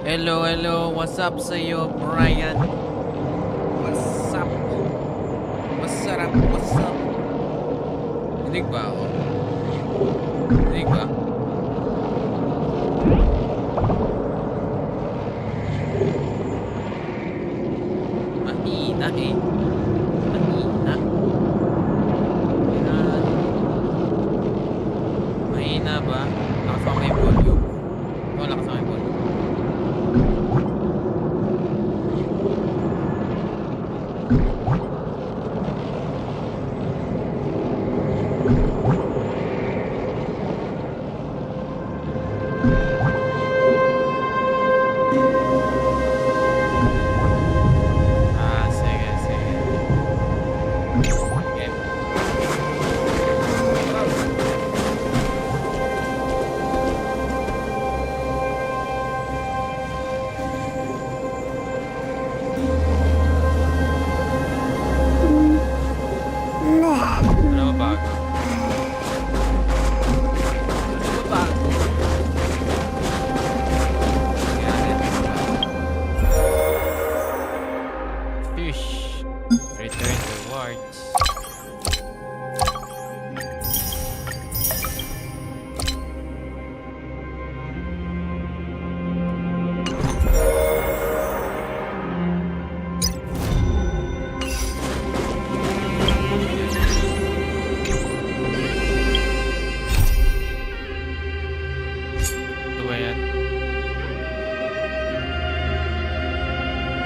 Hello, hello. What's up sa'yo, Brian? What's up? What's up? What's up? Dinig ba ako? Dinig ba? Mahina eh. Mahina. Yan. Mahina ba? Lakas ako may volume. Oo, lakas ako may volume. Sige, sige. Okay. Ano ba bago? Ano ba bago? Fish. Return rewards. Ito ba yan?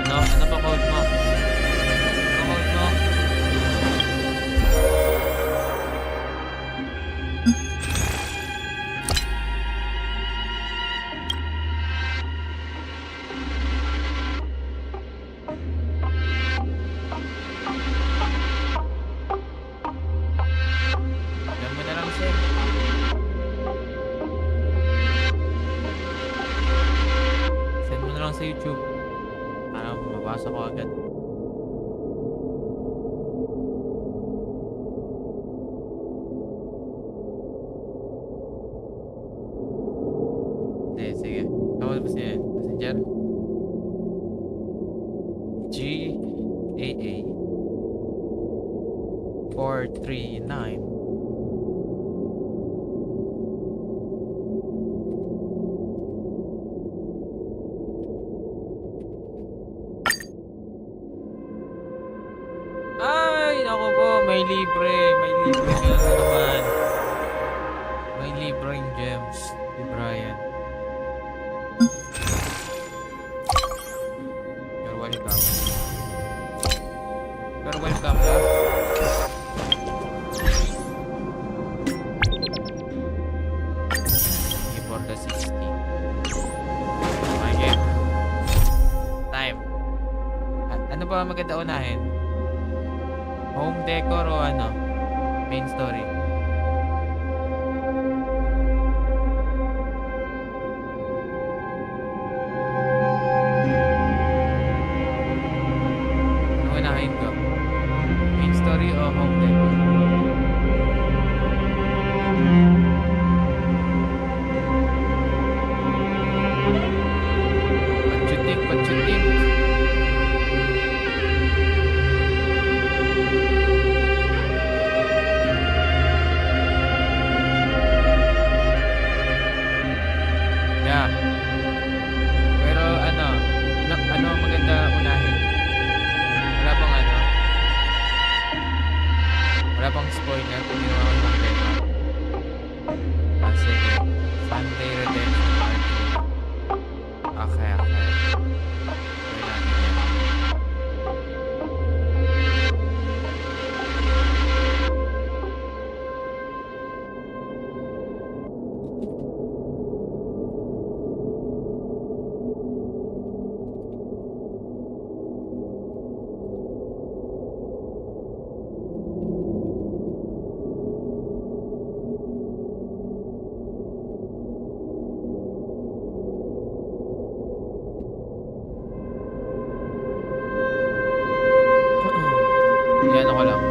Ano ba code mo? Ano code mo? Alam mo na lang, Sen. Send mo na lang sa YouTube. Mabasa ko agad. Sige. Tawag ba siya? Messenger? GAA 439. Ay, naku po, may libre ka na naman. May libreng gems si Brian. You're welcome. You're welcome na. Sige for the 60. Okay. Time. Ano ba maganda unahin? Home decor o ano? Main story? Ano unahin ko? Main story o home decor? What you think? What you think? Yeah. Pero ano ang maganda unahin? Wala bang ano? Wala bang spoiler kung ginawa ko ng demo? Sige. Sunday Redemption Party. Okay. Gawin natin yan. Yan ako lang.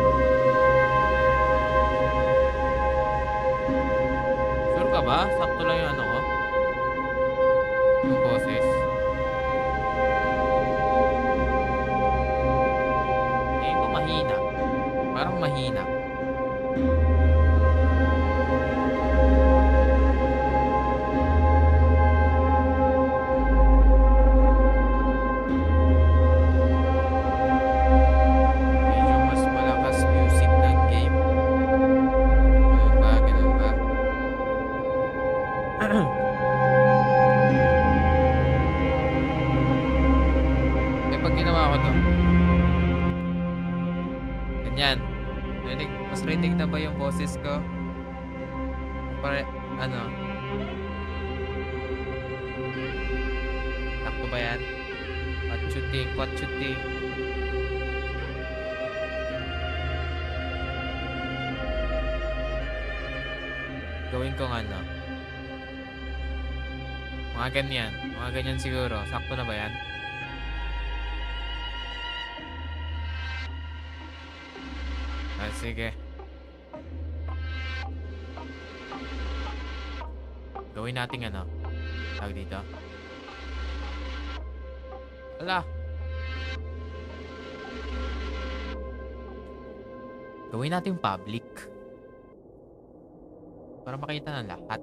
Sure ka ba? Sakto lang yung ano ko? Yung boses? Tingin ko mahina. Parang mahina. Medyo mas malakas music ng game. Ganun ba? Ganun ba? Eh, pag ginawa ko to, ganyan. Mas rinig na ba yung boses ko? Pare, ano? Takto ba yan? What you think? What you think? Gawin kong ano? Mga ganyan. Mga ganyan siguro. Sakto na ba yan? Ah, sige. Gawin natin ano? Tawag dito. Wala. Gawin natin public. Para makita ng lahat.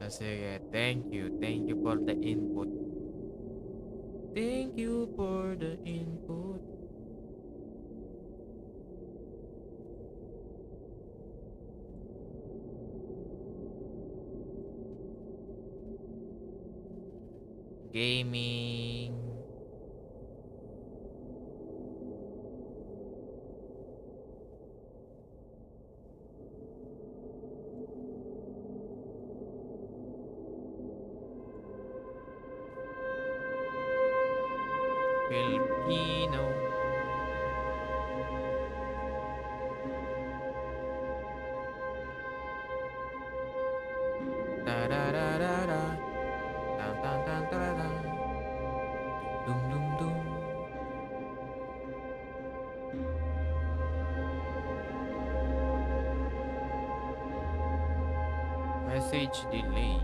Ah, sige. Thank you. Thank you for the input. Thank you for the input. Gaming. Filipino. Da-da-da-da-da. Tan-tan-tan-tan-tan. Dum-dum-dum. Message delay.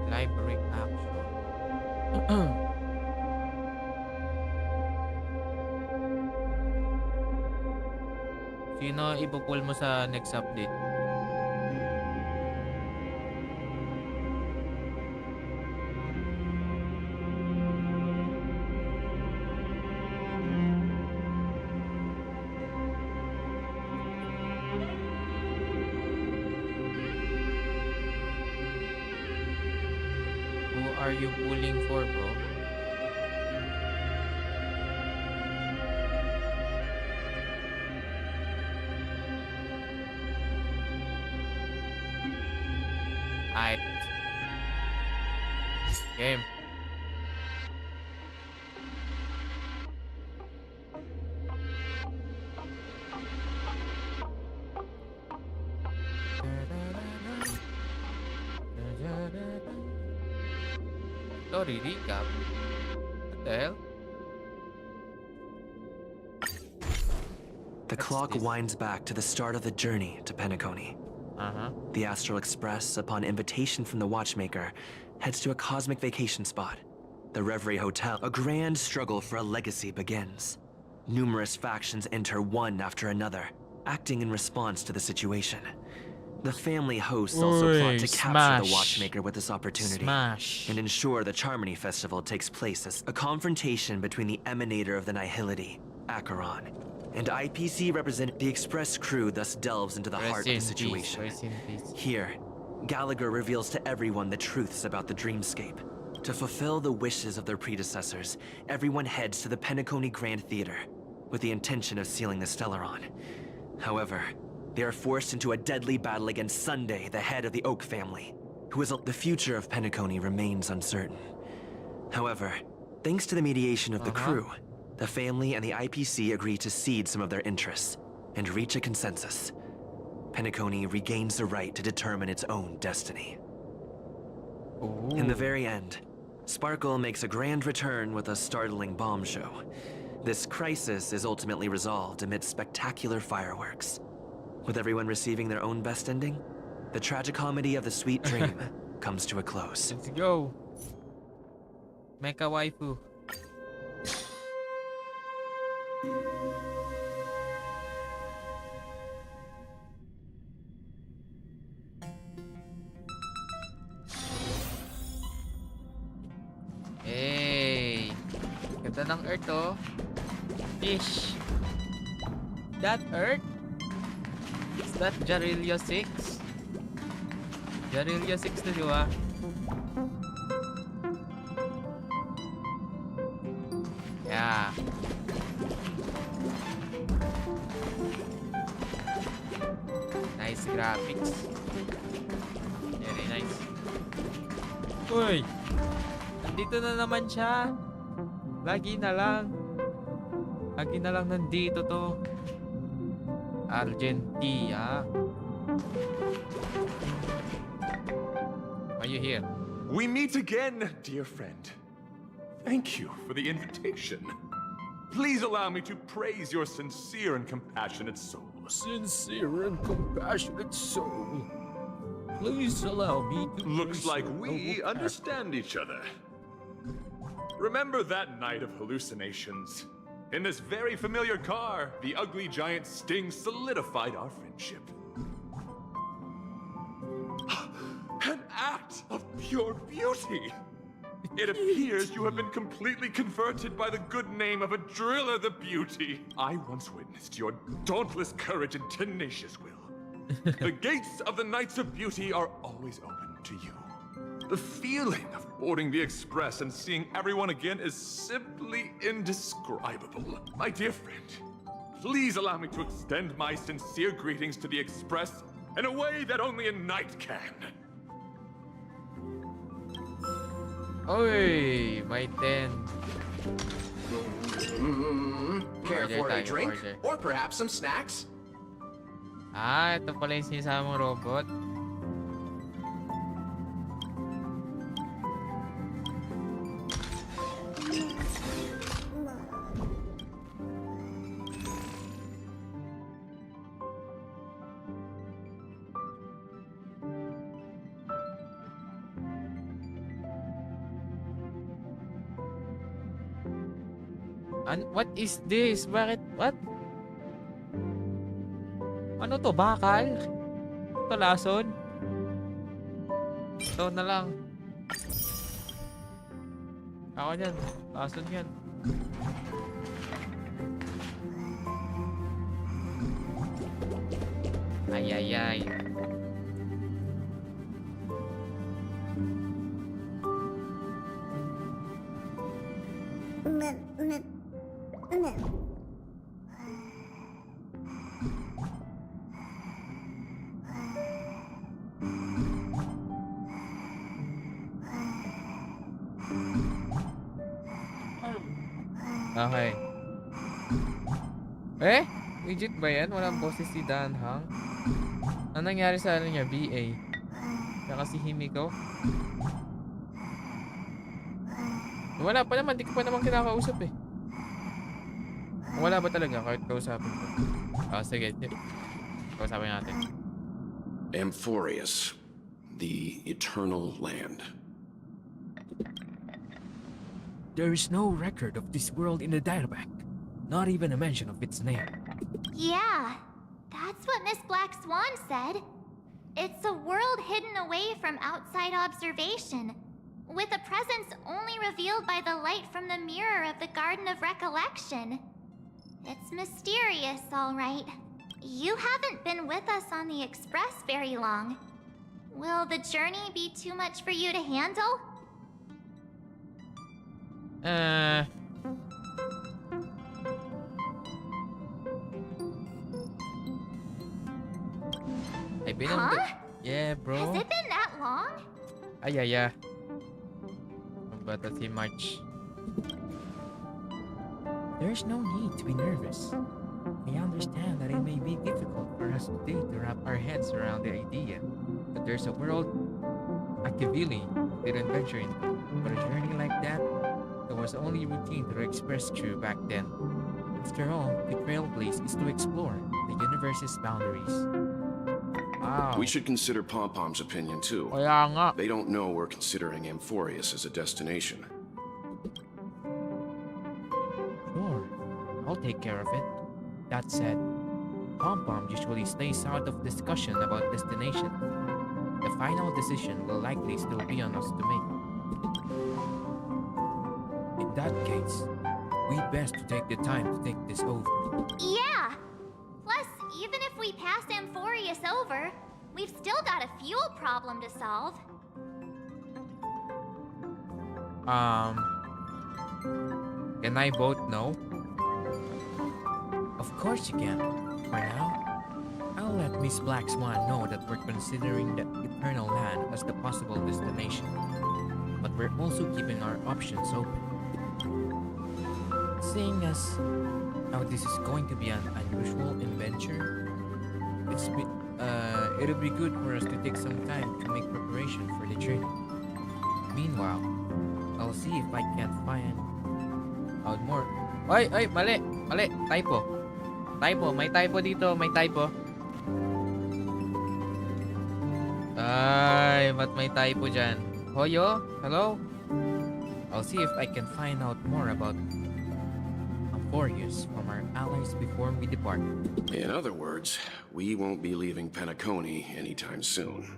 Library action. Sino ipo-pull mo sa next update? Who are you pulling for, bro? Alright. Game. Story recap. What the hell? The clock winds back to the start of the journey to Penacony. The Astral Express, upon invitation from the Watchmaker, heads to a cosmic vacation spot, the Reverie Hotel. A grand struggle for a legacy begins. Numerous factions enter one after another, acting in response to the situation. The family hosts also plot to capture the Watchmaker with this opportunity and ensure the Charmony Festival takes place as a confrontation between the emanator of the Nihility, Acheron, and IPC represent the Express crew thus delves into the heart of the situation. Here, Gallagher reveals to everyone the truths about the dreamscape. To fulfill the wishes of their predecessors, everyone heads to the Penacony Grand Theater with the intention of sealing the Stellaron. However, they are forced into a deadly battle against Sunday, the head of the Oak family, who is the future of Penacony remains uncertain. However, thanks to the mediation of the crew, the family and the IPC agree to cede some of their interests and reach a consensus. Penacony regains the right to determine its own destiny. In the Oh. very end, Sparkle makes a grand return with a startling bomb show. This crisis is ultimately resolved amid spectacular fireworks. With everyone receiving their own best ending, the tragicomedy of the sweet dream comes to a close. Let's go. Mecha waifu. Hey. Ganda ng Earth, oh. Fish. That Earth? Is that Jarilio 6? Jarilio 6 na, di ba? Yeah. Nice graphics. Very nice. Uy! Nandito na naman siya. Lagi na lang. Lagi na lang nandito to. Argentina. Are you here? We meet again, dear friend. Thank you for the invitation. Please allow me to praise your sincere and compassionate soul. Sincere and compassionate soul. Please allow me to Looks praise like your we noble act. understand each other. Remember that night of hallucinations? In this very familiar car, the ugly giant Sting solidified our friendship. An act of pure beauty! It appears you have been completely converted by the good name of a Driller the Beauty. I once witnessed your dauntless courage and tenacious will. The gates of the Knights of Beauty are always open to you. The feeling of boarding the express and seeing everyone again is simply indescribable. My dear friend, please allow me to extend my sincere greetings to the express in a way that only a knight can. Oy, may 10. Care Order for a tayo, drink? order. Or perhaps some snacks? Ah, ito pala yung sinasamang robot. What is this? Bakit? What? Ano to? Bakal? Ito lason? Ito na lang. Ako yan. Lason yan. Ay, ay, ay. Okay. Eh? Legit ba yan? Walang boses si Dan Hang? Ano nangyari sa ano niya? BA? Saka si Himiko? Wala pa naman. Di ko pa naman kinakausap eh. Wala ba talaga kahit kausapin ko? Ah, sige. Kausapin natin. Amphorius, the eternal land. There is no record of this world in the databank. Not even a mention of its name. Yeah, that's what Miss Black Swan said. It's a world hidden away from outside observation, with a presence only revealed by the light from the mirror of the Garden of Recollection. It's mysterious, all right. You haven't been with us on the Express very long. Will the journey be too much for you to handle? I've been on the... Yeah, bro. Has it been that long? Ay, ay, ay. But that's much. There's no need to be nervous. I understand that it may be difficult for us today to wrap our heads around the idea that there's a world Machiavelli didn't venture into. But a journey like that, there was only routine to express through back then. After all, the trailblaze is to explore the universe's boundaries. Wow. We should consider Pom-Pom's opinion too. Kaya nga. They don't know we're considering Amphorius as a destination. Sure, I'll take care of it. That said, Pom-Pom usually stays out of discussion about destination. The final decision will likely still be on us to make. In that case, we'd best to take the time to think this over. Yeah! Plus, even if we pass Amphorius over, we've still got a fuel problem to solve. Can I vote no? Of course you can. For now, I'll let Miss Black Swan know that we're considering the Eternal Land as the possible destination. But we're also keeping our options open. Seeing as how this is going to be an unusual adventure, it'll be good for us to take some time to make preparation for the journey. Meanwhile, I'll see if I can find out more. Oy, mali. Mali. Typo. Typo. May typo dito. May typo. Ay, ba't may typo dyan? Hoyo? Hello? I'll see if I can find out more about Amphorius from our allies before we depart. In other words, we won't be leaving Penacony anytime soon.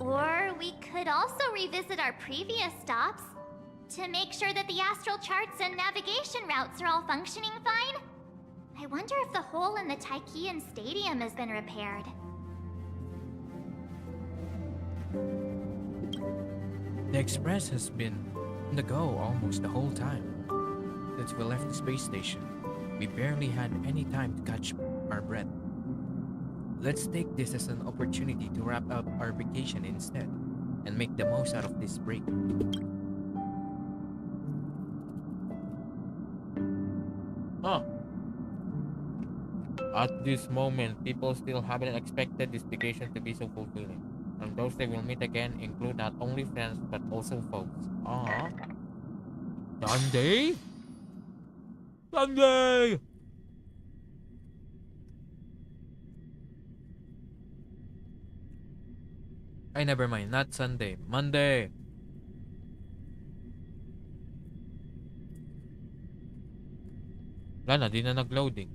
Or we could also revisit our previous stops to make sure that the astral charts and navigation routes are all functioning fine. I wonder if the hole in the Tychean Stadium has been repaired. The Express has been on the go almost the whole time. Since we left the space station, we barely had any time to catch our breath. Let's take this as an opportunity to wrap up our vacation instead, and make the most out of this break. Huh. At this moment, people still haven't expected this vacation to be so fulfilling. And those they will meet again include not only friends but also foes. Sunday? Sunday! Ay, never mind. Not Sunday. Monday. Wala na, di na nag-loading.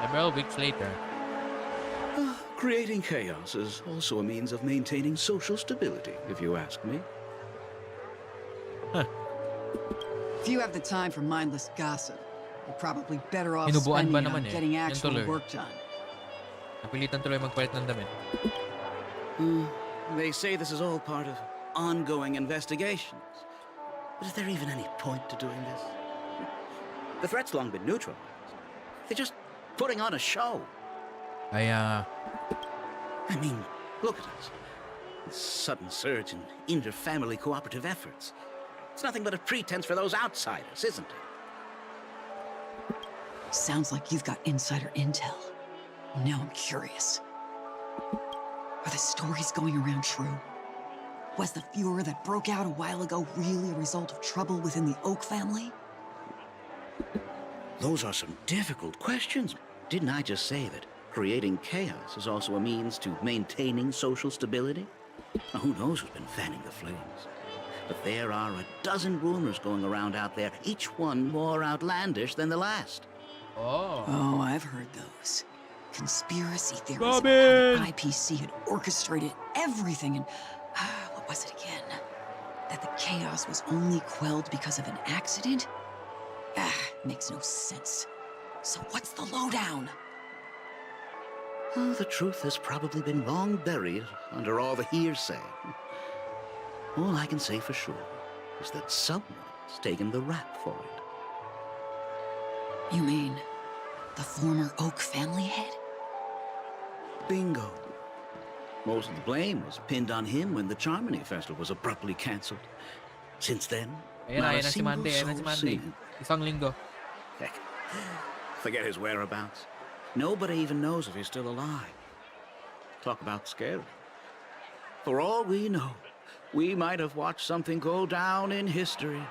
Several weeks later. Creating chaos is also a means of maintaining social stability, if you ask me. If you have the time for mindless gossip, you're probably better off Inubuan spending ba it on naman eh? getting Yan actual tuloy. work done. Napilitan tuloy magpalit ng damit. They say this is all part of ongoing investigations. But is there even any point to doing this? The threat's long been neutralized. They're just putting on a show. I mean, look at us. This sudden surge in inter-family cooperative efforts. It's nothing but a pretense for those outsiders, isn't it? Sounds like you've got insider intel. Now I'm curious. Are the stories going around true? Was the furor that broke out a while ago really a result of trouble within the Oak family? Those are some difficult questions. Didn't I just say that creating chaos is also a means to maintaining social stability? Now, who knows who's been fanning the flames? But there are a dozen rumors going around out there, each one more outlandish than the last. Oh, I've heard those. Conspiracy theories about Robin! how the IPC had orchestrated everything and... what was it again? That the chaos was only quelled because of an accident? Makes no sense. So what's the lowdown? Oh, the truth has probably been long buried under all the hearsay. All I can say for sure is that someone's taken the rap for it. You mean the former Oak family head? Bingo. Most of the blame was pinned on him when the Charmony Festival was abruptly cancelled. Since then, not a Ayan na si single Monday, ayan na si soul Monday. seen him. Isang linggo. Heck, forget his whereabouts. Nobody even knows if he's still alive. Talk about scary. For all we know, we might have watched something go down in history,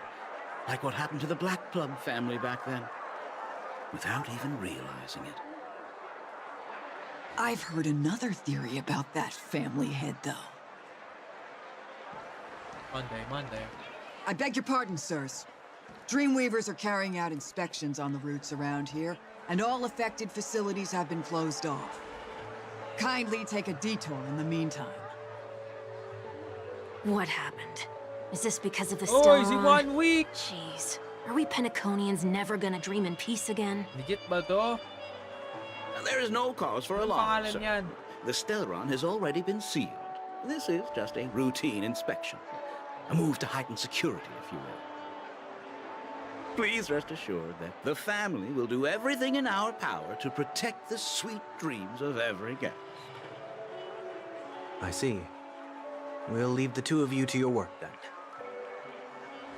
like what happened to the Black Plum family back then, without even realizing it. I've heard another theory about that family head, though. Monday. I beg your pardon, sirs. Dreamweavers are carrying out inspections on the routes around here, and all affected facilities have been closed off. Kindly take a detour in the meantime. What happened? Is this because of the Oh, storm? is it 1 week? Jeez. Are we Penaconians never gonna dream in peace again? Legit ba to? There is no cause for Anong alarm, pangalan sir. yan? The Stellaron has already been sealed. This is just a routine inspection. A move to heighten security, if you will. Please rest assured that the family will do everything in our power to protect the sweet dreams of every guest. I see. We'll leave the two of you to your work then.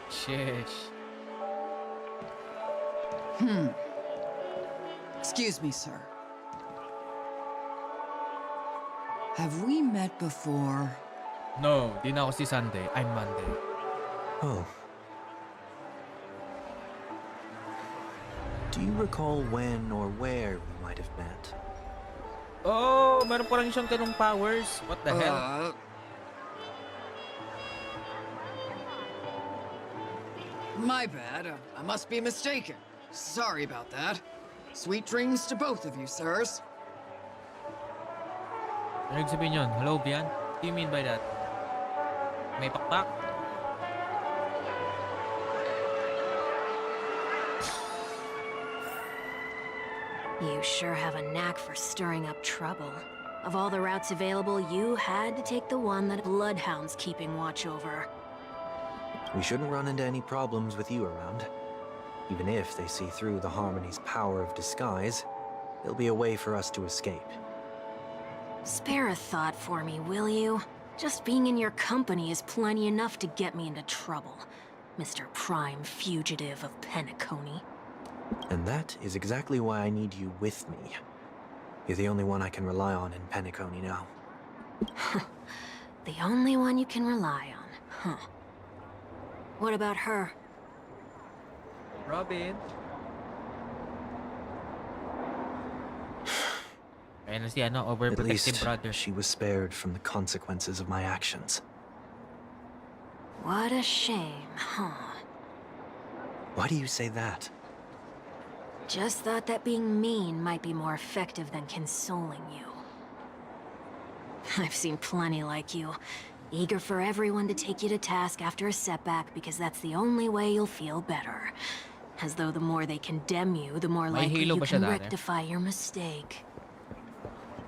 Sheesh. Excuse me, sir. Have we met before? No, di na ako si Sunday. I'm Monday. Oh. Do you recall when or where we might have met? Oh, meron pa lang siyang ganung powers. What the hell? My bad. I must be mistaken. Sorry about that. Sweet dreams to both of you, sirs. Ano yung sabihin yun? Hello, Bian? What do you mean by that? May pakpak? You sure have a knack for stirring up trouble. Of all the routes available, you had to take the one that Bloodhound's keeping watch over. We shouldn't run into any problems with you around. Even if they see through the Harmony's power of disguise, there'll be a way for us to escape. Spare a thought for me, will you? Just being in your company is plenty enough to get me into trouble, Mr. Prime Fugitive of Penacony. And that is exactly why I need you with me. You're the only one I can rely on in Penacony now. The only one you can rely on, huh? What about her? Robin? Ayan na si At overprotective least brother. she was spared from the consequences of my actions. What a shame, huh? Why do you say that? Just thought that being mean might be more effective than consoling you. I've seen plenty like you, eager for everyone to take you to task after a setback because that's the only way you'll feel better. As though the more they condemn you, the more May likely halo you ba siya can dati? rectify your mistake.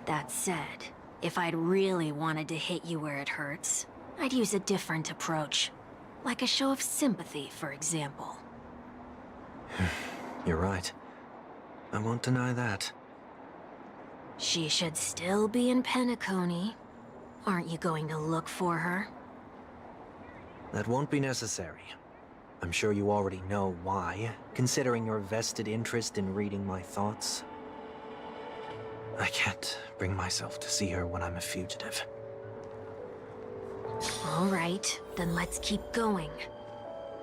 That said, if I'd really wanted to hit you where it hurts, I'd use a different approach. Like a show of sympathy, for example. You're right. I won't deny that. She should still be in Penacony. Aren't you going to look for her? That won't be necessary. I'm sure you already know why, considering your vested interest in reading my thoughts. I can't bring myself to see her when I'm a fugitive. All right, then let's keep going.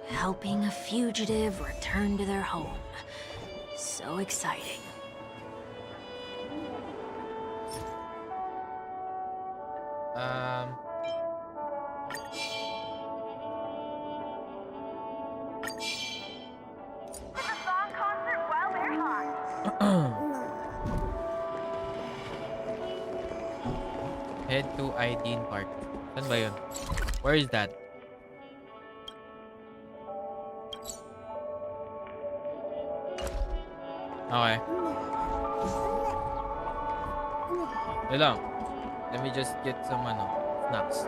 Helping a fugitive return to their home. So exciting. Head to Aideen Park. Saan ba yun? Where is that? Okay. Wait lang. Let me just get some snacks.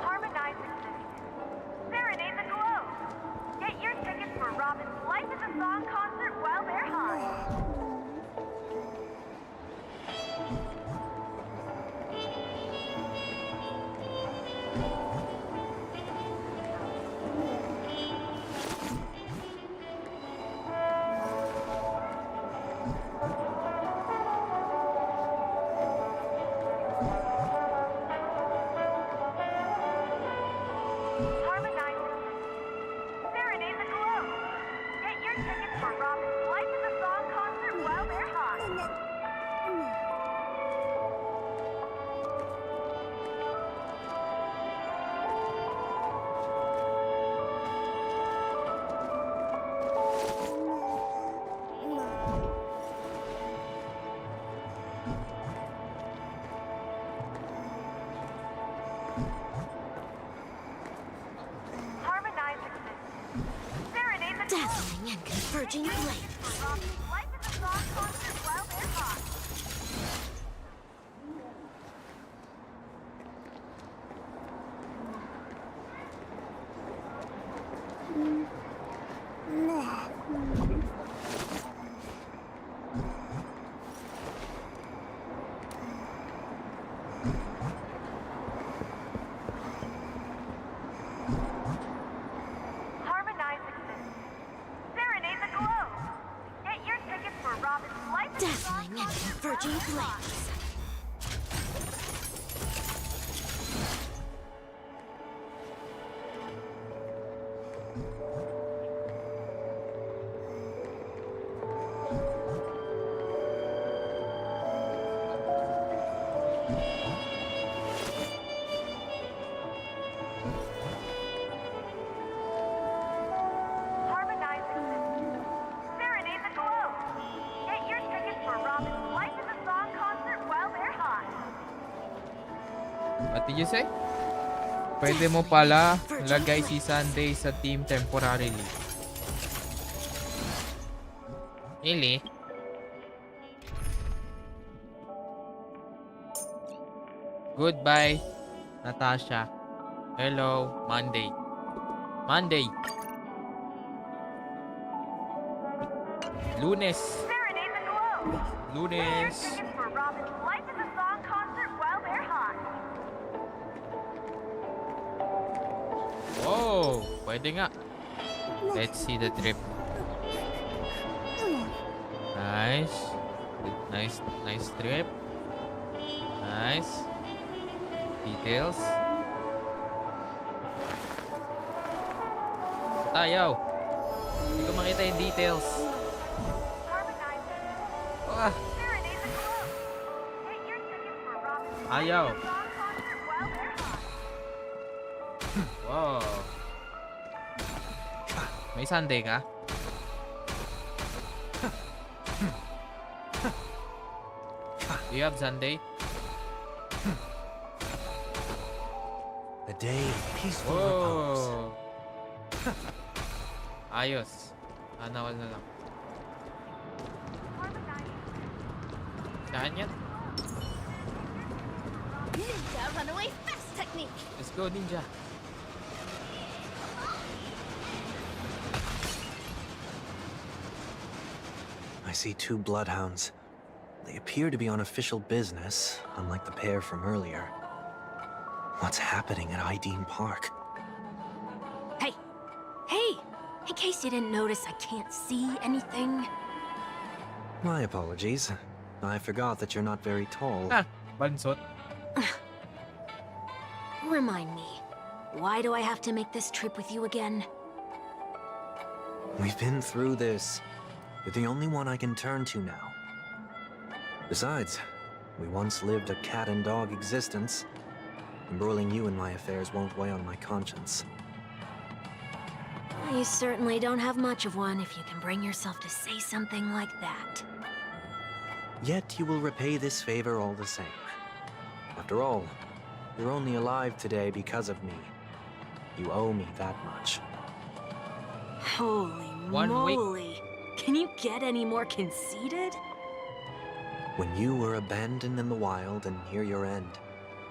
Harmonize existence. Serenade the glow. Get your tickets for Robin's Life is a Song concert while they're hot. Dazzling and converging flames. Life is a song concert while they're hot. Harmonize exists. Serenade the glow. Get your tickets for Robin's Life is a Song Dazzling and concert converging while they're hot. flames. Harmonize exists. Serenade the glow. Get your tickets for Robin's Life is a Song concert while they're hot. What did you say? Pwede mo pala lagay si Sunday sa team temporarily. Really? Goodbye, Natasha. Hello, Monday. Monday. Lunes. Serenade the glow. Get your Lunes. tickets for Robin's Life is a Song concert while they're hot. Oh, pwede nga. Let's see the trip. Nice. Nice trip. Nice. Details. Ayaw. Hindi ko makita yung details. Harmonize exists. Ah, Serenade the glow. Get your tickets for Robin's ayaw. Life is a Song concert while they're hot. Wow. May Sunday ka? Do you have Sunday? A day of peaceful repose. Oh. Ayos. Nawal na lang. Saan yan? Ninja runaway fast technique. Let's go, ninja. I see two bloodhounds. They appear to be on official business, unlike the pair from earlier. What's happening at Ideen Park? Hey! Hey! In case you didn't notice, I can't see anything. My apologies. I forgot that you're not very tall. Ah, bansot. Remind me, why do I have to make this trip with you again? We've been through this. You're the only one I can turn to now. Besides, we once lived a cat and dog existence. Embroiling you in my affairs won't weigh on my conscience. You certainly don't have much of one if you can bring yourself to say something like that. Yet you will repay this favor all the same. After all, you're only alive today because of me. You owe me that much. Holy 1 week. moly! Can you get any more conceited? When you were abandoned in the wild and near your end,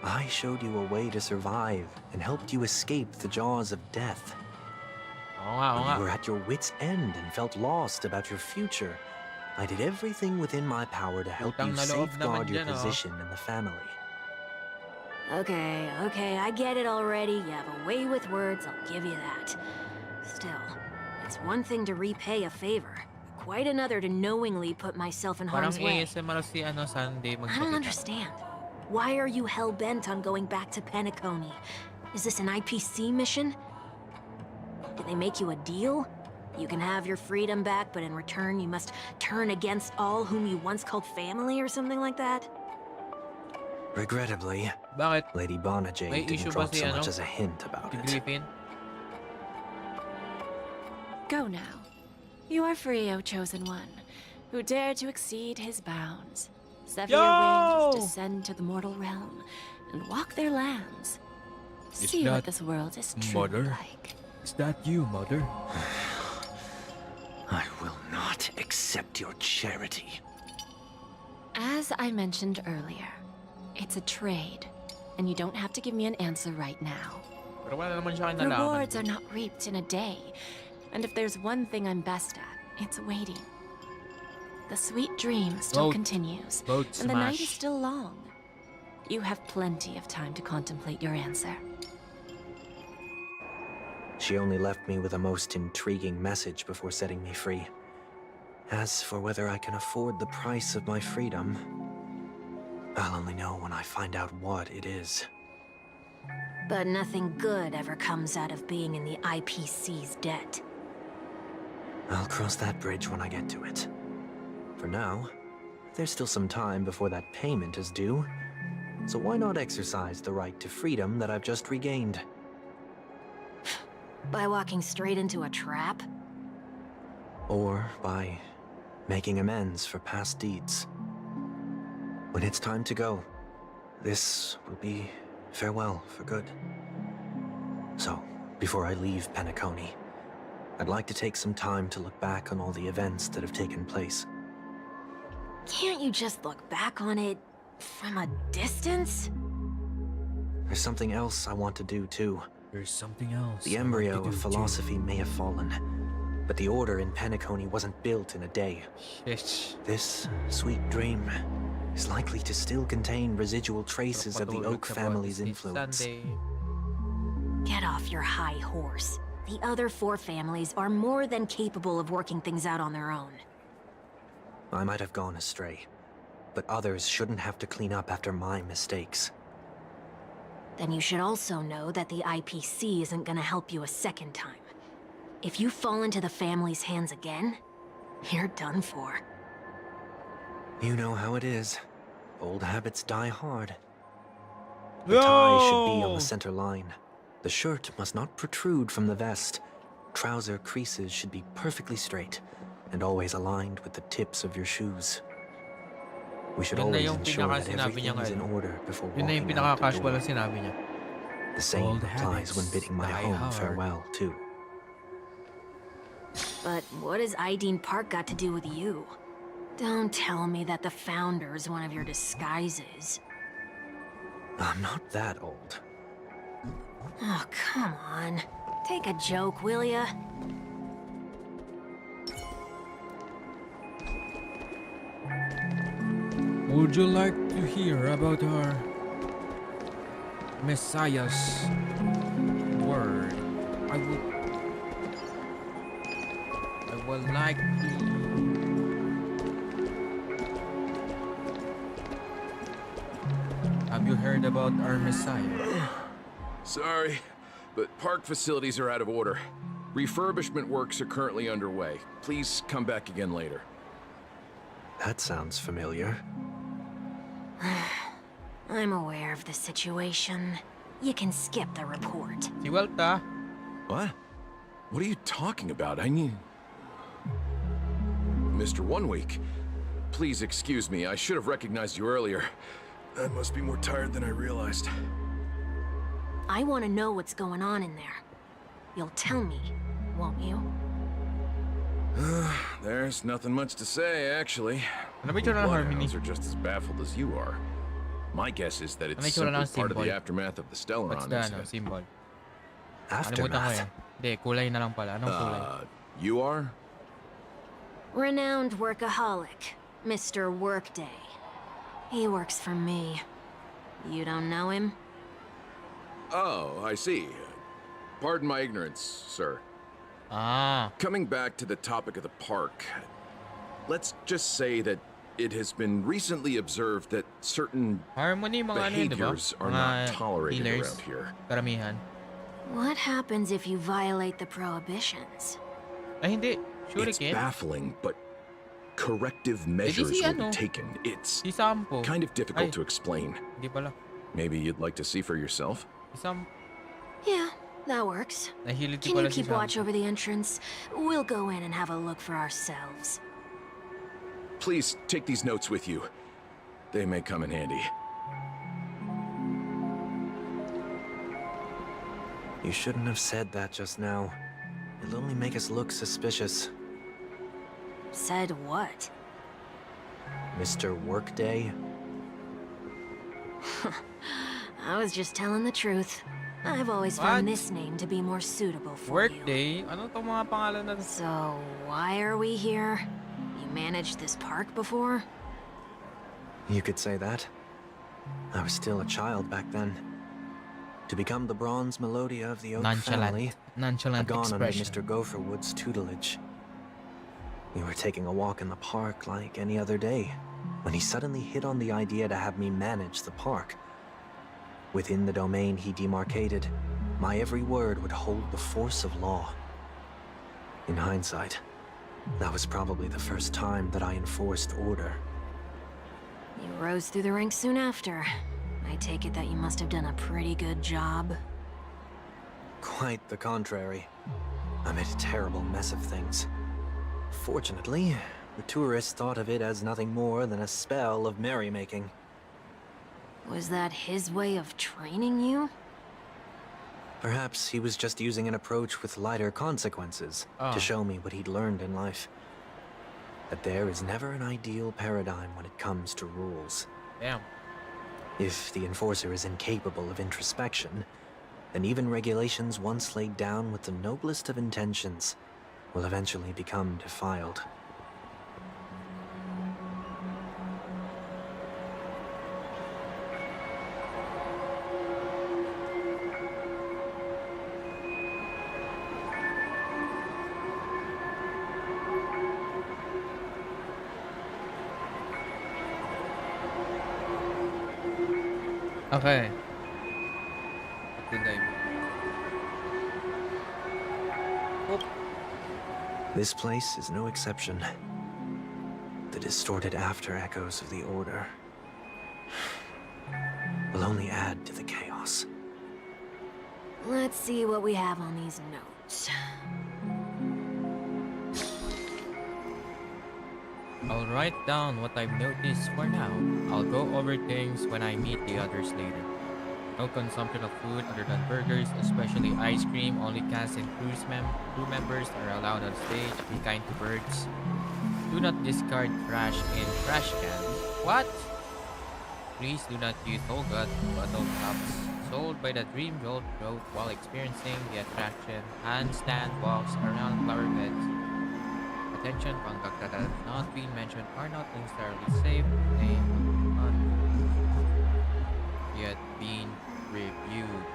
I showed you a way to survive and helped you escape the jaws of death. Oo nga, oo When nga. you were at your wit's end and felt lost about your future, I did everything within my power to help Utang you na loob safeguard naman your dyan, oh. position in the family. Okay, I get it already. You have a way with words, I'll give you that. Still, it's one thing to repay a favor. Quite another to knowingly put myself in Parang harm's way. ASMR si Sunday I don't magsalita. understand. Why are you hell-bent on going back to Penacony? Is this an IPC mission? Did they make you a deal? You can have your freedom back, but in return you must turn against all whom you once called family or something like that? Regrettably, Bakit? Lady Bonajay May issue didn't ba drop si so much as a hint Si about it. Griffin? Go now. You are free, O Chosen One, who dare to exceed his bounds. Sever your Yo! wings, descend to the mortal realm, and walk their lands. Is See that what this world is truly Mother? like. Is that you, Mother? accept your charity. As I mentioned earlier, it's a trade, and you don't have to give me an answer right now. Pero wala naman siya kinalaman. Rewards are not reaped in a day, and if there's one thing I'm best at, it's waiting. The sweet dream still continues, and the night is still long. You have plenty of time to contemplate your answer. She only left me with a most intriguing message before setting me free. As for whether I can afford the price of my freedom, I'll only know when I find out what it is. But nothing good ever comes out of being in the IPC's debt. I'll cross that bridge when I get to it. For now, there's still some time before that payment is due, so why not exercise the right to freedom that I've just regained? By walking straight into a trap? Or by making amends for past deeds. When it's time to go, this will be farewell for good. So, before I leave Penacony, I'd like to take some time to look back on all the events that have taken place. Can't you just look back on it from a distance? There's something else I want to do too. There's something else. The embryo of philosophy may have fallen, but the order in Penacony wasn't built in a day. This sweet dream is likely to still contain residual traces of the Oak family's influence. Get off your high horse. The other 4 families are more than capable of working things out on their own. I might have gone astray, but others shouldn't have to clean up after my mistakes. Then you should also know that the IPC isn't gonna help you a second time. If you fall into the family's hands again, you're done for. You know how it is. Old habits die hard. The tie should be on the center line. The shirt must not protrude from the vest. Trouser creases should be perfectly straight and always aligned with the tips of your shoes. We should always ensure that everything is in order before walking out the door. The same applies when bidding my home farewell, too. But what has Ideen Park got to do with you? Don't tell me that the Founder's one of your disguises. I'm not that old. Oh, come on. Take a joke, will ya? Would you like to hear about our Messiah's word? I would like to... Have you heard about our Messiah? Sorry, but park facilities are out of order. Refurbishment works are currently underway. Please come back again later. That sounds familiar. I'm aware of the situation. You can skip the report. Si Welta. What? What are you talking about? I mean... Mr. One Week, please excuse me. I should have recognized you earlier. I must be more tired than I realized. I want to know what's going on in there. You'll tell me, won't you? There's nothing much to say, actually. Ano ba yung tsura ng Harmony? Bloodhounds are just as baffled as you are. My guess is that it's simply part of the aftermath of the Stellaron What's the incident. symbol? Aftermath? Kalimutan ko yan. Hindi, kulay na lang pala. Anong kulay? You are? Renowned workaholic, Mr. Workday. He works for me. You don't know him? Oh, I see. Pardon my ignorance, sir. Ah. Coming back to the topic of the park, let's just say that it has been recently observed that certain Harmony, mga behaviors ano, are not tolerated healers, around here. Karamihan. What happens if you violate the prohibitions? Ay, hindi. It's baffling, but corrective measures will be taken. It's kind of difficult to explain. Hindi pala. Maybe you'd like to see for yourself? Yeah, that works. Can you keep watch over the entrance? We'll go in and have a look for ourselves. Please take these notes with you. They may come in handy. You shouldn't have said that just now. It'll only make us look suspicious. Said what? Mr. Workday? I was just telling the truth. I've always found this name to be more suitable for Workday? Ano tong mga pangalan na to? So, why are we here? You managed this park before? You could say that. I was still a child back then. To become the bronze Melodia of the Oak family, Nonchalant I'd gone under expression. Mr. Gopherwood's tutelage. We were taking a walk in the park like any other day, when he suddenly hit on the idea to have me manage the park. Within the domain he demarcated, my every word would hold the force of law. In hindsight, that was probably the first time that I enforced order. You rose through the ranks soon after. I take it that you must have done a pretty good job. Quite the contrary. I made a terrible mess of things. Fortunately, the tourists thought of it as nothing more than a spell of merrymaking. Was that his way of training you? Perhaps he was just using an approach with lighter consequences to show me what he'd learned in life. That there is never an ideal paradigm when it comes to rules. Damn. If the enforcer is incapable of introspection, then even regulations once laid down with the noblest of intentions will eventually become defiled. Okay. Good day. This place is no exception. The distorted after echoes of the Order will only add to the chaos. Let's see what we have on these notes. I'll write down what I've noticed for now. I'll go over things when I meet the others later. No consumption of food other than burgers, especially ice cream. Only cast and crew members are allowed on stage. Be kind to birds. Do not discard trash in trash cans. What? Please do not use Olga bottle cups sold by the Dream Jolt Road while experiencing the attraction. Handstand walks around flower beds. Attention, conduct that has not been mentioned are not necessarily safe. They have not yet been reviewed.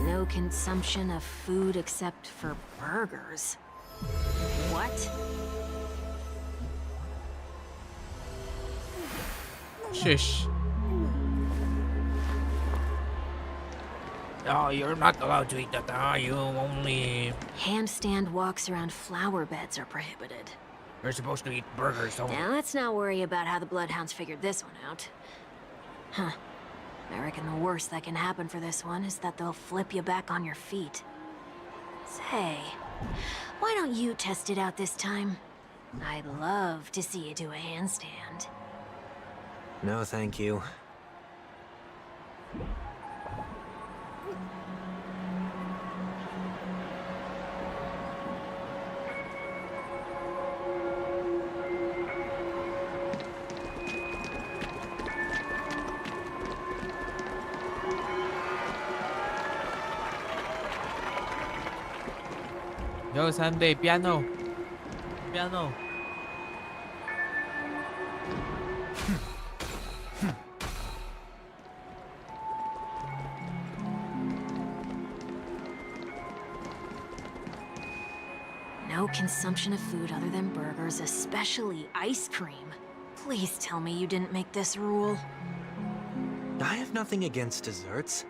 No consumption of food except for burgers. What? Shush. Oh, you're not allowed to eat that, you only... Handstand walks around flower beds are prohibited. You're supposed to eat burgers, don't Now let's not worry about how the Bloodhounds figured this one out. Huh. I reckon the worst that can happen for this one is that they'll flip you back on your feet. Say, why don't you test it out this time? I'd love to see you do a handstand. No, thank you. Yo, Sunday, piano. Piano. No consumption of food other than burgers, especially ice cream. Please tell me you didn't make this rule. I have nothing against desserts.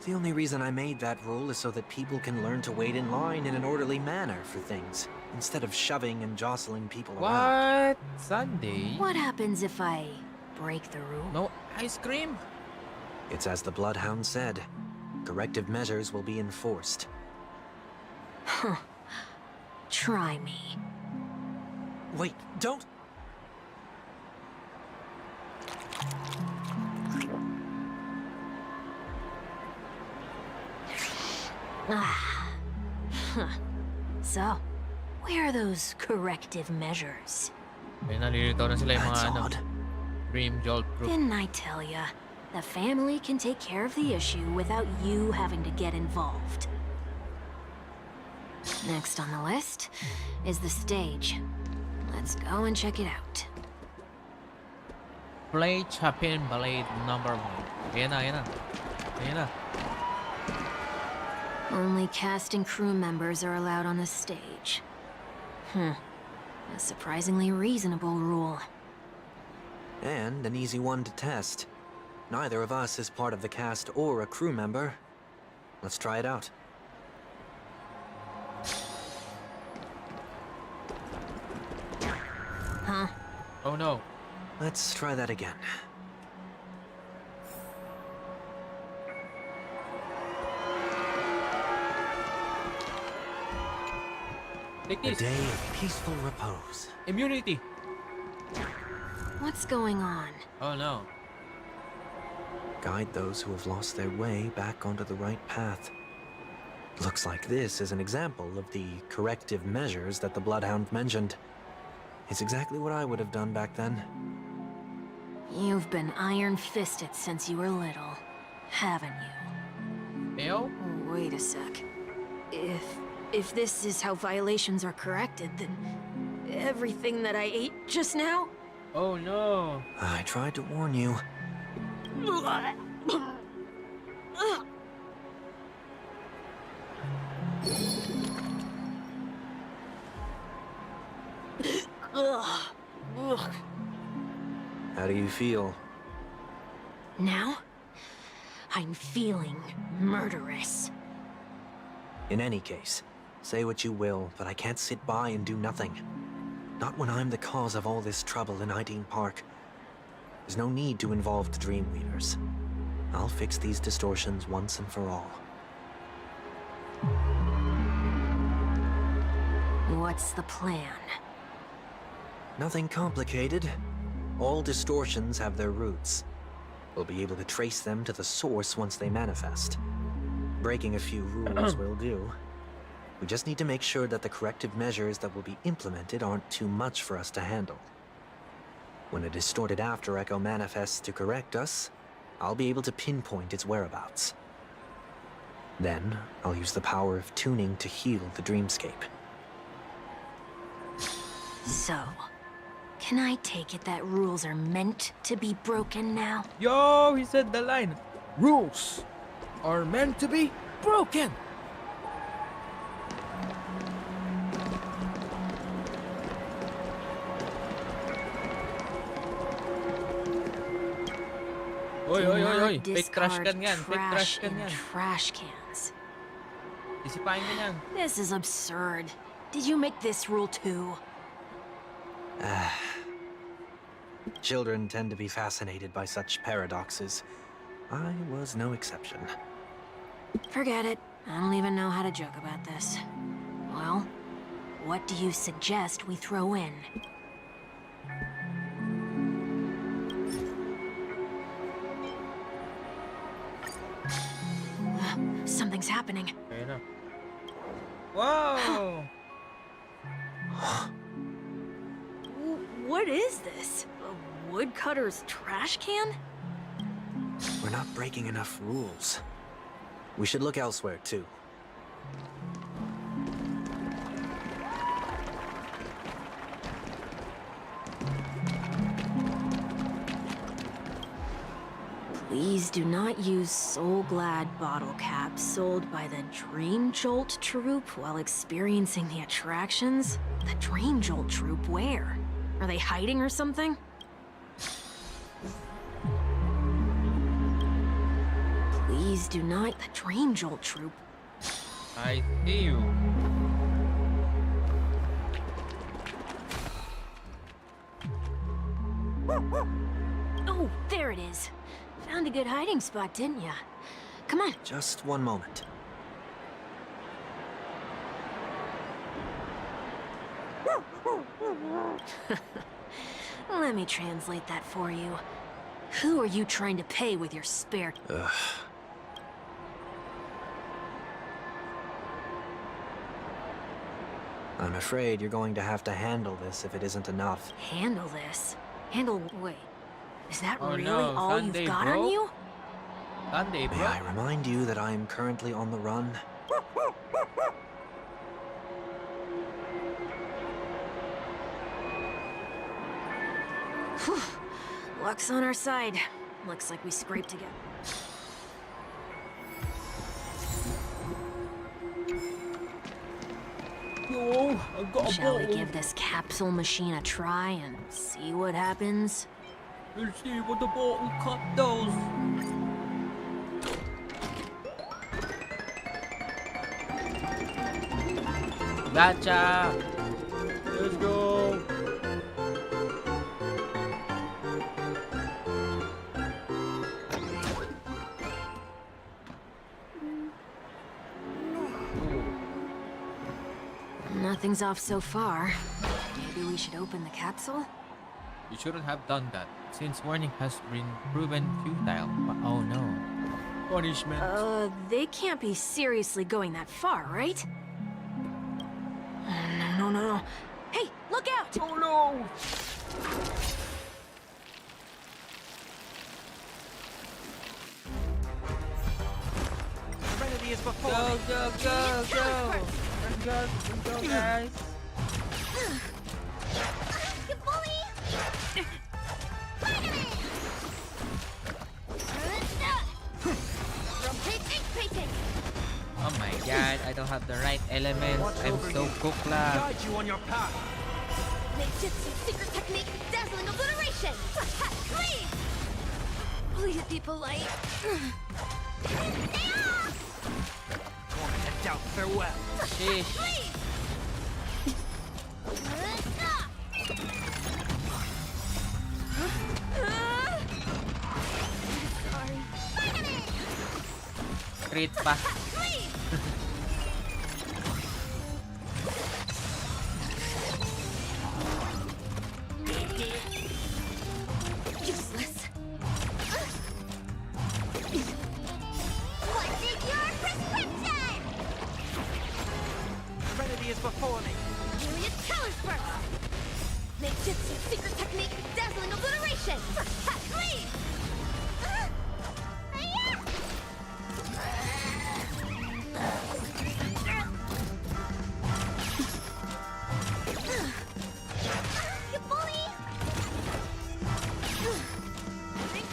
The only reason I made that rule is so that people can learn to wait in line in an orderly manner for things, instead of shoving and jostling people around. What? Sunday? What happens if I break the rule? No ice cream? It's as the Bloodhound said. Corrective measures will be enforced. Huh. Try me. Wait, don't... Ah. Huh. So, Where are those corrective measures? Ay, nalilito na sila yung mga That's ano, odd. Dream Jolt group. Didn't I tell ya? The family can take care of the issue without you having to get involved. Next on the list is the stage. Let's go and check it out. Play Chapin Ballet number 1. Ayan na, ayan na. Ayan na. Only cast and crew members are allowed on the stage. A surprisingly reasonable rule. And an easy one to test. Neither of us is part of the cast or a crew member. Let's try it out. Huh? Oh no. Let's try that again. Take A this. day of peaceful repose. Immunity. What's going on? Oh no. Guide those who have lost their way back onto the right path. Looks like this is an example of the corrective measures that the Bloodhound mentioned. It's exactly what I would have done back then. You've been iron-fisted since you were little, haven't you? Ew? Wait a sec. If this is how violations are corrected, then everything that I ate just now? Oh no. I tried to warn you. How do you feel? Now? I'm feeling murderous. In any case, say what you will, but I can't sit by and do nothing. Not when I'm the cause of all this trouble in Ideen Park. There's no need to involve the Dreamweavers. I'll fix these distortions once and for all. What's the plan? Nothing complicated. All distortions have their roots. We'll be able to trace them to the source once they manifest. Breaking a few rules will do. We just need to make sure that the corrective measures that will be implemented aren't too much for us to handle. When a distorted after echo manifests to correct us, I'll be able to pinpoint its whereabouts. Then, I'll use the power of tuning to heal the dreamscape. So, can I take it that rules are meant to be broken now? Yo, he said the line. Rules are meant to be broken. Oy, oy, oy, oy. Do not Fake trash discard can yan. Fake trash trash can in yan. trash cans. Isipain ka yan. This is absurd. Did you make this rule too? Children tend to be fascinated by such paradoxes. I was no exception. Forget it. I don't even know how to joke about this. Well, what do you suggest we throw in? Something's happening. Ayun na. Wow! What is this? A woodcutter's trash can? We're not breaking enough rules. We should look elsewhere, too. Please do not use Soul Glad bottle caps sold by the Dream Jolt troupe while experiencing the attractions. The Dream Jolt troupe, where? Are they hiding or something? Please do not. The Dream Jolt troupe. I see you. Oh, there it is. Found a good hiding spot, didn't ya? Come on. Just one moment. Let me translate that for you. Who are you trying to pay with your spare... I'm afraid you're going to have to handle this if it isn't enough. Handle this? Wait. Is that Oh, really no. all Sunday, you've got bro? on you? Sunday, May bro. I remind you that I am currently on the run? Whew. Luck's on our side. Looks like we scraped together. Yo, I got a Shall we bottle. give this capsule machine a try and see what happens? Let's see what the bottle cup does. Gotcha. Let's go. Nothing's off so far. Maybe we should open the capsule? You shouldn't have done that, since warning has been proven futile. Oh no. Punishment. They can't be seriously going that far, right? No. Hey, look out! Oh no! Serenity is before Go, go, go, go! Let's go, guys! You bully! Finally! Oh my god, I don't have the right elements. I'm so cooked lah. Guide you on your path. Ninjutsu secret technique, dazzling obliteration! Please! Please be polite. Moment of doubt, farewell. Sheesh. Please! Sorry. Finally! Crit pa. Please! Useless. What's in your prescription? Serenity is before me. Myriad colors first. Ninjutsu secret technique, dazzling obliteration. Please! You bully!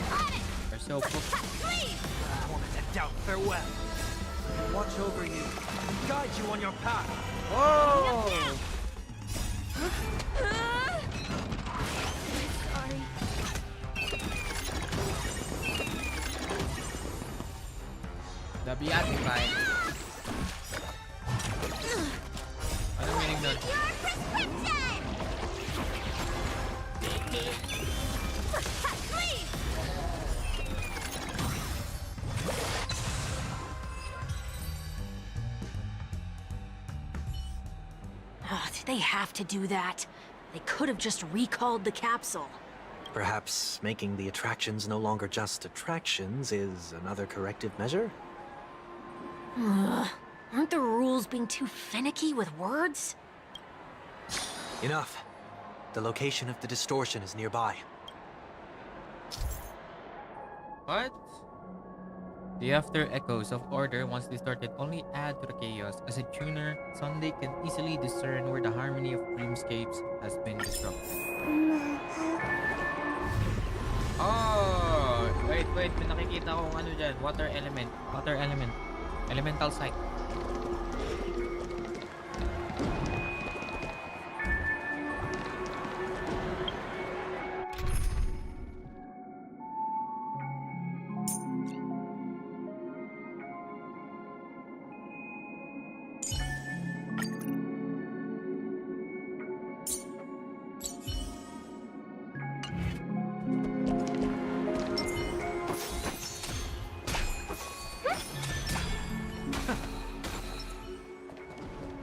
Got it! They're so cooked. Please! Moment of doubt, farewell. Watch over you. Guide you on your path. Whoa! Sorry. The beatified. Anong meaning nun? Your prescription! Please! Oh, did they have to do that? They could have just recalled the capsule. Perhaps making the attractions no longer just attractions is another corrective measure? Aren't the rules being too finicky with words? Enough. The location of the distortion is nearby. What? The after echoes of order once distorted only add to the chaos. As a tuner, Sunday can easily discern where the harmony of dreamscapes has been disrupted. Oh! Wait, may nakikita akong ano dyan. Water element. Elemental site.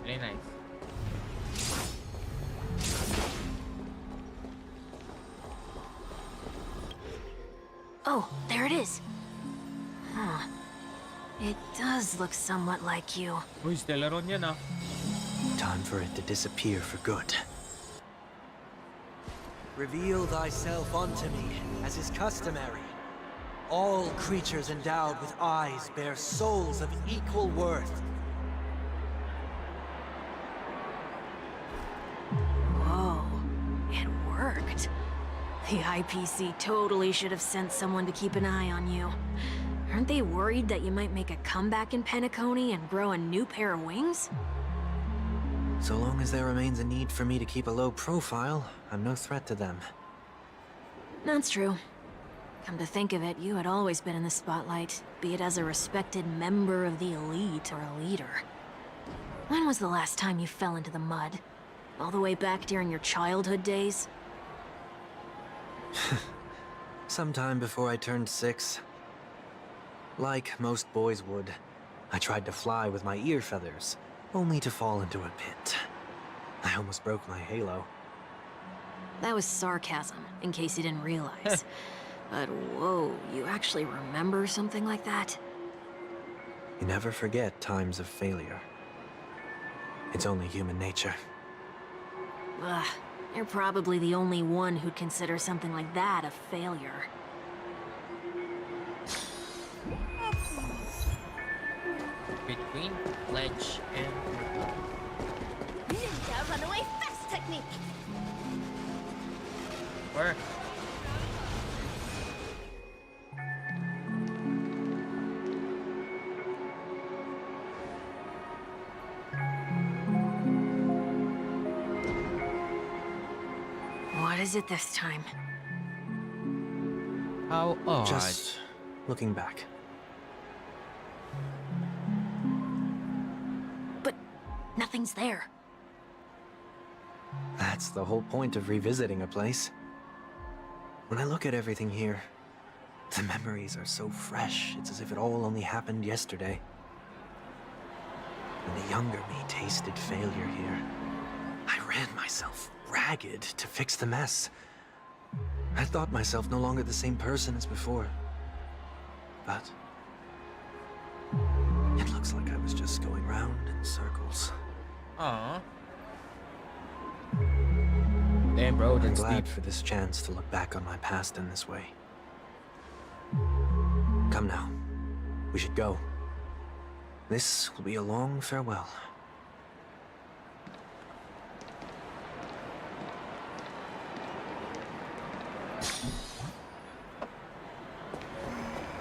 Very nice. Oh, there it is. Huh. It does look somewhat like you. Uy, Stellaron yan ah. Time for it to disappear for good. Reveal thyself unto me, as is customary. All creatures endowed with eyes bear souls of equal worth. Whoa, it worked. The IPC totally should have sent someone to keep an eye on you. Aren't they worried that you might make a comeback in Penacony and grow a new pair of wings? So long as there remains a need for me to keep a low profile, I'm no threat to them. That's true. Come to think of it, you had always been in the spotlight, be it as a respected member of the elite or a leader. When was the last time you fell into the mud? All the way back during your childhood days? Sometime before I turned 6. Like most boys would, I tried to fly with my ear feathers, only to fall into a pit. I almost broke my halo. That was sarcasm, in case you didn't realize. But whoa, you actually remember something like that? You never forget times of failure. It's only human nature. Ugh, you're probably the only one who'd consider something like that a failure. Between ledge and Ninja runaway fast technique! where? What is it this time? How odd. Just looking back. But nothing's there. That's the whole point of revisiting a place. When I look at everything here, the memories are so fresh, it's as if it all only happened yesterday. When the younger me tasted failure here, I ran myself ragged to fix the mess. I thought myself no longer the same person as before. But it looks like I was just going round in circles. Aww. Damn, bro, I'm that's glad deep. for this chance to look back on my past in this way. Come now. We should go. This will be a long farewell.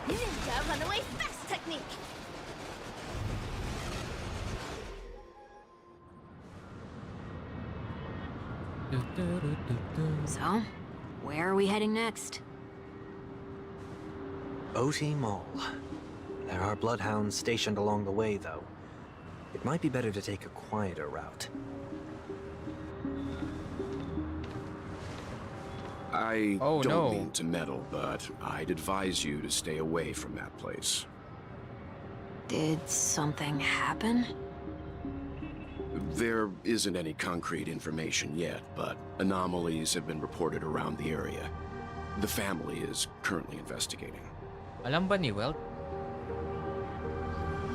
Ninja runaway fast technique! So, where are we heading next? OT Mall. There are bloodhounds stationed along the way, though. It might be better to take a quieter route. I Oh, don't no. mean to meddle, but I'd advise you to stay away from that place. Did something happen? There isn't any concrete information yet, but anomalies have been reported around the area. The family is currently investigating. Alam ba ni Welt?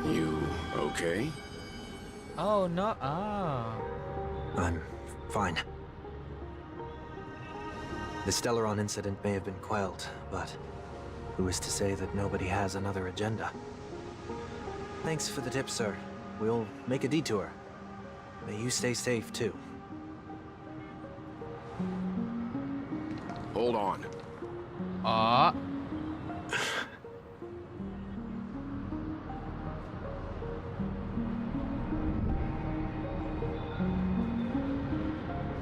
You okay? Oh, no. Ah. I'm fine. The Stellaron incident may have been quelled, but who is to say that nobody has another agenda? Thanks for the tip, sir. We'll make a detour. May you stay safe, too. Hold on. Ah.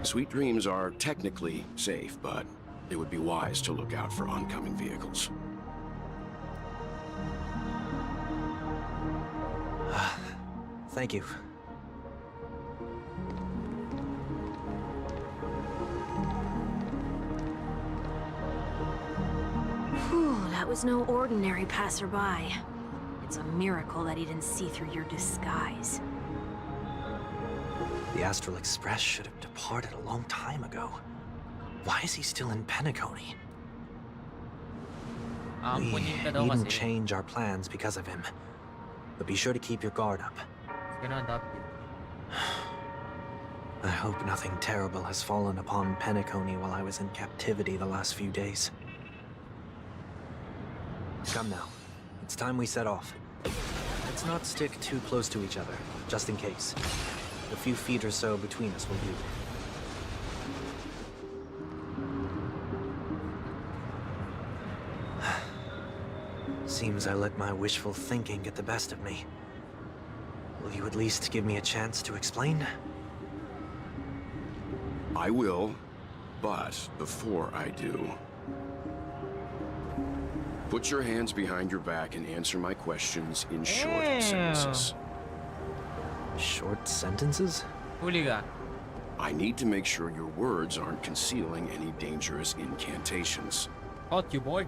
Sweet Dreams are technically safe, but it would be wise to look out for oncoming vehicles. Thank you. Whew, that was no ordinary passerby. It's a miracle that he didn't see through your disguise. The Astral Express should have departed a long time ago. Why is he still in Penacony? We Ampunin ka daw needn't kasi. change our plans because of him. But be sure to keep your guard up. Gonna adopt you. I hope nothing terrible has fallen upon Penacony while I was in captivity the last few days. Come now. It's time we set off. Let's not stick too close to each other, just in case. A few feet or so between us will do. Seems I let my wishful thinking get the best of me. Will you at least give me a chance to explain? I will, but before I do, put your hands behind your back and answer my questions in short sentences. Short sentences? Huli ka. I need to make sure your words aren't concealing any dangerous incantations. Caught you, boy.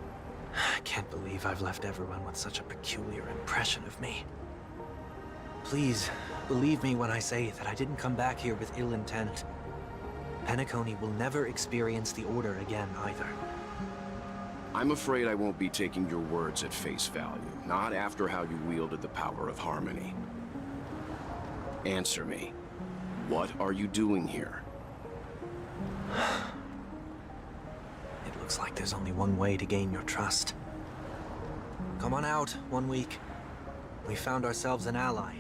I can't believe I've left everyone with such a peculiar impression of me. Please, believe me when I say that I didn't come back here with ill intent. Penacony will never experience the Order again, either. I'm afraid I won't be taking your words at face value, not after how you wielded the power of harmony. Answer me. What are you doing here? It looks like there's only one way to gain your trust. Come on out, 1 week. We found ourselves an ally.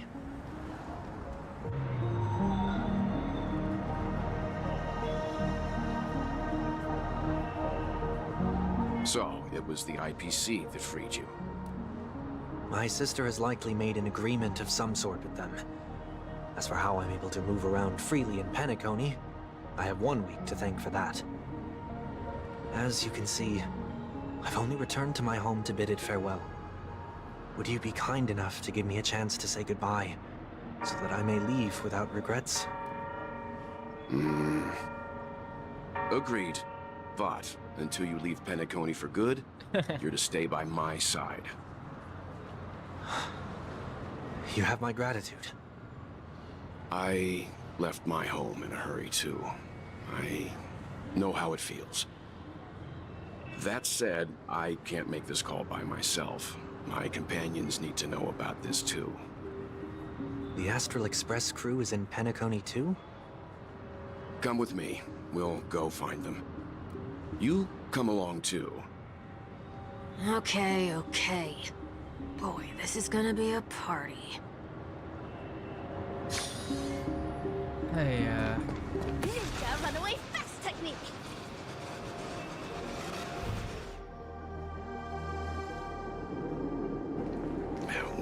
So, it was the IPC that freed you. My sister has likely made an agreement of some sort with them. As for how I'm able to move around freely in Penacony, I have 1 week to thank for that. As you can see, I've only returned to my home to bid it farewell. Would you be kind enough to give me a chance to say goodbye, so that I may leave without regrets? Agreed. But, until you leave Penacony for good, you're to stay by my side. You have my gratitude. I left my home in a hurry, too. I know how it feels. That said, I can't make this call by myself. My companions need to know about this, too. The Astral Express crew is in Penacony, too? Come with me. We'll go find them. You come along, too. Okay, okay. Boy, this is gonna be a party. Hey, Ninja runaway fast technique.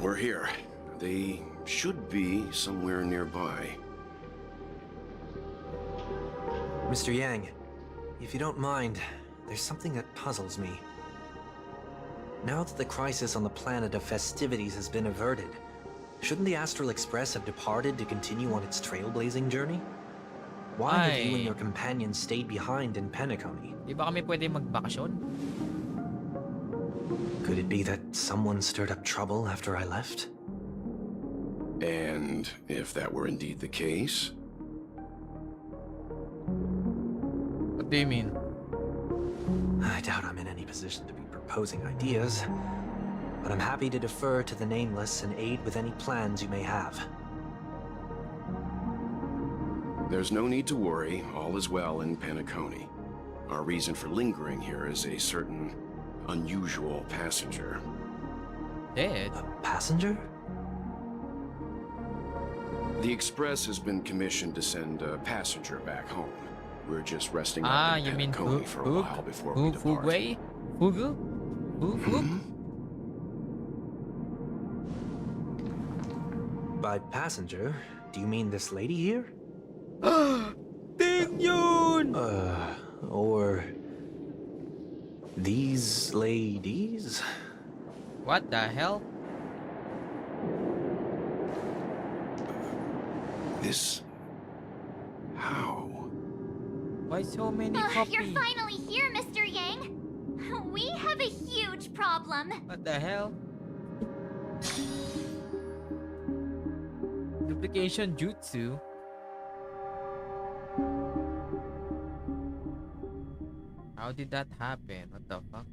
We're here. They should be somewhere nearby. Mr. Yang, if you don't mind, there's something that puzzles me. Now that the crisis on the planet of festivities has been averted, shouldn't the Astral Express have departed to continue on its trailblazing journey? Why have you and your companions stayed behind in Penacony? Di ba kami pwede magbakasyon? Could it be that someone stirred up trouble after I left? And if that were indeed the case? What do you mean? I doubt I'm in any position to be proposing ideas, but I'm happy to defer to the Nameless and aid with any plans you may have. There's no need to worry. All is well in Penacony. Our reason for lingering here is a certain unusual passenger. Dead? A passenger? The Express has been commissioned to send a passenger back home. We're just resting up in you mean Penacony for a while before we depart. Fugway? Fugu? Fug? By passenger, do you mean this lady here? Ding yun! Or these ladies? What the hell? This... how? Why so many copies? You're finally here, Mr. Yang. We have a huge problem. What the hell? Duplication jutsu? How did that happen? What the fuck?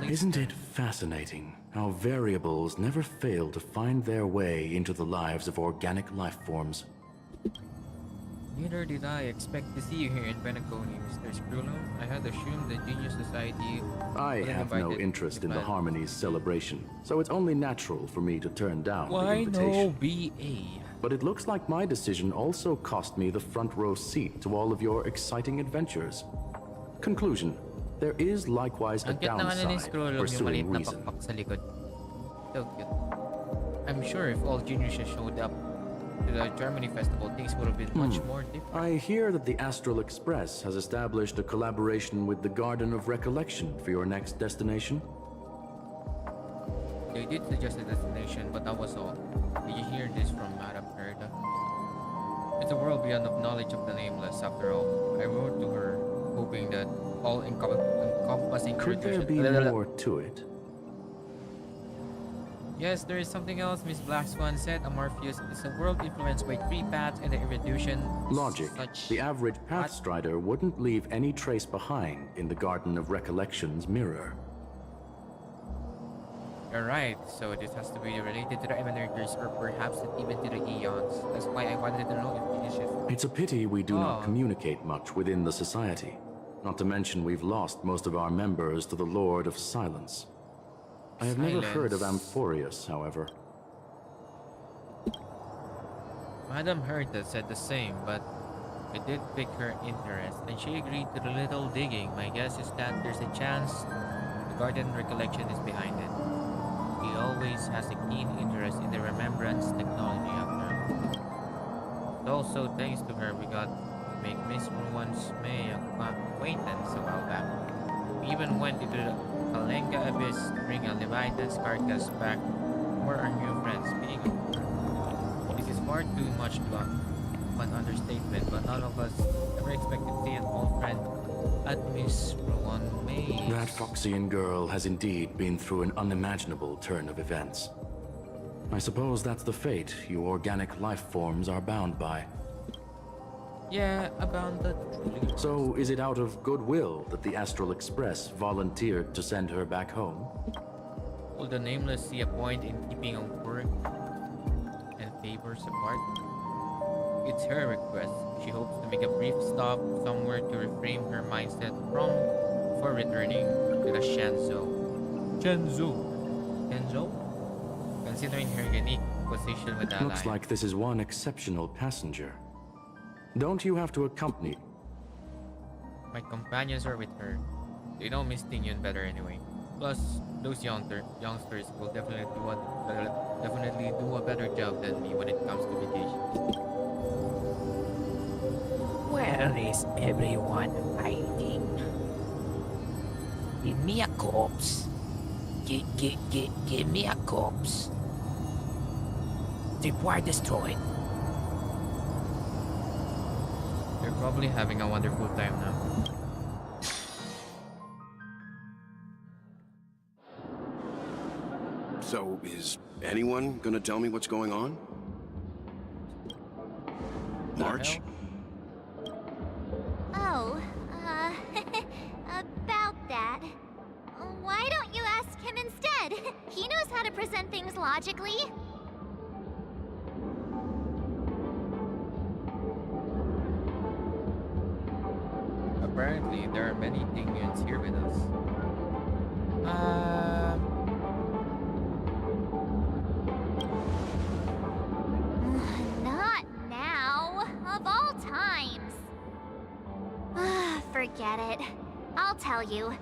Isn't it fascinating how variables never fail to find their way into the lives of organic life forms? Neither did I expect to see you here in Penacony, Mr. Screwlo. I had assumed the Genius Society I wouldn't have invite no it interest to in the plan. Harmony's celebration, so it's only natural for me to turn down the Why no invitation. BA? But it looks like my decision also cost me the front row seat to all of your exciting adventures. Conclusion. There is likewise a Ang cute naman ni downside Screwlo, yung maliit pursuing na reason. pakpak sa likod. So cute. I'm sure if all geniuses showed up to the Germany Festival, things would have been much more different. I hear that the Astral Express has established a collaboration with the Garden of Recollection for your next destination. They did suggest a destination, but that was all. Did you hear this from Madame Herda? It's a world beyond the knowledge of the nameless, after all. I wrote to her, hoping that all-encompassing Could there be more to it? Yes, there is something else, Miss Black Swan said. Amorpheus is a world influenced by three paths and the erudition. Logic. Such... The average Pathstrider wouldn't leave any trace behind in the Garden of Recollection's mirror. You're right, so this has to be related to the Emanators or perhaps even to the Eons. That's why I wanted to know if it is. It's a pity we do not communicate much within the society. Not to mention we've lost most of our members to the Lord of Silence. I have never heard of Amphorius, however. Madame Herta said the same, but it did pique her interest, and she agreed to the little digging. My guess is that there's a chance the Garden Recollection is behind it. He always has a keen interest in the remembrance technology after all. So also thanks to her we got to make Miss Ruan's May acquaintance a while back. We even went into the Kalenga Abyss to bring a Leviathan's carcass back for our new friends. Being this is far too much to an understatement, but none of us ever expected to see an old friend at Miss Ruan May's. That Foxian girl has indeed been through an unimaginable turn of events. I suppose that's the fate you organic life forms are bound by. Yeah, about the truly. So, is it out of goodwill that the Astral Express volunteered to send her back home? Will the Nameless see a point in keeping a word and favors apart? It's her request. She hopes to make a brief stop somewhere to reframe her mindset for returning to the Shenzhou. Considering her unique position with the Looks like this is one exceptional passenger. Don't you have to accompany? My companions are with her. They know Miss Tingyun better anyway. Plus, those youngsters will definitely do a better job than me when it comes to vacation. Where is everyone hiding? Give me a corpse. Give me a corpse. Tripwire destroyed. They're probably having a wonderful time now. So, is anyone gonna tell me what's going on? March? Oh, about that. Why don't you ask him instead? He knows how to present things logically. Apparently, there are many Tingyuns here with us. Not now. Of all times. Forget it. I'll tell you.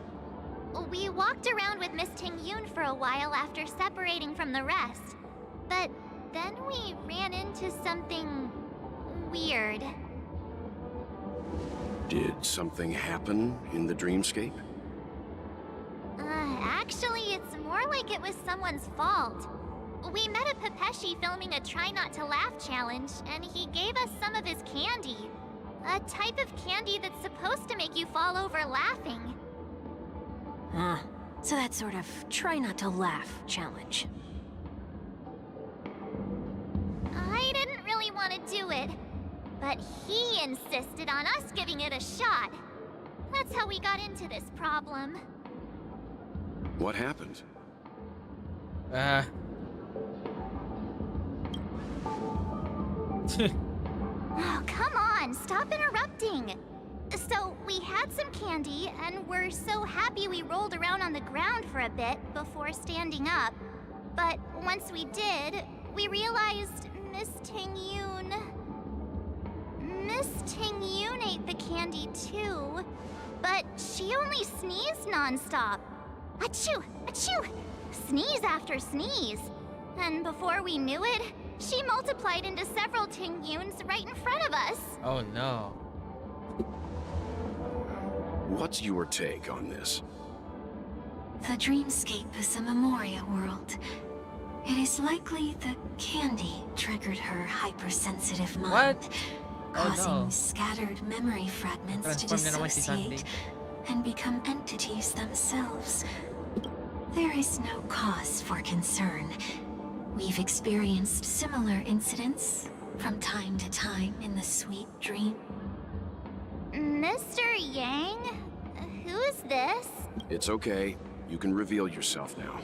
We walked around with Miss Tingyun for a while after separating from the rest. But then we ran into something weird. Did something happen in the dreamscape? Actually, it's more like it was someone's fault. We met a Pepeshi filming a Try Not to Laugh challenge, and he gave us some of his candy. A type of candy that's supposed to make you fall over laughing. So that sort of try not to laugh challenge. I didn't really want to do it, but he insisted on us giving it a shot. That's how we got into this problem. What happened? Oh, come on, stop interrupting. So, we had some candy, and we're so happy we rolled around on the ground for a bit before standing up. But once we did, we realized Miss Ting-Yoon ate the candy too, but she only sneezed nonstop. Achoo! Achoo! Sneeze after sneeze. And before we knew it, she multiplied into several Ting-Yoons right in front of us. Oh no. What's your take on this? The dreamscape is a Memoria world. It is likely the candy triggered her hypersensitive mind, causing scattered memory fragments to dissociate and become entities themselves. There is no cause for concern. We've experienced similar incidents from time to time in the sweet dream. Mr. Yang? Who is this? It's okay. You can reveal yourself now.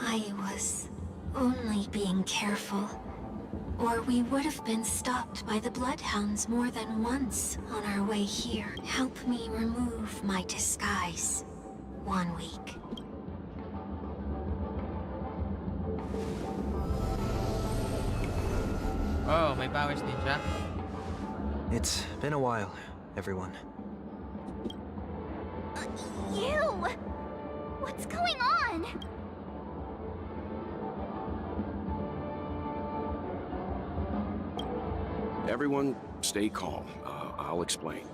I was only being careful, or we would have been stopped by the Bloodhounds more than once on our way here. Help me remove my disguise. 1 week. Oh, may powers din siya. It's been a while, everyone. You! What's going on? Everyone, stay calm. I'll explain.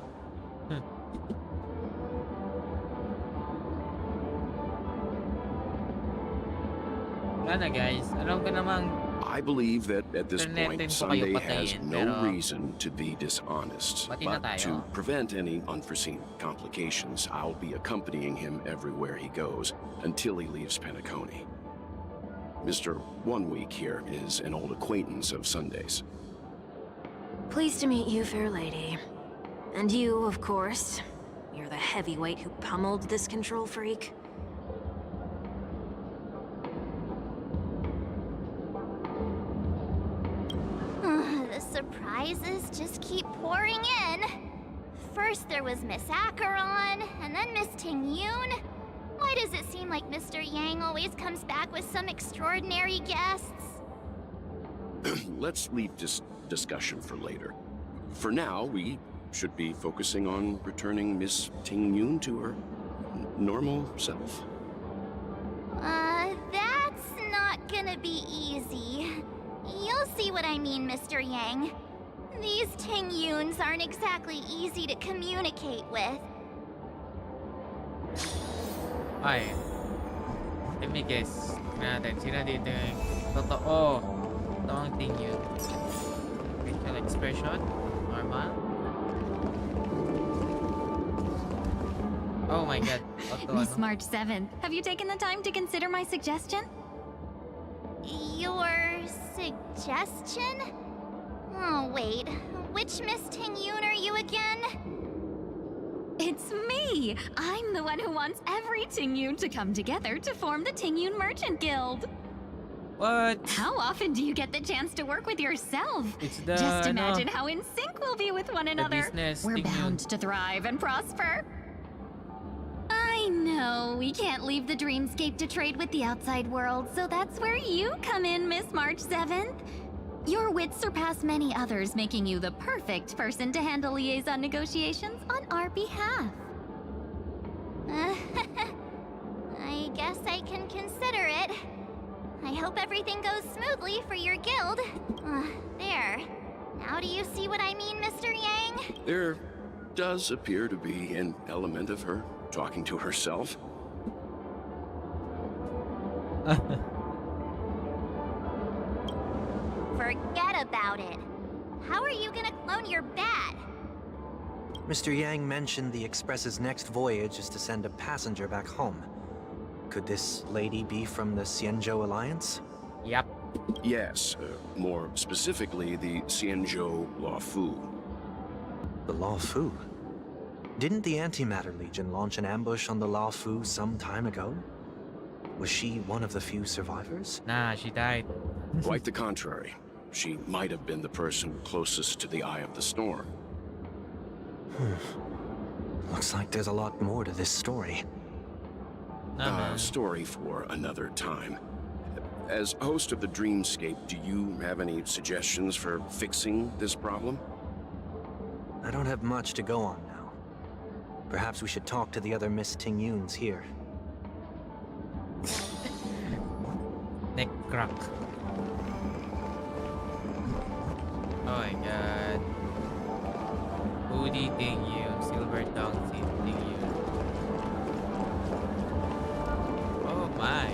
Wala guys, alam ko namang I believe that at this point, Internetin ko kayo Sunday has patayin, no pero reason to be dishonest. Pati na But tayo. to prevent any unforeseen complications, I'll be accompanying him everywhere he goes until he leaves Penacony. Mr. 1 Week here is an old acquaintance of Sunday's. Pleased to meet you, fair lady. And you, of course. You're the heavyweight who pummeled this control freak. The surprises just keep pouring in. First there was Miss Acheron, and then Miss Ting-Yoon. Why does it seem like Mr. Yang always comes back with some extraordinary guests? Let's leave this discussion for later. For now, we should be focusing on returning Miss Ting-Yoon to her normal self. That's not gonna be easy. You'll see what I mean, Mr. Yang. These Ting-Yoons aren't exactly easy to communicate with. ay. Let me guess. Tingnan natin. Sino dito yung totoong Ting-Yoon? Facial expression? Normal? Oh my god. Miss March 7th, have you taken the time to consider my suggestion? Your suggestion? Oh, wait. Which Miss Ting-Yoon are you again? It's me! I'm the one who wants every Ting-Yoon to come together to form the Ting-Yoon Merchant Guild. What? How often do you get the chance to work with yourself? It's the, Just imagine how in sync we'll be with one another. business We're Ting-Yoon. bound to thrive and prosper. I know we can't leave the dreamscape to trade with the outside world, so that's where you come in, Miss March 7th. Your wits surpass many others, making you the perfect person to handle liaison negotiations on our behalf. I guess I can consider it. I hope everything goes smoothly for your guild. There. Now do you see what I mean, Mr. Yang? There does appear to be an element of her talking to herself. Forget about it. How are you gonna clone your bat? Mr. Yang mentioned the Express's next voyage is to send a passenger back home. Could this lady be from the Xianzhou Alliance? Yep. Yes, more specifically, the Xianzhou Law Fu. The Law Fu? Didn't the Antimatter Legion launch an ambush on the La Fu some time ago? Was she one of the few survivors? Nah, she died. Quite the contrary. She might have been the person closest to the eye of the storm. Looks like there's a lot more to this story. Story for another time. As host of the Dreamscape, do you have any suggestions for fixing this problem? I don't have much to go on now. Perhaps we should talk to the other Miss Ting-Yuns here. Neck crack. Oh my god. Woody Ting-Yun, Silver Tongue Ting-Yun. Oh my.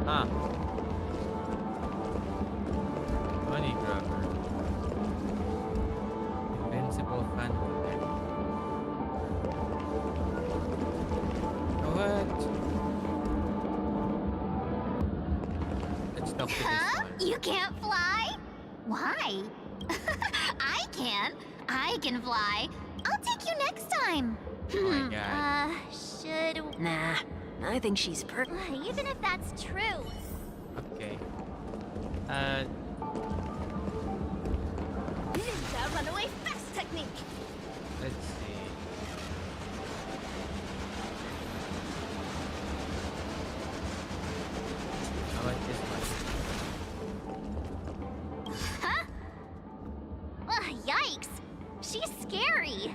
Huh. Money grabber. Invincible fan. What? Let's talk to this one. You can't fly? Why? I can. I can fly. I'll take you next time. Oh my god. Should... Nah, I think she's Even if that's true. Okay. Ninja runaway fast technique. Let's see. How about this one? Huh? Yikes. She's scary.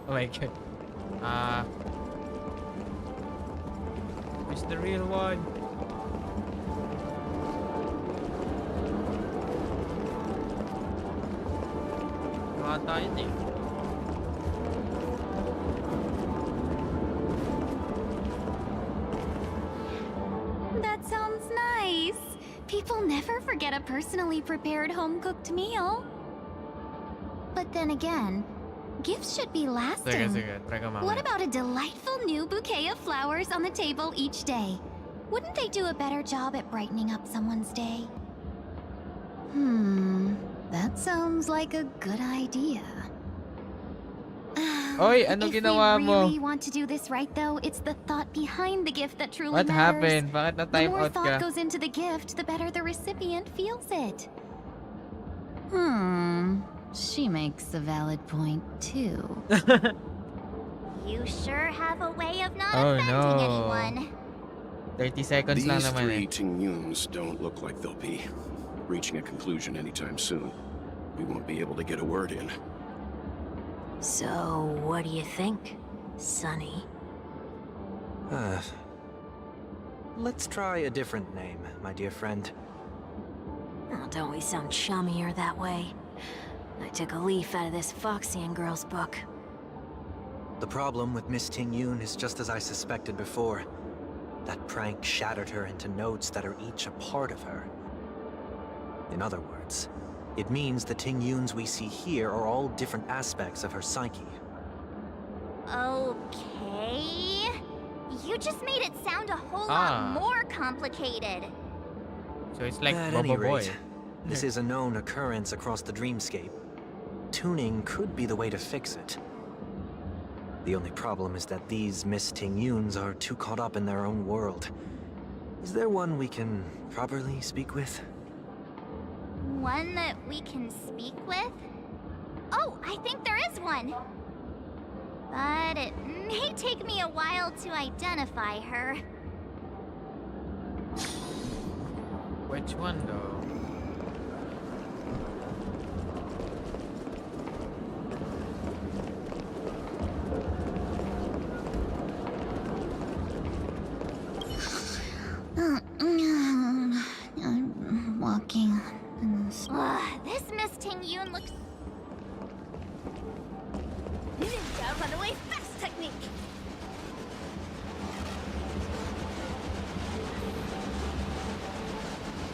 Oh my god. Where's the real one? Ata yun eh. That sounds nice. People never forget a personally prepared home-cooked meal. But then again, gifts should be lasting. Sige, try ko mamaya. What about a delightful new bouquet of flowers on the table each day? Wouldn't they do a better job at brightening up someone's day? That sounds like a good idea. Oy, ano ginawa If we mo? really want to do this right, though, it's the thought behind the gift that truly What matters. happened? Bakit The na-time more out thought ka? goes into the gift, the better the recipient feels it. She makes a valid point, too. You sure have a way of not Oh, offending no. anyone. 30 seconds lang These naman three eh. Ting-Yuns don't look like they'll be reaching a conclusion anytime soon. We won't be able to get a word in. So, what do you think, Sonny? Let's try a different name, my dear friend. Oh, don't we sound chummier that way? I took a leaf out of this Foxian girl's book. The problem with Miss Ting-Yun is just as I suspected before. That prank shattered her into notes that are each a part of her. In other words, it means the Ting-Yuns we see here are all different aspects of her psyche. Okay. You just made it sound a whole Ah. lot more complicated. So it's like At Bobo any Boy. rate, this is a known occurrence across the dreamscape. Tuning could be the way to fix it. The only problem is that these Miss Ting-Yuns are too caught up in their own world. Is there one we can properly speak with? One that we can speak with? Oh, I think there is one. But it may take me a while to identify her. Which one though? I'm walking in this. This Miss Ting-Yun looks... Ninja runaway fast technique.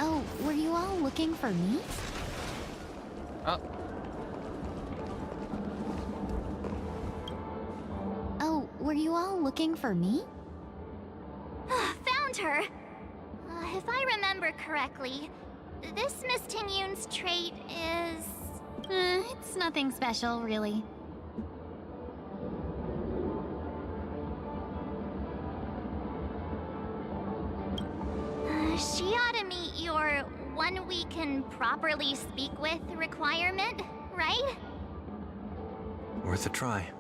Oh, were you all looking for me? Oh. Oh, were you all looking for me? Found her! If I remember correctly, this Miss Tingyun's trait is... It's nothing special, really. She ought to meet your one we can properly speak with requirement, right? Worth a try.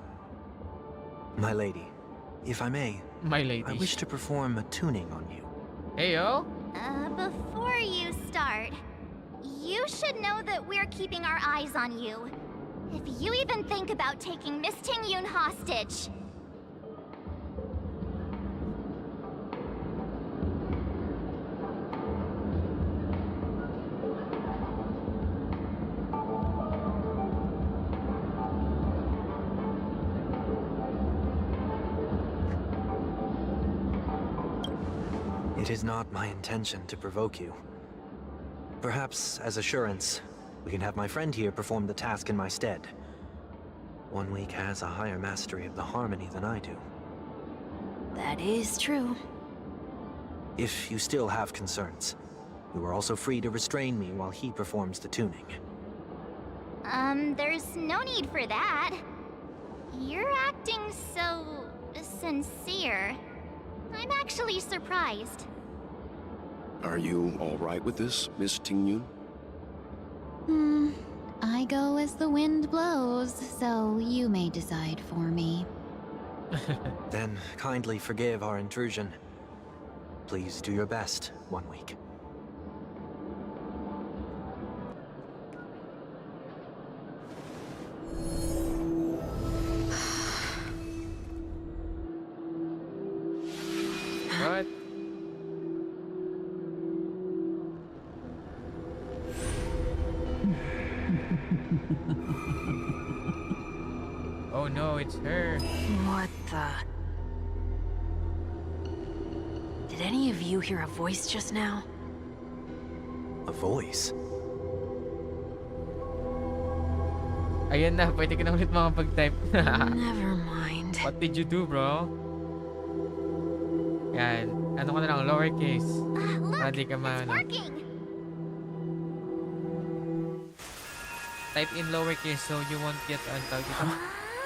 My lady, if I may, My lady. I wish to perform a tuning on you. Heyo. Before you start, you should know that we're keeping our eyes on you. If you even think about taking Miss Tingyun hostage... It is not my intention to provoke you. Perhaps, as assurance, we can have my friend here perform the task in my stead. 1 week has a higher mastery of the harmony than I do. That is true. If you still have concerns, you are also free to restrain me while he performs the tuning. There's no need for that. You're acting so... sincere. I'm actually surprised. Are you all right with this, Miss Tingyun? I go as the wind blows, so you may decide for me. Then kindly forgive our intrusion. Please do your best, 1 week. What? Oh no, it's her. What the... Did any of you hear a voice just now? A voice? Ayan na, pwede ka na ulit makapag-type. Never mind. What did you do, bro? Yan. Ano ka na lang, lowercase. Para di ka It's working! Type in lowercase so you won't get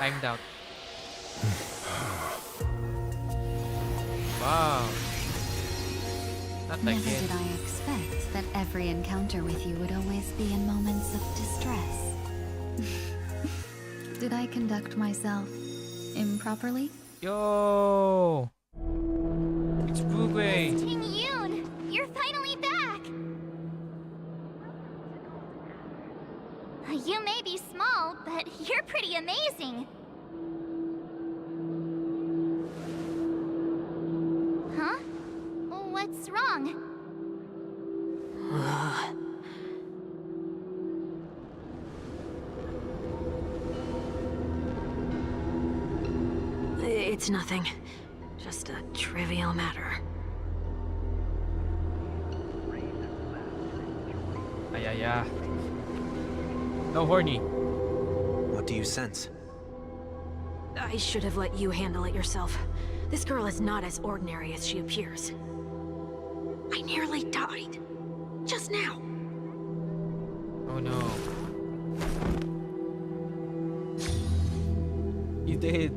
timed out. Wow. Not Never again. did I expect that every encounter with you would always be in moments of distress. Did I conduct myself improperly? Yo! It's Bube! Miss Tingyun! You're finally back! You may be small, but you're pretty amazing. Huh? What's wrong? It's nothing. Just a trivial matter. Ay. No horny. What do you sense? I should have let you handle it yourself. This girl is not as ordinary as she appears. I nearly died. Just now. Oh no. You did.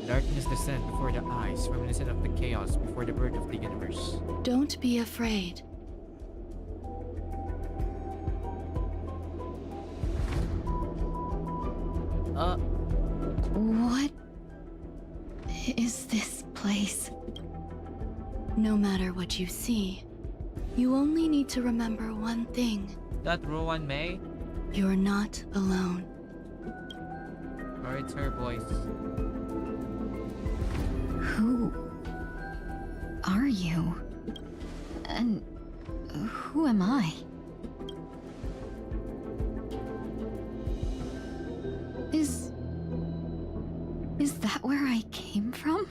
Darkness descend before the eyes, reminiscent of the chaos before the birth of the universe. Don't be afraid. What is this place? No matter what you see, you only need to remember one thing. That Rowan May? You're not alone. Or it's her voice. Who are you? And who am I? Is that where I came from?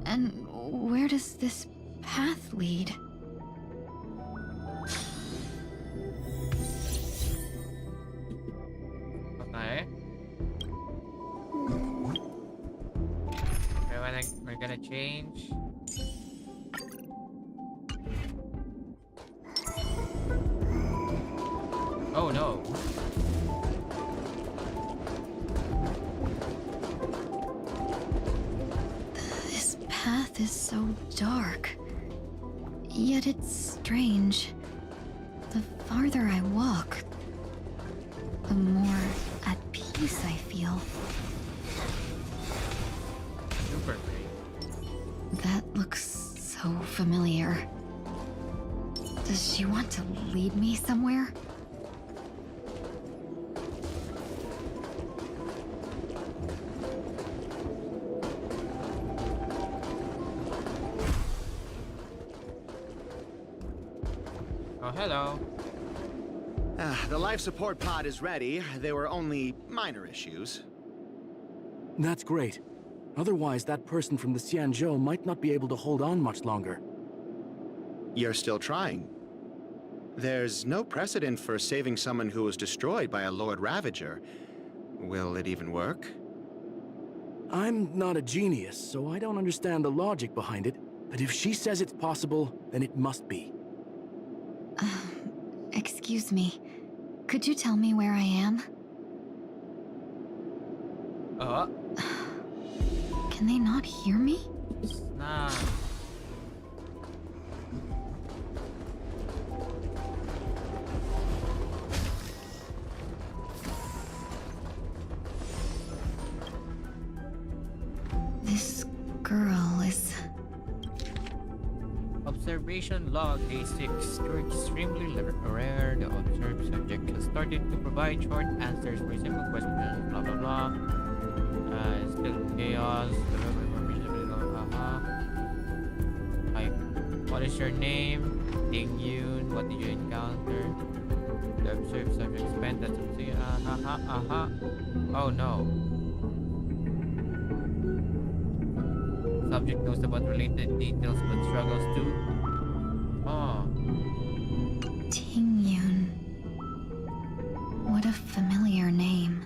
And where does this path lead? we're gonna change. Oh no. This path is so dark. Yet it's strange. The farther I walk, the more at peace I feel. Super great. That looks so familiar. Does she want to lead me somewhere? Oh, hello. The life support pod is ready. There were only minor issues. That's great. Otherwise, that person from the Xianzhou might not be able to hold on much longer. You're still trying. There's no precedent for saving someone who was destroyed by a Lord Ravager. Will it even work? I'm not a genius, so I don't understand the logic behind it. But if she says it's possible, then it must be. Excuse me. Could you tell me where I am? Can they not hear me? Nah. This girl is... Observation log A6. You're extremely rare. The observed subject has started to provide short answers for simple questions. Blah blah blah. Still chaos. Hi. What is your name? Ding Yun. What did you encounter? The observed subject spent that Oh no. Subject knows about related details but struggles to. Oh. Ting Yun. What a familiar name.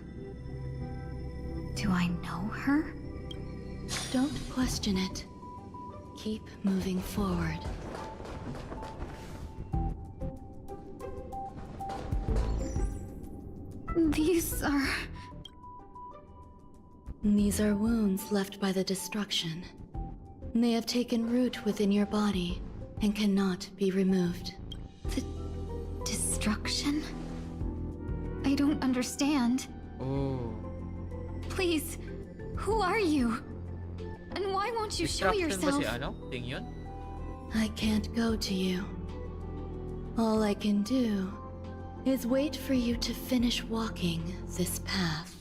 Do I know her? Don't question it. Keep moving forward. These are... These are wounds left by the destruction. They have taken root within your body and cannot be removed. The destruction? I don't understand. Oh. Please, who are you? And why won't you show yourself? Ting Yun? I can't go to you. All I can do is wait for you to finish walking this path.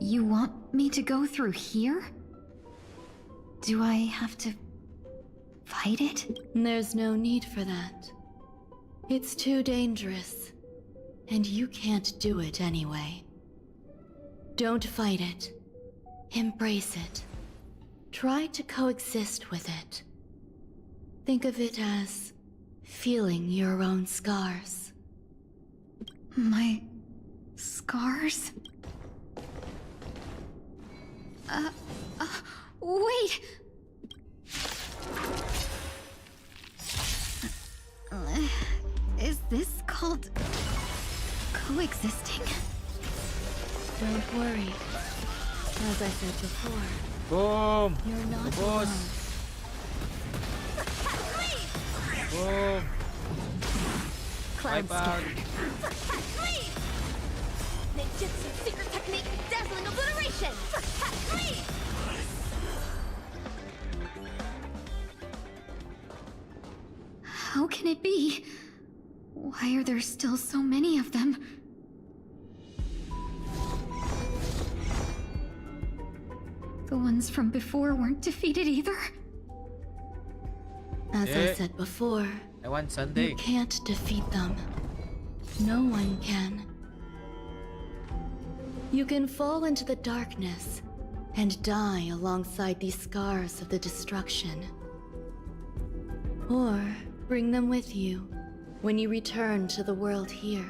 You want me to go through here? Do I have to fight it? There's no need for that. It's too dangerous, and you can't do it anyway. Don't fight it. Embrace it. Try to coexist with it. Think of it as feeling your own scars. My scars? Wait! Is this called coexisting? Don't worry. As I said before, boom! You're not Boss. Boom! Cloud Wipe out. Ninjutsu secret technique, dazzling obliteration! How can it be? Why are there still so many of them? The ones from before weren't defeated either? As I said before, I want Sunday. You can't defeat them. No one can. You can fall into the darkness and die alongside these scars of the destruction. Or bring them with you when you return to the world here.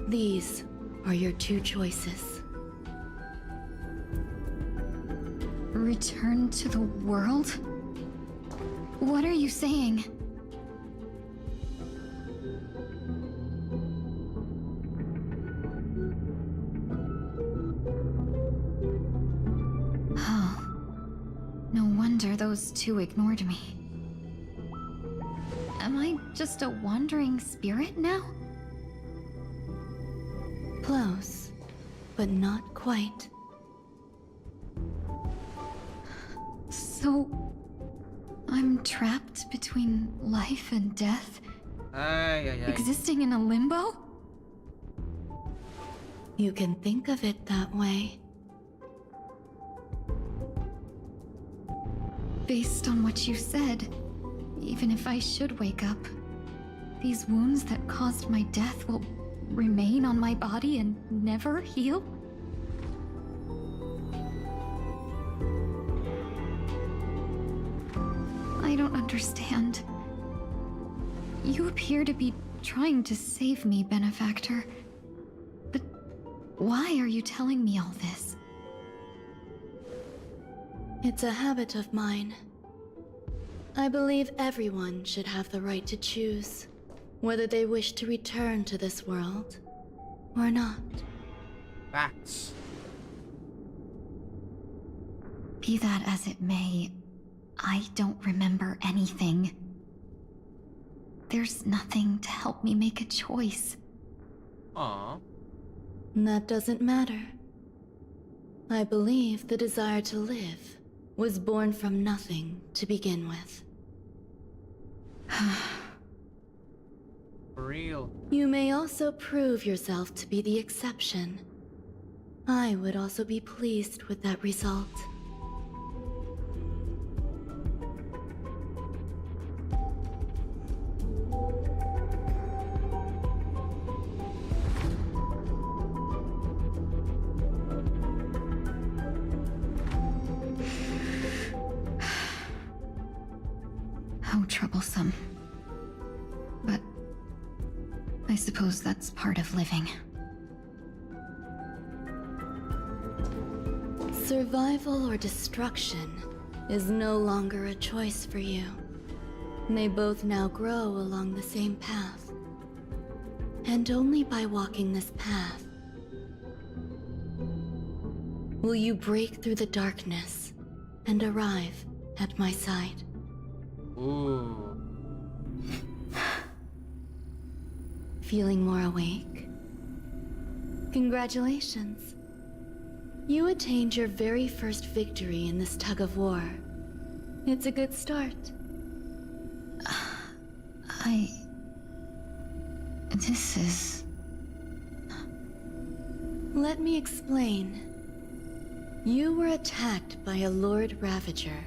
These are your two choices. Return to the world? What are you saying? Oh. No wonder those two ignored me. Am I just a wandering spirit now? Close, but not quite. So, I'm trapped between life and death? Existing in a limbo? You can think of it that way. Based on what you said, even if I should wake up, these wounds that caused my death will remain on my body and never heal? I don't understand. You appear to be trying to save me, Benefactor. But why are you telling me all this? It's a habit of mine. I believe everyone should have the right to choose whether they wish to return to this world or not. Facts. Be that as it may, I don't remember anything. There's nothing to help me make a choice. Aww. That doesn't matter. I believe the desire to live was born from nothing to begin with. For real. You may also prove yourself to be the exception. I would also be pleased with that result. How troublesome. But I suppose that's part of living. Survival or destruction is no longer a choice for you. They both now grow along the same path. And only by walking this path will you break through the darkness and arrive at my side. Ooh. Feeling more awake? Congratulations. You attained your very first victory in this tug of war. It's a good start. This is... Let me explain. You were attacked by a Lord Ravager.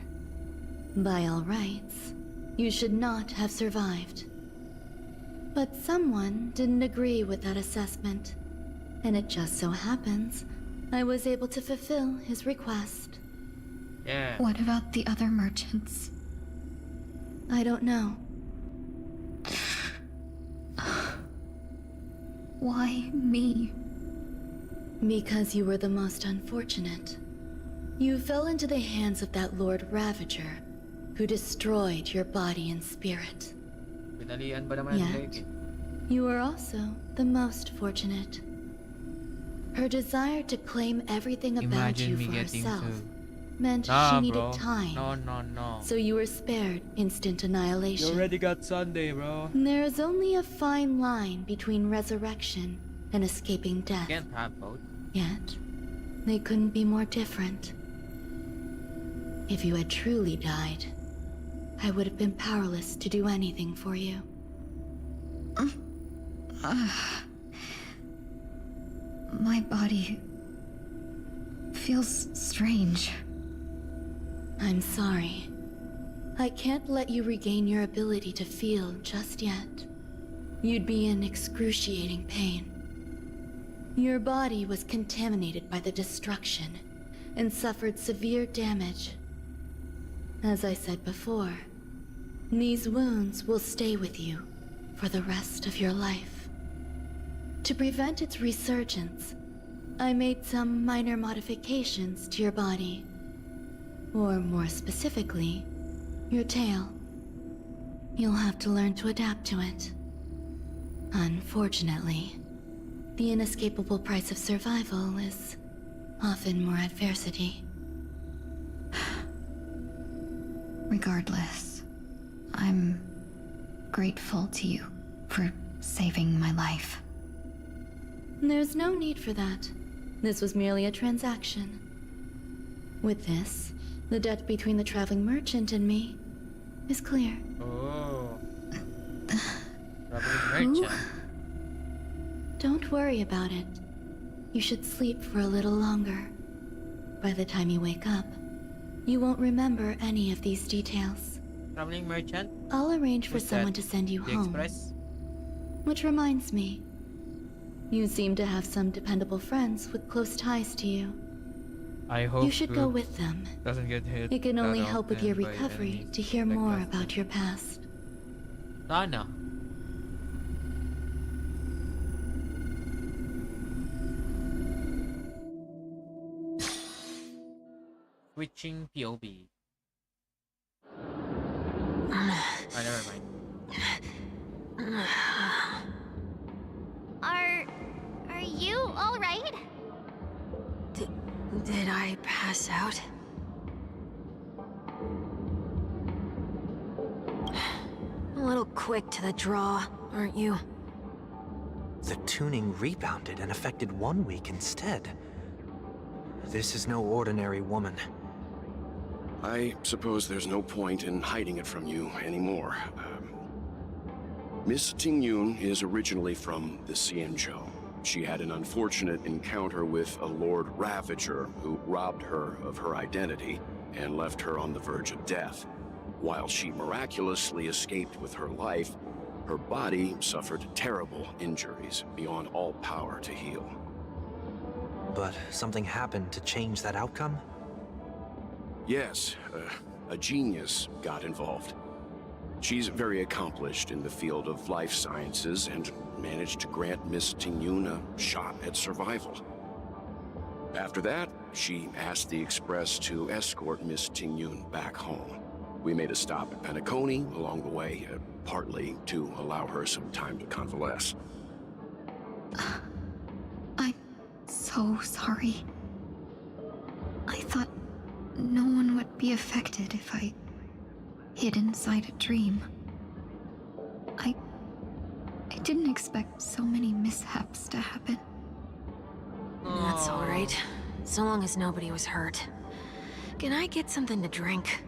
By all rights, you should not have survived. But someone didn't agree with that assessment, and it just so happens I was able to fulfill his request. Yeah. What about the other merchants? I don't know. Why me? Because you were the most unfortunate. You fell into the hands of that Lord Ravager, who destroyed your body and spirit. Pinalian ba naman ang Yet, you were also the most fortunate. Her desire to claim everything about Imagine you me for getting herself to... meant Nah, she needed bro. time. No. So you were spared instant annihilation. You already got Sunday, bro. There is only a fine line between resurrection and escaping death. Can't have both. Yet, they couldn't be more different. If you had truly died, I would have been powerless to do anything for you. My body feels strange. I'm sorry. I can't let you regain your ability to feel just yet. You'd be in excruciating pain. Your body was contaminated by the destruction and suffered severe damage. As I said before, these wounds will stay with you for the rest of your life. To prevent its resurgence, I made some minor modifications to your body. Or more specifically, your tail. You'll have to learn to adapt to it. Unfortunately, the inescapable price of survival is often more adversity. Regardless, I'm grateful to you for saving my life. There's no need for that. This was merely a transaction. With this, the debt between the traveling merchant and me is clear. Oh. Traveling merchant. Don't worry about it. You should sleep for a little longer. By the time you wake up, you won't remember any of these details. Traveling merchant? I'll arrange for Who's someone that? to send you The home. Express? Which reminds me, you seem to have some dependable friends with close ties to you. I hope You should go with them. Doesn't get hit. It can only that help with your often by recovery enemies to hear like more last about your past. Sana. Switching POV. Oh, never mind. Are you all right? Did I pass out? A little quick to the draw, aren't you? The tuning rebounded and affected 1 week instead. This is no ordinary woman. I suppose there's no point in hiding it from you anymore. Miss Tingyun is originally from the Xianzhou. She had an unfortunate encounter with a Lord Ravager who robbed her of her identity and left her on the verge of death. While she miraculously escaped with her life, her body suffered terrible injuries beyond all power to heal. But something happened to change that outcome? Yes, a genius got involved. She's very accomplished in the field of life sciences and managed to grant Miss Tingyun a shot at survival. After that, she asked the Express to escort Miss Tingyun back home. We made a stop at Penacony along the way, partly to allow her some time to convalesce. I'm so sorry. I thought no one would be affected if I hid inside a dream. I didn't expect so many mishaps to happen. That's alright. So long as nobody was hurt. Can I get something to drink?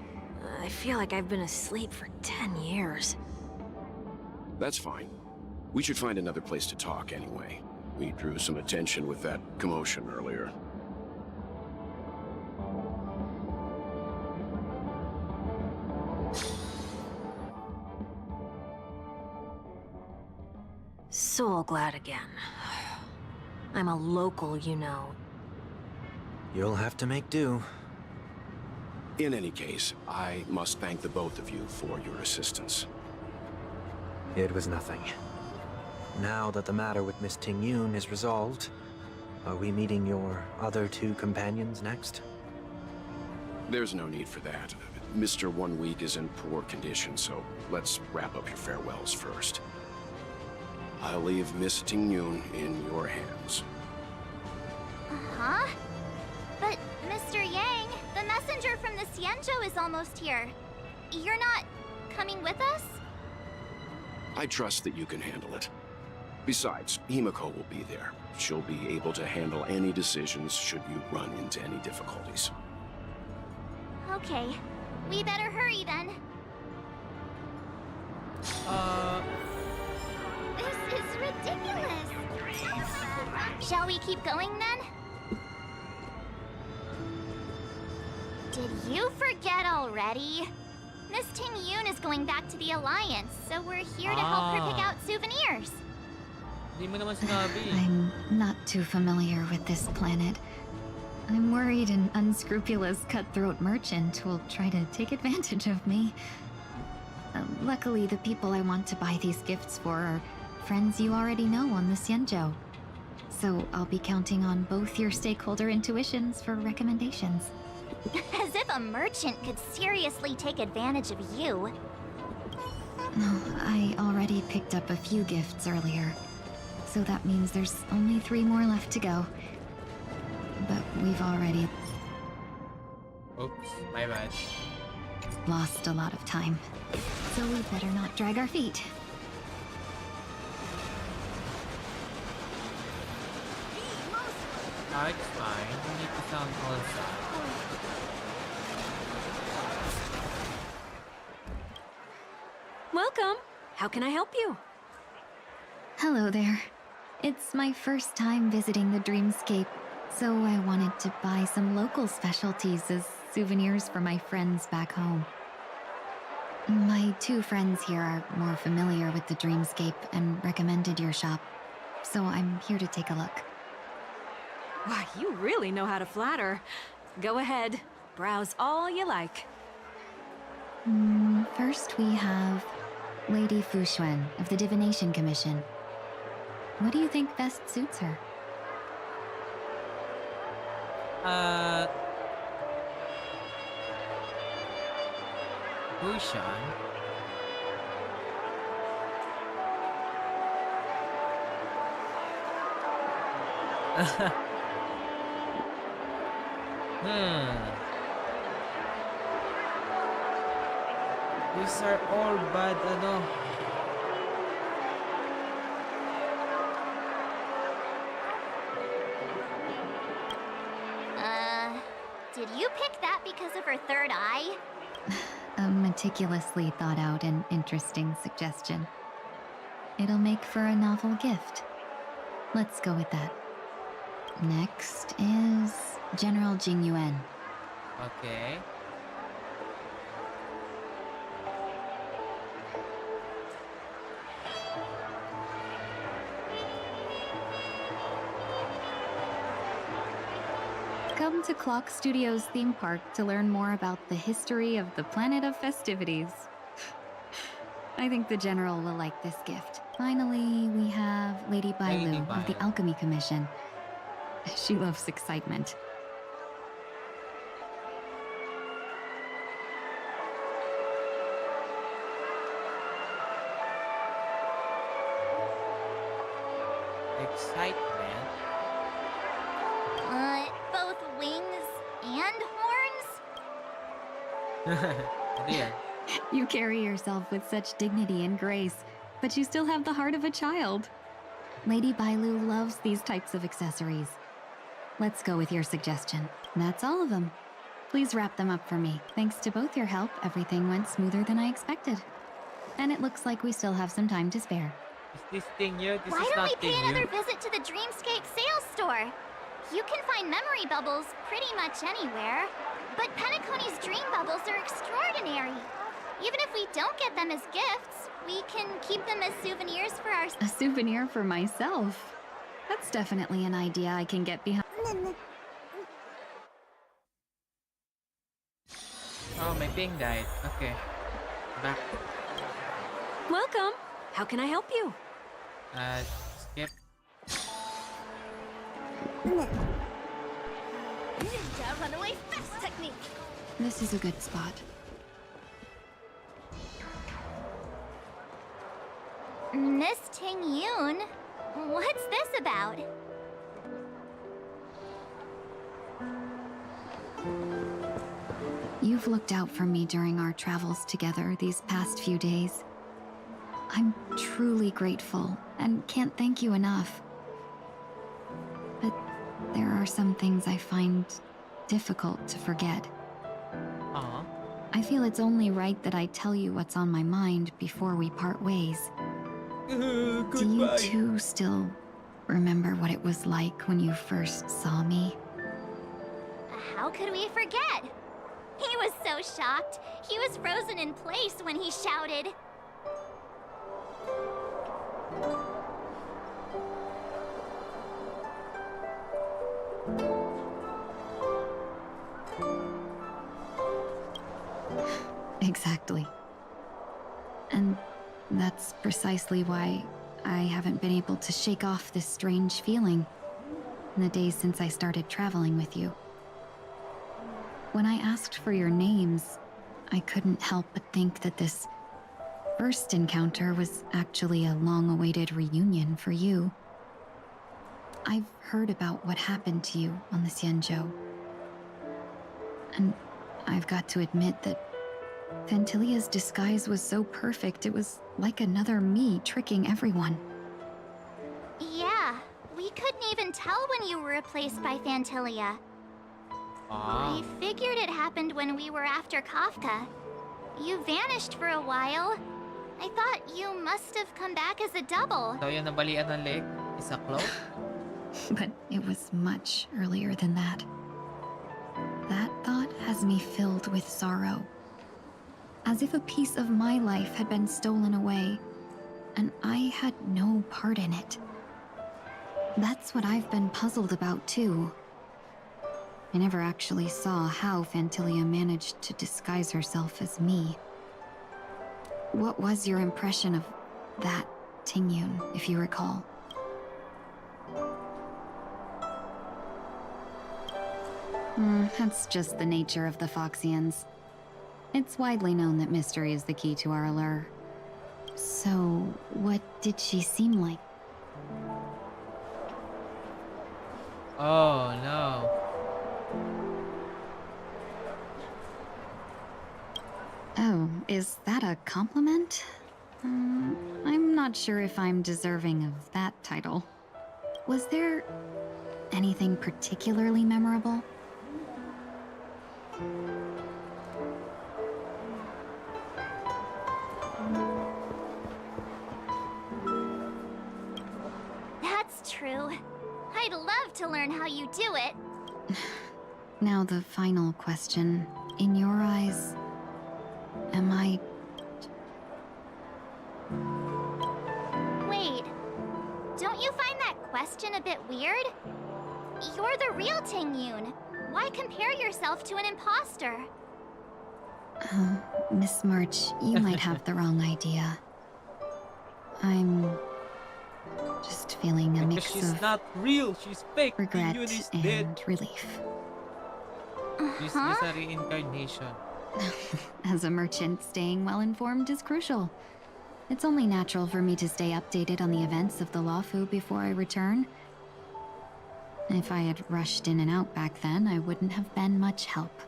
I feel like I've been asleep for 10 years. That's fine. We should find another place to talk anyway. We drew some attention with that commotion earlier. So glad again. I'm a local, you know. You'll have to make do. In any case, I must thank the both of you for your assistance. It was nothing. Now that the matter with Miss Tingyun is resolved, are we meeting your other two companions next? There's no need for that. Mr. 1 Week is in poor condition, so let's wrap up your farewells first. I'll leave Miss Tingyun in your hands. Uh-huh. But, Mr. Yang, the messenger from the Xianzhou is almost here. You're not coming with us? I trust that you can handle it. Besides, Himiko will be there. She'll be able to handle any decisions should you run into any difficulties. Okay. We better hurry then. This is ridiculous. Shall we keep going then? Did you forget already? Miss Tingyun is going back to the Alliance, so we're here to help her pick out souvenirs. Di mo naman sinabi. I'm not too familiar with this planet. I'm worried an unscrupulous cutthroat merchant will try to take advantage of me. Luckily, the people I want to buy these gifts for are friends you already know on the Xianzhou. So I'll be counting on both your stakeholder intuitions for recommendations. As if a merchant could seriously take advantage of you. No, I already picked up a few gifts earlier. So that means there's only 3 more left to go. But we've already... Oops, my bad. lost a lot of time. So we better not drag our feet. Oh, it's fine. We need to sound all inside. Welcome. How can I help you? Hello there. It's my first time visiting the Dreamscape, so I wanted to buy some local specialties as souvenirs for my friends back home. My 2 friends here are more familiar with the Dreamscape and recommended your shop, so I'm here to take a look. Why, you really know how to flatter. Go ahead. Browse all you like. First we have Lady Fuxuan of the Divination Commission. What do you think best suits her? Fushan? These are all bad, ano? Did you pick that because of her third eye? A meticulously thought out and interesting suggestion. It'll make for a novel gift. Let's go with that. Next is General Jing Yuan. Okay. Come to Clock Studios theme park to learn more about the history of the planet of festivities. I think the General will like this gift. Finally, we have Lady Bailu of the Alchemy Commission. She loves excitement. Excitement? Both wings and horns? Dear. You carry yourself with such dignity and grace, but you still have the heart of a child. Lady Bailu loves these types of accessories. Let's go with your suggestion. That's all of them. Please wrap them up for me. Thanks to both your help, everything went smoother than I expected. And it looks like we still have some time to spare. Is this thing you? This Why is don't we not pay thing another you. visit to the Dreamscape sales store? You can find memory bubbles pretty much anywhere. But Penacony's dream bubbles are extraordinary. Even if we don't get them as gifts, we can keep them as souvenirs for our... A souvenir for myself? That's definitely an idea I can get behind. Oh, my ping died. Okay. Back. Welcome. How can I help you? Skip. Ninja runaway fast technique. This is a good spot. Miss Ting Yoon, what's this about? You've looked out for me during our travels together these past few days. I'm truly grateful and can't thank you enough. But there are some things I find difficult to forget. I feel it's only right that I tell you what's on my mind before we part ways. Do you too still remember what it was like when you first saw me? How could we forget? He was so shocked. He was frozen in place when he shouted. Exactly. And that's precisely why I haven't been able to shake off this strange feeling in the days since I started traveling with you. When I asked for your names, I couldn't help but think that this first encounter was actually a long-awaited reunion for you. I've heard about what happened to you on the Xianzhou. And I've got to admit that Fantilia's disguise was so perfect, it was like another me tricking everyone. Yeah, we couldn't even tell when you were replaced by Fantilia. I figured it happened when we were after Kafka. You vanished for a while. I thought you must have come back as a double. So yung nabalian ng leg, isa cloak? But it was much earlier than that. That thought has me filled with sorrow. As if a piece of my life had been stolen away, and I had no part in it. That's what I've been puzzled about too. I never actually saw how Fantilia managed to disguise herself as me. What was your impression of that Tingyun, if you recall? That's just the nature of the Foxians. It's widely known that mystery is the key to our allure. So, what did she seem like? Oh no. Oh, is that a compliment? I'm not sure if I'm deserving of that title. Was there anything particularly memorable? That's true. I'd love to learn how you do it. Now the final question. In your eyes, am I... Wait, don't you find that question a bit weird? You're the real Tingyun. Why compare yourself to an imposter? Oh, Miss March, you might have the wrong idea. I'm just feeling a mix she's of not real, she's fake. regret Tingyun is and dead. relief. She's just a reincarnation. As a merchant, staying well-informed is crucial. It's only natural for me to stay updated on the events of the Luofu before I return. If I had rushed in and out back then, I wouldn't have been much help.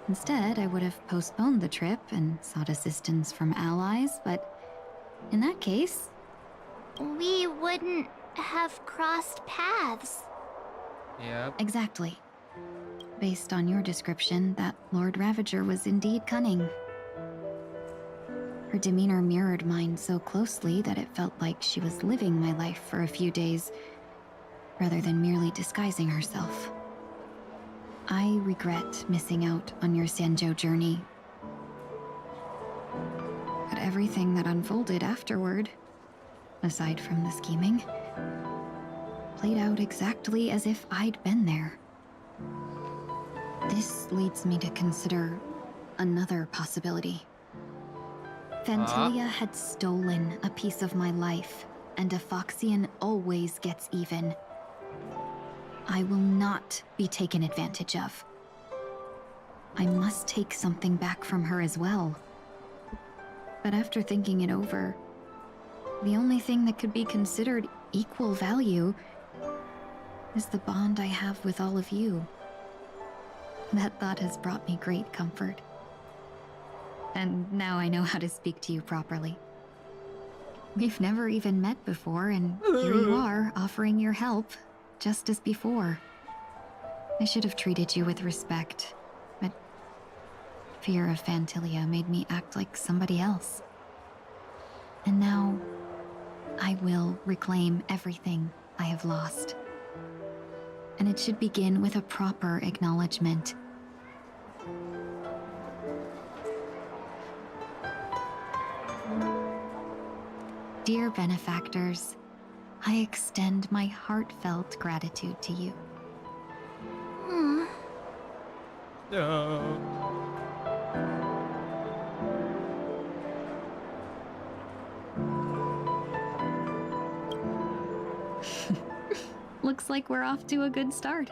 Instead, I would have postponed the trip and sought assistance from allies, but in that case... We wouldn't have crossed paths. Yep. Exactly. Based on your description, that Lord Ravager was indeed cunning. Her demeanor mirrored mine so closely that it felt like she was living my life for a few days, rather than merely disguising herself. I regret missing out on your Xianzhou journey. But everything that unfolded afterward, aside from the scheming, played out exactly as if I'd been there. This leads me to consider another possibility. Fantilia had stolen a piece of my life, and a Foxian always gets even. I will not be taken advantage of. I must take something back from her as well. But after thinking it over, the only thing that could be considered equal value is the bond I have with all of you. That thought has brought me great comfort. And now I know how to speak to you properly. We've never even met before, and here you are, offering your help, just as before. I should have treated you with respect, but fear of Fantilia made me act like somebody else. And now, I will reclaim everything I have lost. And it should begin with a proper acknowledgement. Dear benefactors, I extend my heartfelt gratitude to you. No. Looks like we're off to a good start.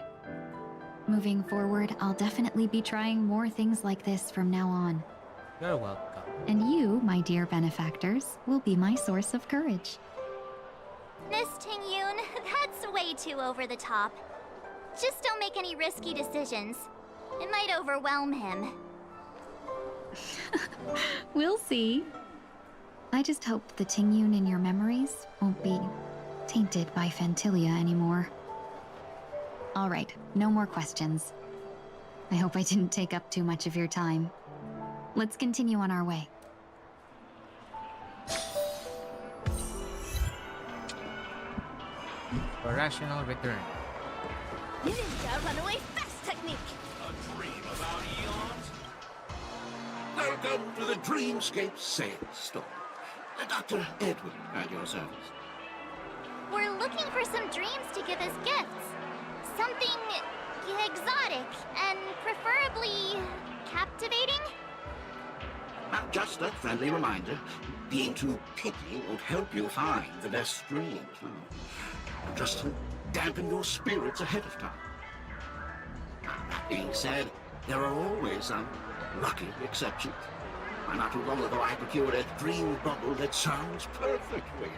Moving forward, I'll definitely be trying more things like this from now on. You're welcome. And you, my dear benefactors, will be my source of courage. Miss Ting-Yoon, that's way too over the top. Just don't make any risky decisions. It might overwhelm him. We'll see. I just hope the Ting-Yoon in your memories won't be tainted by Fantilia anymore. All right, no more questions. I hope I didn't take up too much of your time. Let's continue on our way. A rational return. Ninja runaway fast technique! A dream about eons? Welcome to the Dreamscape Sales Store. Dr. Edwin at your service. We're looking for some dreams to give as gifts. Something exotic and preferably captivating. Just a friendly reminder, being too picky won't help you find the best dreams. Just to dampen your spirits ahead of time. That being said, there are always some lucky exceptions. Not too long ago, I procured a dream bubble that sounds perfect for you.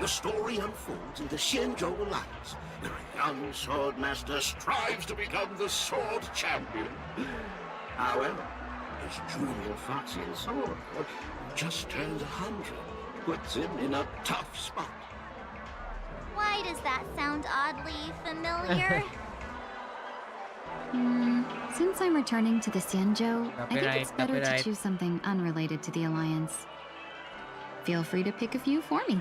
The story unfolds in the Xianzhou Alliance, where a young sword master strives to become the sword champion. However, his junior Foxian sword, who just turned 100, puts him in a tough spot. Why does that sound oddly familiar? Since I'm returning to the Xianzhou, I think Copyright, it's better to copyright. choose something unrelated to the Alliance. Feel free to pick a few for me.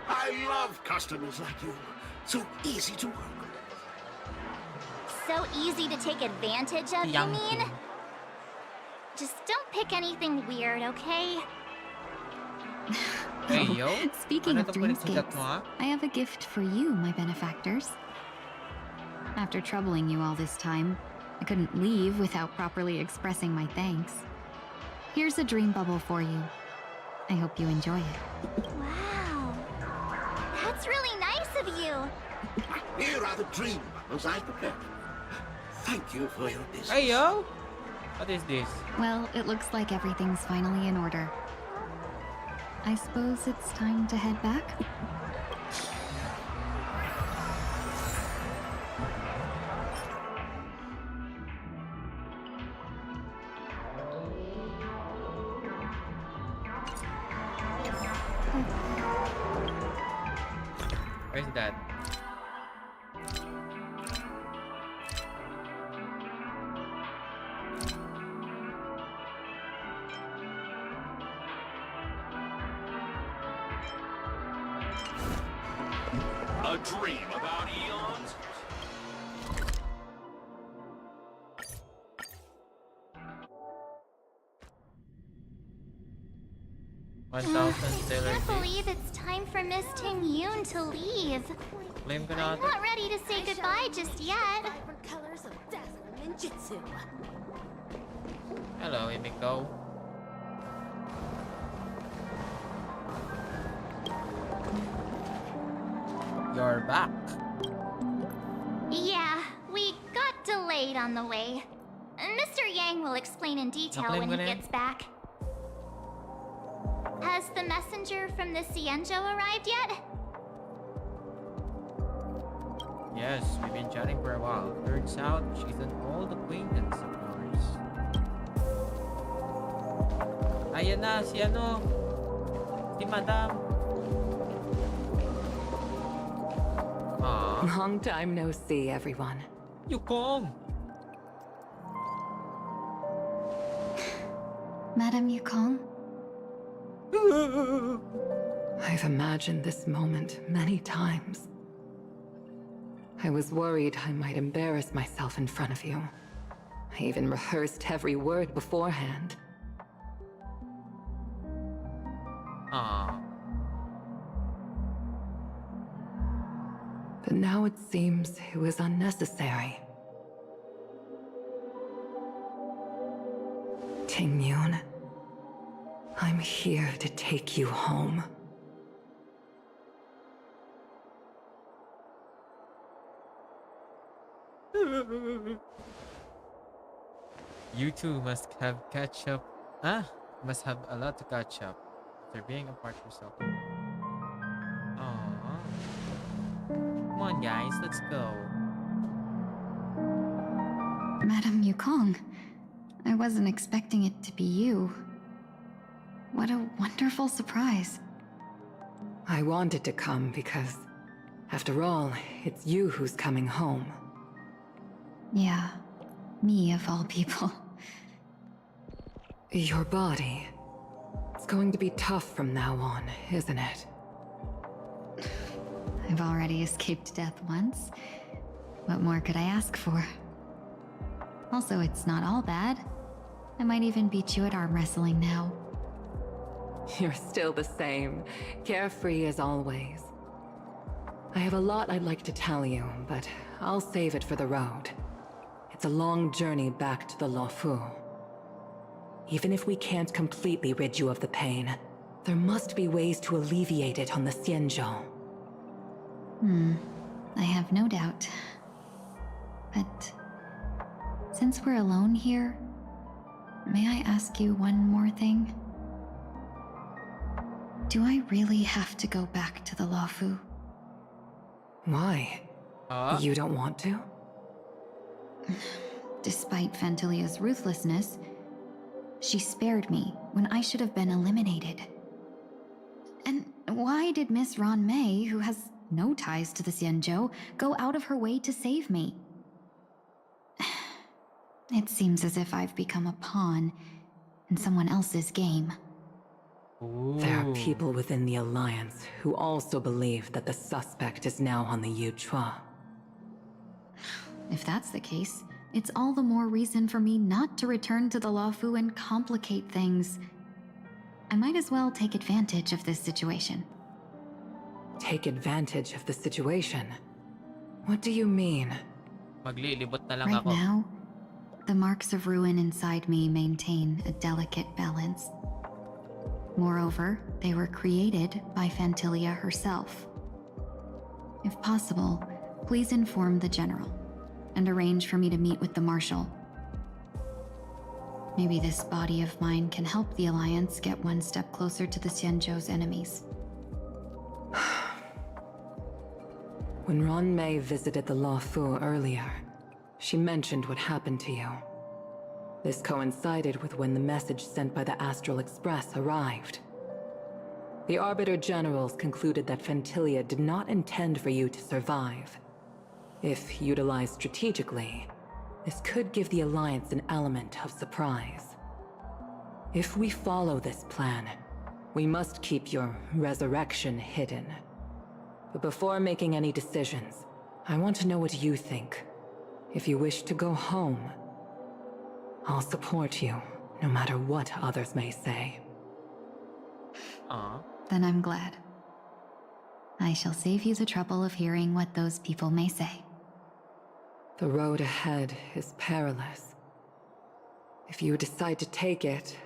I love customers like you. So easy to work with. So easy to take advantage of, you mean? Just don't pick anything weird, okay? Hey, yo. Speaking of Ano to pala sa chat dreamscapes, mo, ah? I have a gift for you, my benefactors. After troubling you all this time, I couldn't leave without properly expressing my thanks. Here's a dream bubble for you. I hope you enjoy it. Wow. That's really nice of you. Here are the dream bubbles I prepared. Thank you for your business. Hey, yo. What is this? Well, it looks like everything's finally in order. I suppose it's time to head back? Where's that? A dream about eons? 1,000 stellar Can't G. believe it's time for Miss Ting-Yoon to leave. Claim ko I'm na not ready to say goodbye just yet. Colors of dazzling ninjutsu. Hello, Emiko. You're back. Yeah, we got delayed on the way. Mr. Yang will explain in detail Naklaim when ko he na yan. gets back. Has the messenger from the Xianzhou arrived yet? Yes, we've been chatting for a while. Turns out she's an old acquaintance of yours. Ayan na, si ano? Si Madam. Aww. Long time no see, everyone. Yukong! Madam Yukong? I've imagined this moment many times. I was worried I might embarrass myself in front of you. I even rehearsed every word beforehand. Aww. But now it seems it was unnecessary. Ting-Yoon, I'm here to take you home. You two must have catch up. Must have a lot to catch up. They're being apart for so long. Come on, guys, let's go. Madame Yukong, I wasn't expecting it to be you. What a wonderful surprise. I wanted to come because, after all, it's you who's coming home. Yeah, me of all people. Your body. It's going to be tough from now on, isn't it? I've already escaped death once. What more could I ask for? Also, it's not all bad. I might even beat you at arm wrestling now. You're still the same, carefree as always. I have a lot I'd like to tell you, but I'll save it for the road. It's a long journey back to the Luofu. Even if we can't completely rid you of the pain, there must be ways to alleviate it on the Xianzhou. I have no doubt. But since we're alone here, may I ask you one more thing? Do I really have to go back to the Luofu? Why? You don't want to? Despite Fantilia's ruthlessness, she spared me when I should have been eliminated. And why did Miss Ron Mei, who has no ties to the Xianzhou, go out of her way to save me? It seems as if I've become a pawn in someone else's game. There are people within the Alliance who also believe that the suspect is now on the Yuchua. If that's the case, it's all the more reason for me not to return to the Luofu and complicate things. I might as well take advantage of this situation. Take advantage of the situation? What do you mean? Maglilibot na lang Right ako. now, the marks of ruin inside me maintain a delicate balance. Moreover, they were created by Fantilia herself. If possible, please inform the General and arrange for me to meet with the Marshal. Maybe this body of mine can help the Alliance get one step closer to the Xianzhou's enemies. When Ron Mei visited the Luofu earlier, she mentioned what happened to you. This coincided with when the message sent by the Astral Express arrived. The Arbiter Generals concluded that Fantilia did not intend for you to survive. If utilized strategically, this could give the Alliance an element of surprise. If we follow this plan, we must keep your resurrection hidden. But before making any decisions, I want to know what you think. If you wish to go home, I'll support you, no matter what others may say. Then I'm glad. I shall save you the trouble of hearing what those people may say. The road ahead is perilous. If you decide to take it,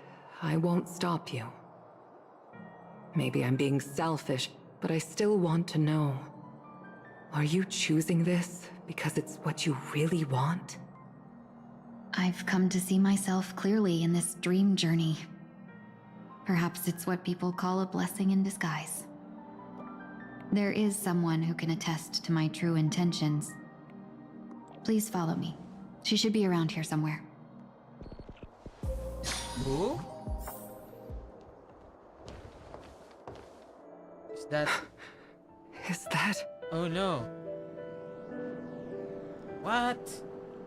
I won't stop you. Maybe I'm being selfish, but I still want to know. Are you choosing this because it's what you really want? I've come to see myself clearly in this dream journey. Perhaps it's what people call a blessing in disguise. There is someone who can attest to my true intentions. Please follow me. She should be around here somewhere. Who? Is that... Is that... Oh no. What?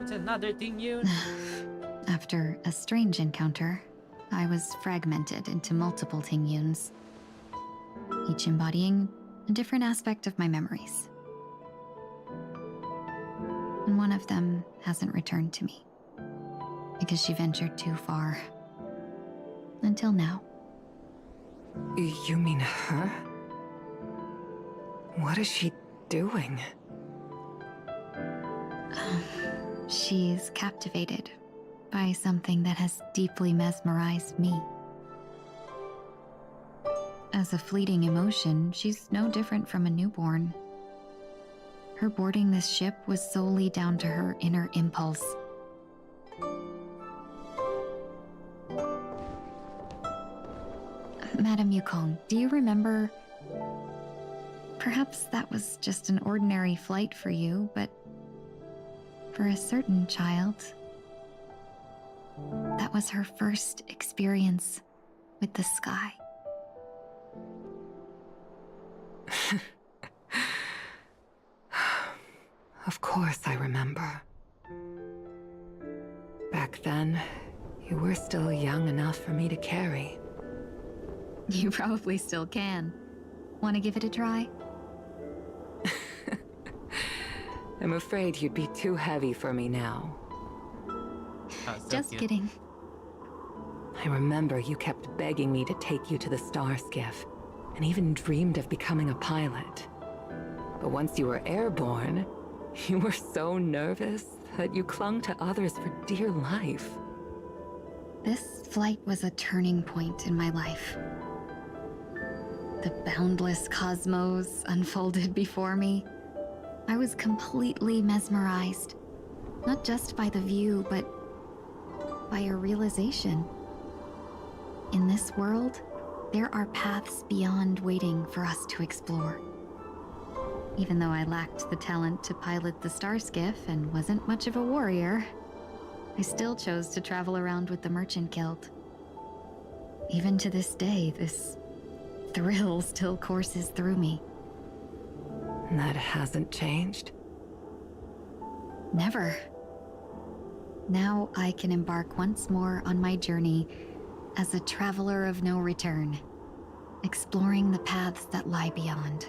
It's another thing you... After a strange encounter, I was fragmented into multiple Tingyuns, each embodying a different aspect of my memories. And one of them hasn't returned to me, because she ventured too far. Until now. You mean her? What is she doing? She's captivated by something that has deeply mesmerized me. As a fleeting emotion, she's no different from a newborn. Her boarding this ship was solely down to her inner impulse. Madame Yukong, do you remember? Perhaps that was just an ordinary flight for you, but for a certain child, that was her first experience with the sky. Of course I remember. Back then, you were still young enough for me to carry. You probably still can. Want to give it a try? I'm afraid you'd be too heavy for me now. Just kidding. I remember you kept begging me to take you to the star skiff, and even dreamed of becoming a pilot. But once you were airborne, you were so nervous that you clung to others for dear life. This flight was a turning point in my life. The boundless cosmos unfolded before me. I was completely mesmerized, not just by the view, but by a realization. In this world, there are paths beyond waiting for us to explore. Even though I lacked the talent to pilot the star skiff and wasn't much of a warrior, I still chose to travel around with the Merchant Guild. Even to this day, this thrill still courses through me. That hasn't changed? Never. Now I can embark once more on my journey as a traveler of no return, exploring the paths that lie beyond.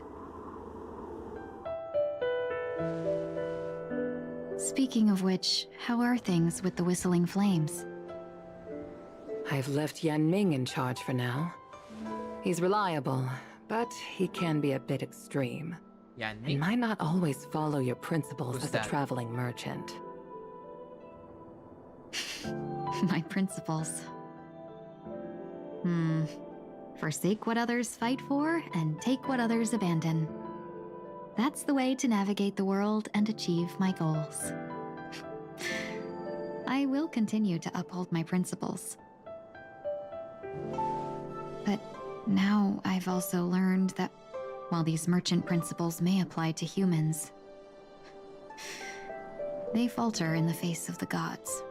Speaking of which, how are things with the Whistling Flames? I've left Yan Ming in charge for now. He's reliable, but he can be a bit extreme. He might not always follow your principles as a traveling merchant. My principles. Forsake what others fight for and take what others abandon. That's the way to navigate the world and achieve my goals. I will continue to uphold my principles. But now I've also learned that while these merchant principles may apply to humans, they falter in the face of the gods.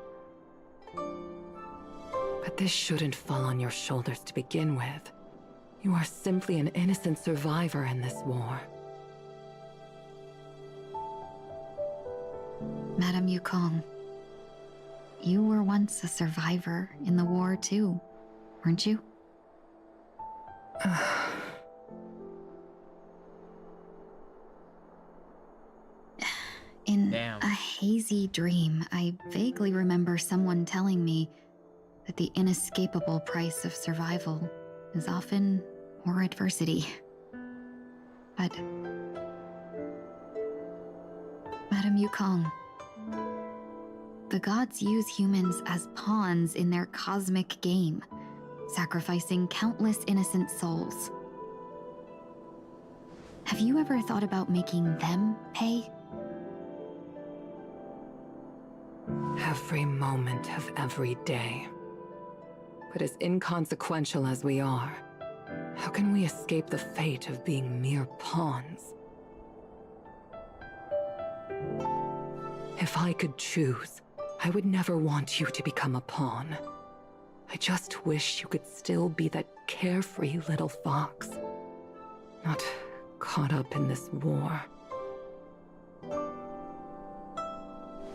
But this shouldn't fall on your shoulders to begin with. You are simply an innocent survivor in this war. Madame Yukong, you were once a survivor in the war too, weren't you? In a hazy dream, I vaguely remember someone telling me that the inescapable price of survival is often more adversity. But Madame Yukong, the gods use humans as pawns in their cosmic game, sacrificing countless innocent souls. Have you ever thought about making them pay? Every moment of every day. But as inconsequential as we are, how can we escape the fate of being mere pawns? If I could choose, I would never want you to become a pawn. I just wish you could still be that carefree little fox, not caught up in this war.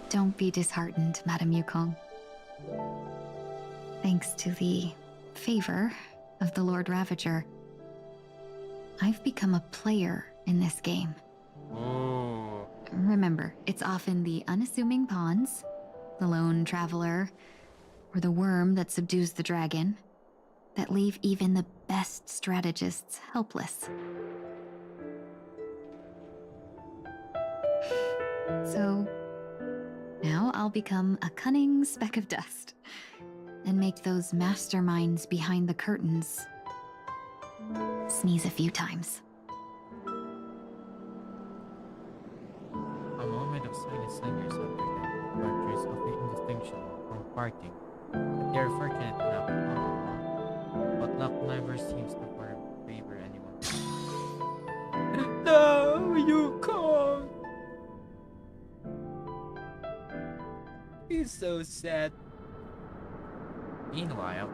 Don't be disheartened, Madame Yukong. Thanks to the favor of the Lord Ravager, I've become a player in this game. Remember, it's often the unassuming pawns, the lone traveler, or the worm that subdues the dragon, that leave even the best strategists helpless. So, now I'll become a cunning speck of dust, and make those masterminds behind the curtains sneeze a few times. A moment of silence lingers after them, markers of the indistinction from parting. But they are fortunate enough to but luck never seems to favor anyone. No, you can't. He's so sad. Meanwhile,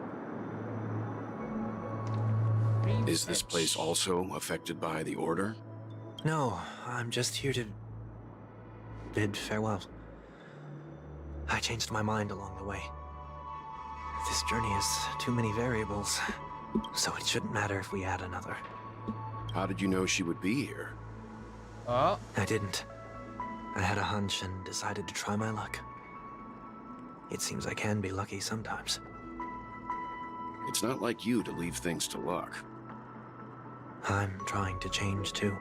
is this place also affected by the Order? No, I'm just here to bid farewell. I changed my mind along the way. This journey has too many variables, so it shouldn't matter if we add another. How did you know she would be here? Oh. I didn't. I had a hunch and decided to try my luck. It seems I can be lucky sometimes. It's not like you to leave things to luck. I'm trying to change too.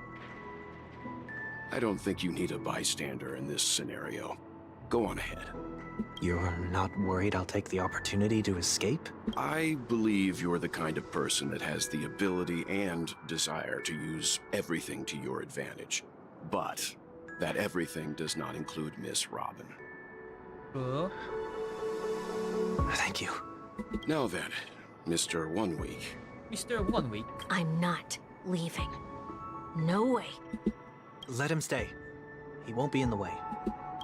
I don't think you need a bystander in this scenario. Go on ahead. You're not worried I'll take the opportunity to escape? I believe you're the kind of person that has the ability and desire to use everything to your advantage. But that everything does not include Miss Robin. Thank you. Now then, Mr. 1 Week. Mr. 1 Week? I'm not leaving. No way. Let him stay. He won't be in the way.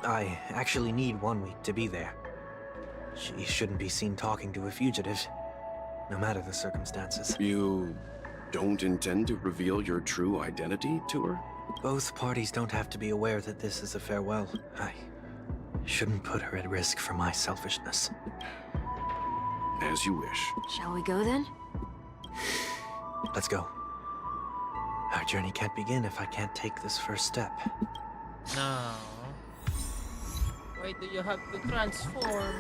I actually need 1 week to be there. She shouldn't be seen talking to a fugitive, no matter the circumstances. You don't intend to reveal your true identity to her? Both parties don't have to be aware that this is a farewell. I shouldn't put her at risk for my selfishness. As you wish. Shall we go then? Let's go. Our journey can't begin if I can't take this first step. No. Why do you have to transform?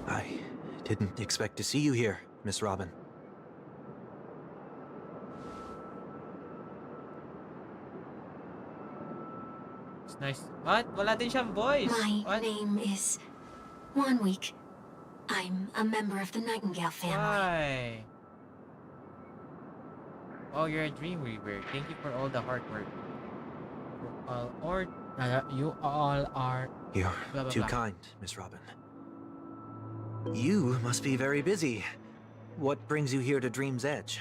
I didn't expect to see you here, Miss Robin. It's nice. What? Wala din siyang voice. My name is 1 Week. I'm a member of the Nightingale family. Why? Oh, you're a Dreamweaver. Thank you for all the hard work. You all are... You're blah, blah, too blah. kind, Miss Robin. You must be very busy. What brings you here to Dream's Edge?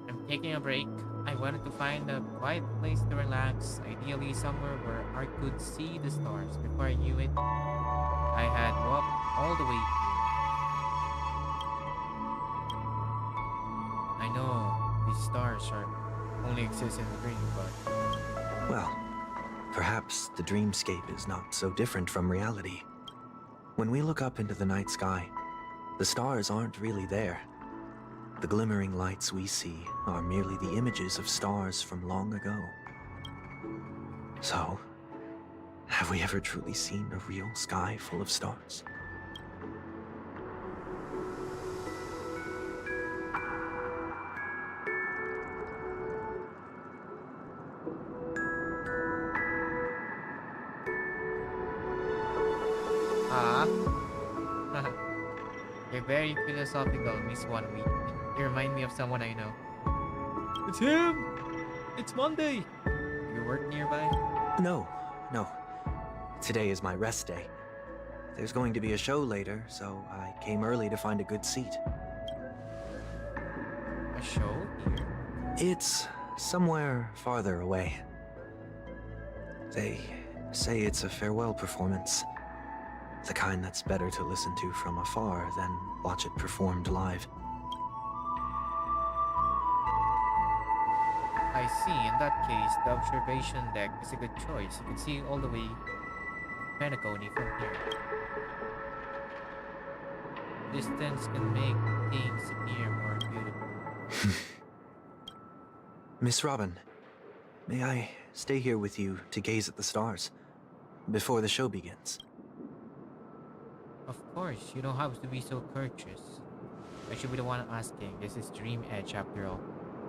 I'm taking a break. I wanted to find a quiet place to relax, ideally somewhere where I could see the stars. Before I knew it, I had walked all the way here. I know these stars only exist in the dream, but... Well, perhaps the dreamscape is not so different from reality. When we look up into the night sky, the stars aren't really there. The glimmering lights we see are merely the images of stars from long ago. So, have we ever truly seen a real sky full of stars? You're very philosophical, Miss 1 Week. You remind me of someone I know. It's him! It's Monday! You work nearby? No. Today is my rest day. There's going to be a show later, so I came early to find a good seat. A show here? It's somewhere farther away. They say it's a farewell performance. The kind that's better to listen to from afar than watch it performed live. I see. In that case, the observation deck is a good choice. You can see all the way Penacony from here. Distance can make things appear more beautiful. Miss Robin, may I stay here with you to gaze at the stars before the show begins? Of course, you don't have to be so courteous. I should be the one asking. This is Dream Edge after all.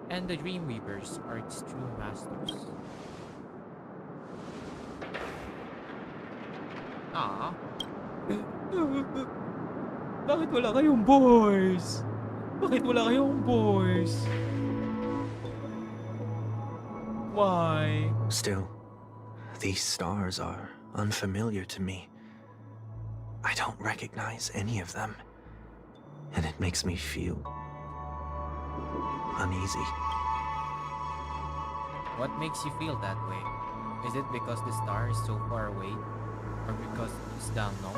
And the Dreamweavers are its true masters. Ah. Bakit wala kayong boys? Bakit wala kayong boys? Why? Still, these stars are unfamiliar to me. I don't recognize any of them, and it makes me feel uneasy. What makes you feel that way? Is it because the star is so far away? Or because it's the unknown?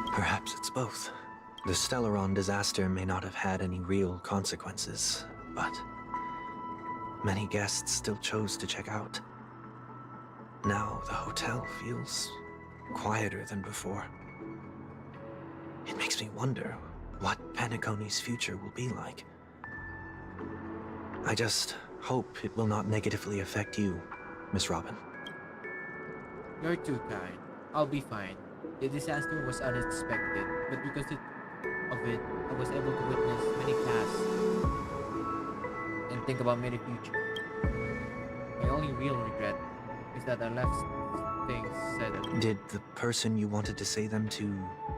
Perhaps it's both. The Stellaron disaster may not have had any real consequences, but many guests still chose to check out. Now the hotel feels quieter than before. It makes me wonder what Penacony's future will be like. I just hope it will not negatively affect you, Miss Robin. You're too kind. I'll be fine. The disaster was unexpected, but because of it, I was able to witness many past and think about many future. My only real regret is that I left things settled. Did the person you wanted to say them to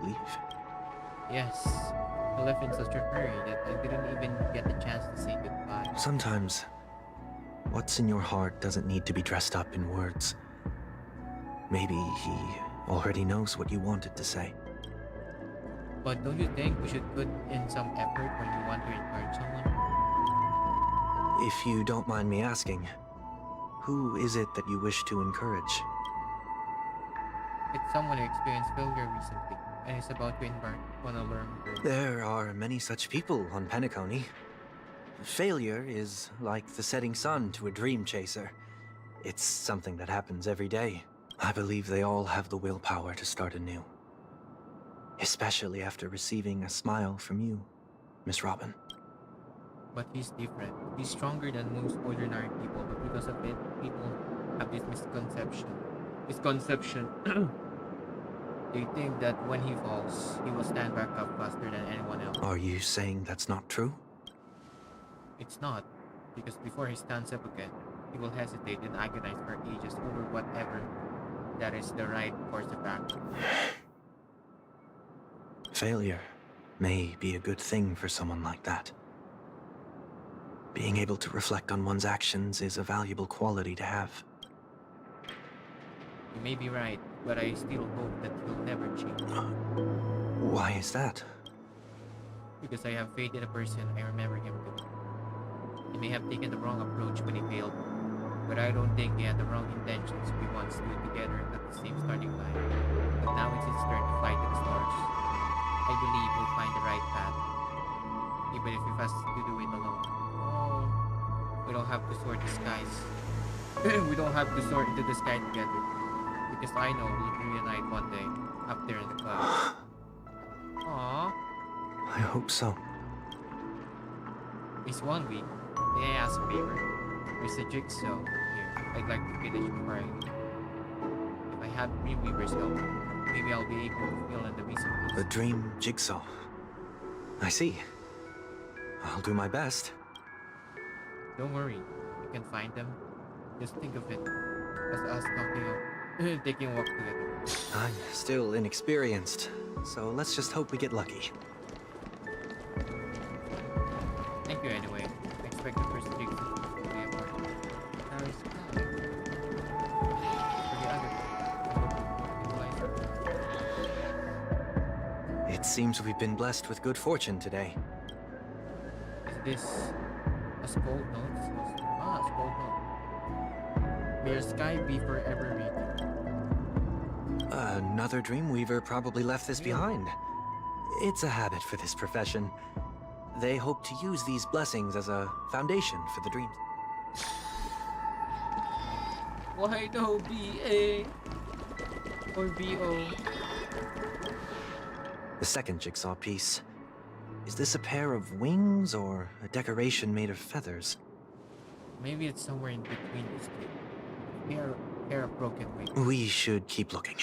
leave? Yes, I left in such a hurry that I didn't even get the chance to say goodbye. Sometimes, what's in your heart doesn't need to be dressed up in words. Maybe he already knows what you wanted to say. But don't you think we should put in some effort when we want to encourage someone? If you don't mind me asking, who is it that you wish to encourage? It's someone who experienced failure recently and is about to embark on a learning curve. There are many such people on Penacony. Failure is like the setting sun to a dream chaser. It's something that happens every day. I believe they all have the willpower to start anew. Especially after receiving a smile from you, Miss Robin. But he's different. He's stronger than most ordinary people, but because of it, people have this misconception. They think that when he falls, he will stand back up faster than anyone else. Are you saying that's not true? It's not, because before he stands up again, he will hesitate and agonize for ages over whatever that is the right course of action. Failure may be a good thing for someone like that. Being able to reflect on one's actions is a valuable quality to have. You may be right, but I still hope that he'll never change. Why is that? Because I have faith in a person I remember him to be. He may have taken the wrong approach when he failed, but I don't think he had the wrong intentions. We once stood together at the same starting line. But now it's his turn to fly to the stars. I believe he'll find the right path, even if he has to do it alone. Oh, we don't have to soar the skies. We don't have to soar into the sky together. Because I know we'll reunite one day, up there in the clouds. Aww. I hope so. Miss One Week, may I ask a favor? There's a jigsaw here I'd like to finish before I leave. If I have Dreamweaver's help, maybe I'll be able to fill in the missing piece. A dream jigsaw. I see. I'll do my best. Don't worry, you can find them. Just think of it as us taking a walk together. I'm still inexperienced, so let's just hope we get lucky. Thank you anyway. I expect the first jigsaw to be a part. Now it's for the other. It seems we've been blessed with good fortune today. Is this a scold note? A scold note. May your sky be forever radiant. Another Dreamweaver probably left this behind. It's a habit for this profession. They hope to use these blessings as a foundation for the dreams. Why no BA or BO? The second jigsaw piece. Is this a pair of wings or a decoration made of feathers? Maybe it's somewhere in between these two. Pair of broken wings. We should keep looking.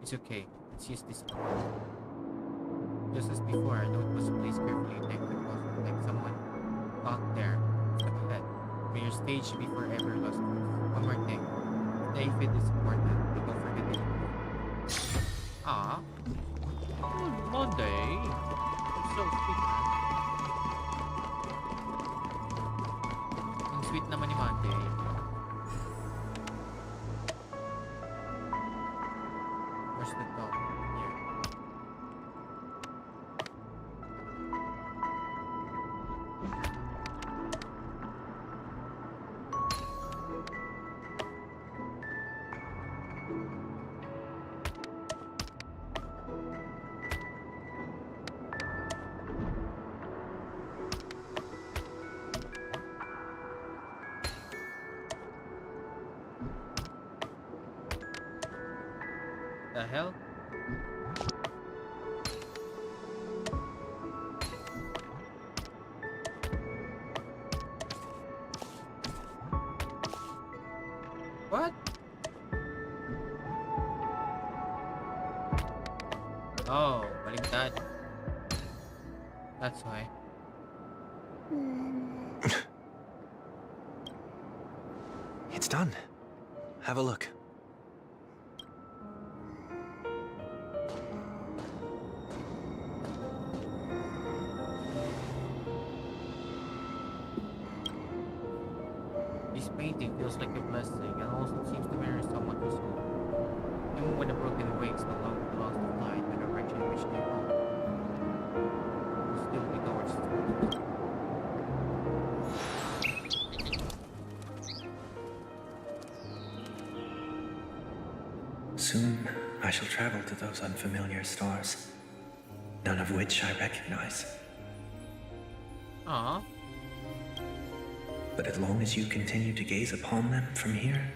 It's okay. Let's use this one. Just as before, I know it was placed carefully next to us, like someone out there. Step ahead. May your stage be forever lustrous. One more thing. Stay fit is important, but don't forget to eat. Aww. Monday. So sweet, man. Ang sweet naman ni Monday. Where's the dog? Here. The hell? What? Oh, baliktad. That's why. It's done. Have a look. This painting feels like a blessing and also seems to mirror someone who's home. Even when the broken wings no longer belongs to fly in the direction in which they roam, will still be towards the source. Soon, I shall travel to those unfamiliar stars, none of which I recognize. Aww. But as long as you continue to gaze upon them from here,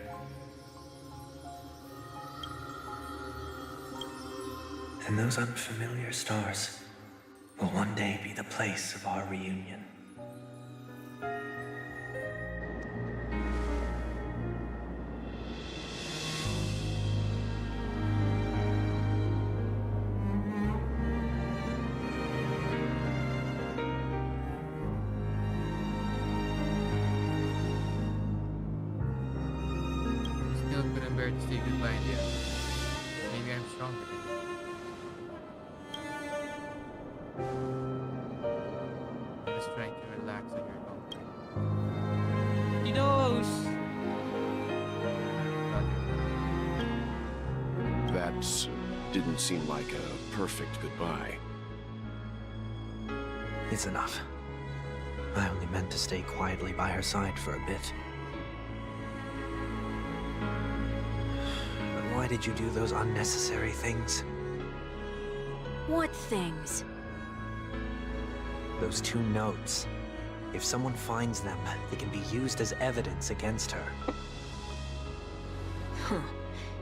then those unfamiliar stars will one day be the place of our reunion. Still couldn't bear to say goodbye in the end. Maybe I'm stronger than you. I'm just trying to relax on your comfort. He knows! That didn't seem like a perfect goodbye. It's enough. I only meant to stay quietly by her side for a bit. But why did you do those unnecessary things? What things? Those 2 notes. If someone finds them, they can be used as evidence against her. Huh.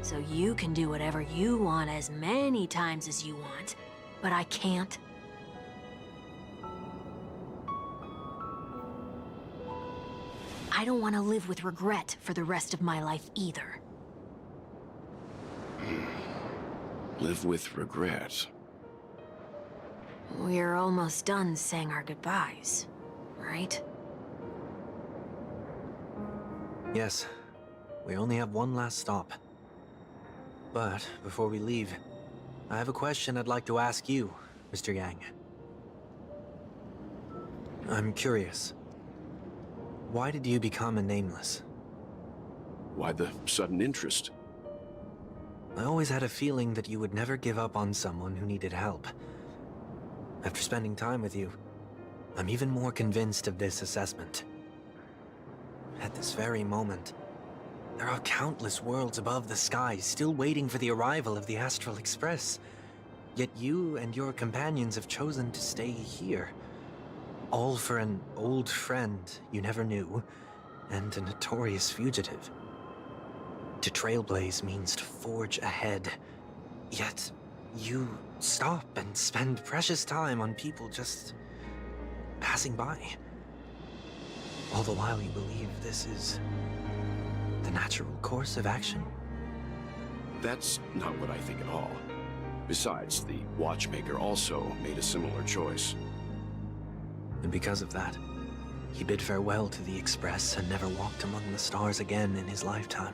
So you can do whatever you want as many times as you want, but I can't? I don't want to live with regret for the rest of my life either. Live with regret. We're almost done saying our goodbyes, right? Yes. We only have one last stop. But before we leave, I have a question I'd like to ask you, Mr. Yang. I'm curious. Why did you become a Nameless? Why the sudden interest? I always had a feeling that you would never give up on someone who needed help. After spending time with you, I'm even more convinced of this assessment. At this very moment, there are countless worlds above the skies still waiting for the arrival of the Astral Express. Yet you and your companions have chosen to stay here. All for an old friend you never knew, and a notorious fugitive. To trailblaze means to forge ahead. Yet, you stop and spend precious time on people just passing by. All the while you believe this is the natural course of action. That's not what I think at all. Besides, the Watchmaker also made a similar choice. And because of that, he bid farewell to the Express and never walked among the stars again in his lifetime.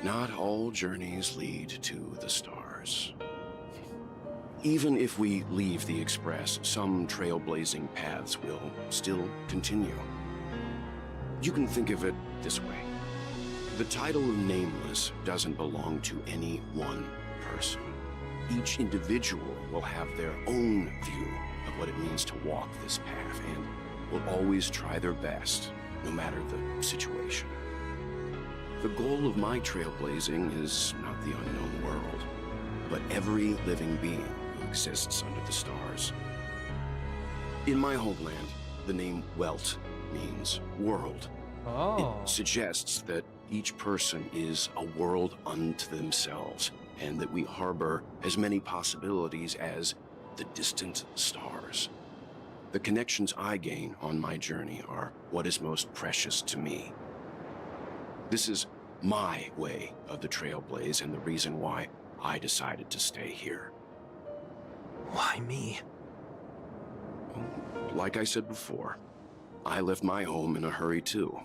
Not all journeys lead to the stars. Even if we leave the Express, some trailblazing paths will still continue. You can think of it this way. The title of Nameless doesn't belong to any one person. Each individual will have their own view of what it means to walk this path and will always try their best, no matter the situation. The goal of my trailblazing is not the unknown world, but every living being who exists under the stars. In my homeland, the name Welt means world. Oh. It suggests that each person is a world unto themselves, and that we harbor as many possibilities as the distant stars. The connections I gain on my journey are what is most precious to me. This is my way of the Trailblaze and the reason why I decided to stay here. Why me? Like I said before, I left my home in a hurry too.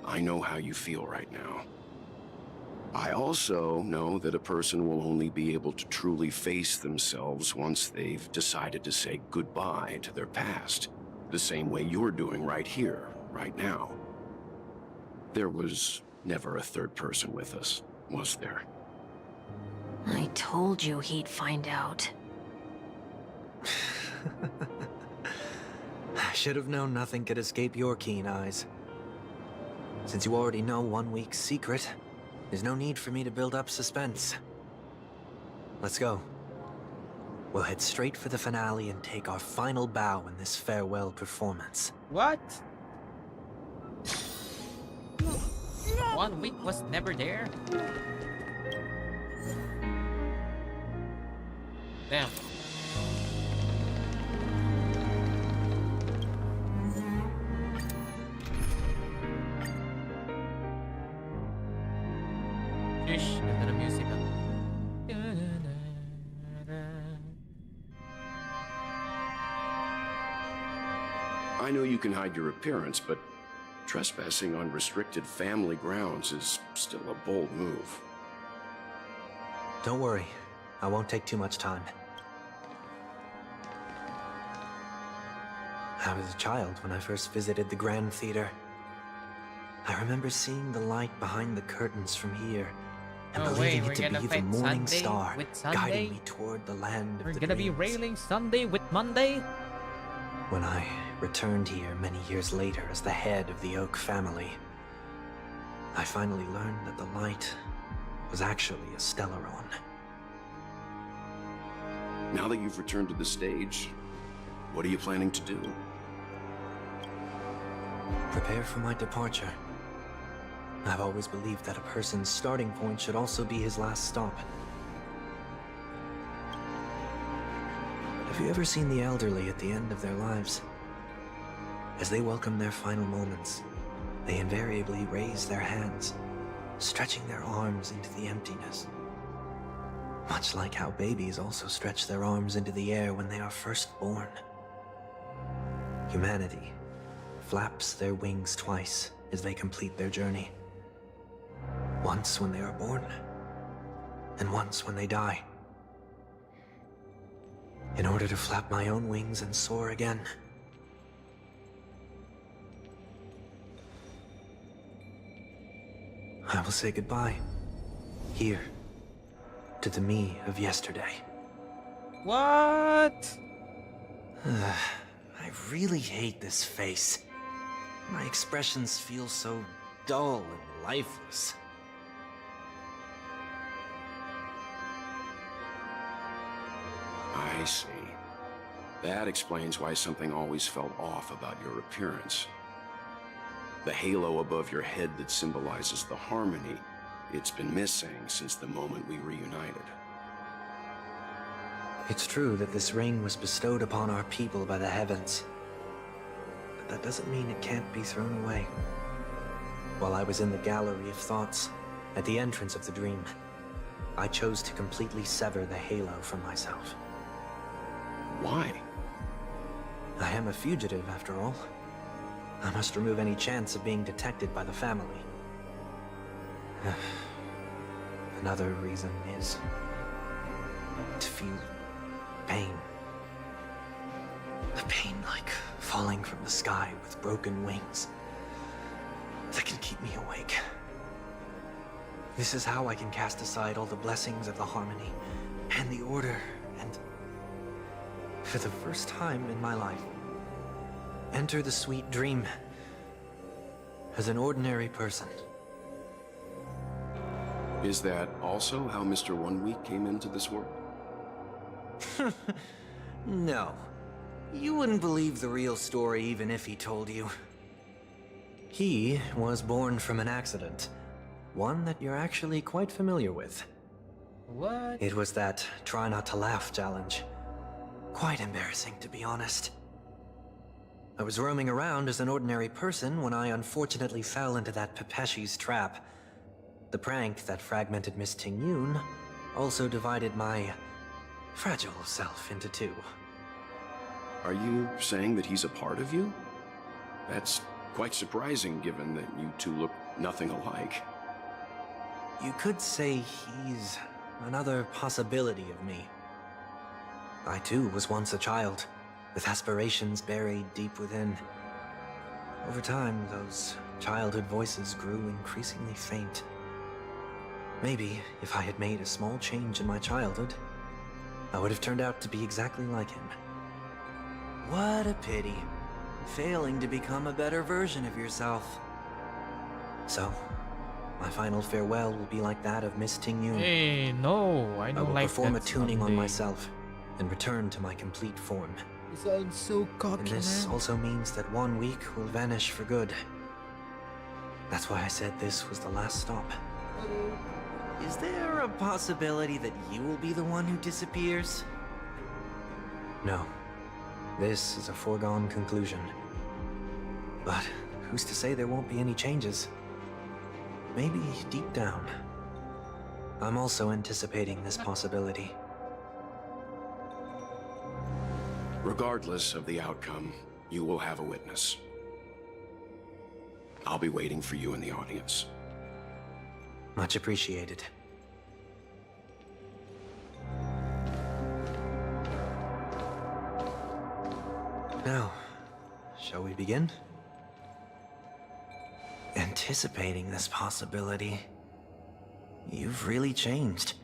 I know how you feel right now. I also know that a person will only be able to truly face themselves once they've decided to say goodbye to their past, the same way you're doing right here, right now. There was never a third person with us, was there? I told you he'd find out. I should have known nothing could escape your keen eyes. Since you already know 1 week's secret, there's no need for me to build up suspense. Let's go. We'll head straight for the finale and take our final bow in this farewell performance. What? 1 week was never there? Damn. Fish into the music. I know you can hide your appearance, but trespassing on restricted family grounds is still a bold move. Don't worry, I won't take too much time. I was a child when I first visited the Grand Theater. I remember seeing the light behind the curtains from here, and believing it to be the morning star guiding me toward the land of the dreams. We're gonna be railing Sunday with Monday? When I returned here many years later as the head of the Oak family, I finally learned that the light was actually a Stellaron. Now that you've returned to the stage, what are you planning to do? Prepare for my departure. I've always believed that a person's starting point should also be his last stop. Have you ever seen the elderly at the end of their lives? As they welcome their final moments, they invariably raise their hands, stretching their arms into the emptiness. Much like how babies also stretch their arms into the air when they are first born. Humanity flaps their wings twice as they complete their journey. Once when they are born, and once when they die. In order to flap my own wings and soar again, I will say goodbye, here, to the me of yesterday. What? I really hate this face. My expressions feel so dull and lifeless. I see. That explains why something always felt off about your appearance. The halo above your head that symbolizes the harmony, it's been missing since the moment we reunited. It's true that this ring was bestowed upon our people by the heavens. But that doesn't mean it can't be thrown away. While I was in the gallery of thoughts, at the entrance of the dream, I chose to completely sever the halo from myself. Why? I am a fugitive, after all. I must remove any chance of being detected by the family. Another reason is to feel Pain. A pain like falling from the sky with broken wings that can keep me awake. This is how I can cast aside all the blessings of the harmony and the order and, for the first time in my life, enter the sweet dream as an ordinary person. Is that also how Mr. One Week came into this world? No. You wouldn't believe the real story even if he told you. He was born from an accident. One that you're actually quite familiar with. What? It was that try not to laugh challenge. Quite embarrassing, to be honest. I was roaming around as an ordinary person when I unfortunately fell into that Pepeshi's trap. The prank that fragmented Miss Ting-Yun also divided my fragile self into two. Are you saying that he's a part of you? That's quite surprising given that you two look nothing alike. You could say he's another possibility of me. I too was once a child, with aspirations buried deep within. Over time, those childhood voices grew increasingly faint. Maybe if I had made a small change in my childhood, I would have turned out to be exactly like him. What a pity. Failing to become a better version of yourself. So, my final farewell will be like that of Miss Ting-Yun. Hey, no, I don't will like perform a that tuning on someday. myself and return to my complete form. You sound so cocky, And this man. also means that 1 week will vanish for good. That's why I said this was the last stop. Is there a possibility that you will be the one who disappears? No. This is a foregone conclusion. But who's to say there won't be any changes? Maybe deep down, I'm also anticipating this possibility. Regardless of the outcome, you will have a witness. I'll be waiting for you in the audience. Much appreciated. Now, shall we begin? Anticipating this possibility, you've really changed.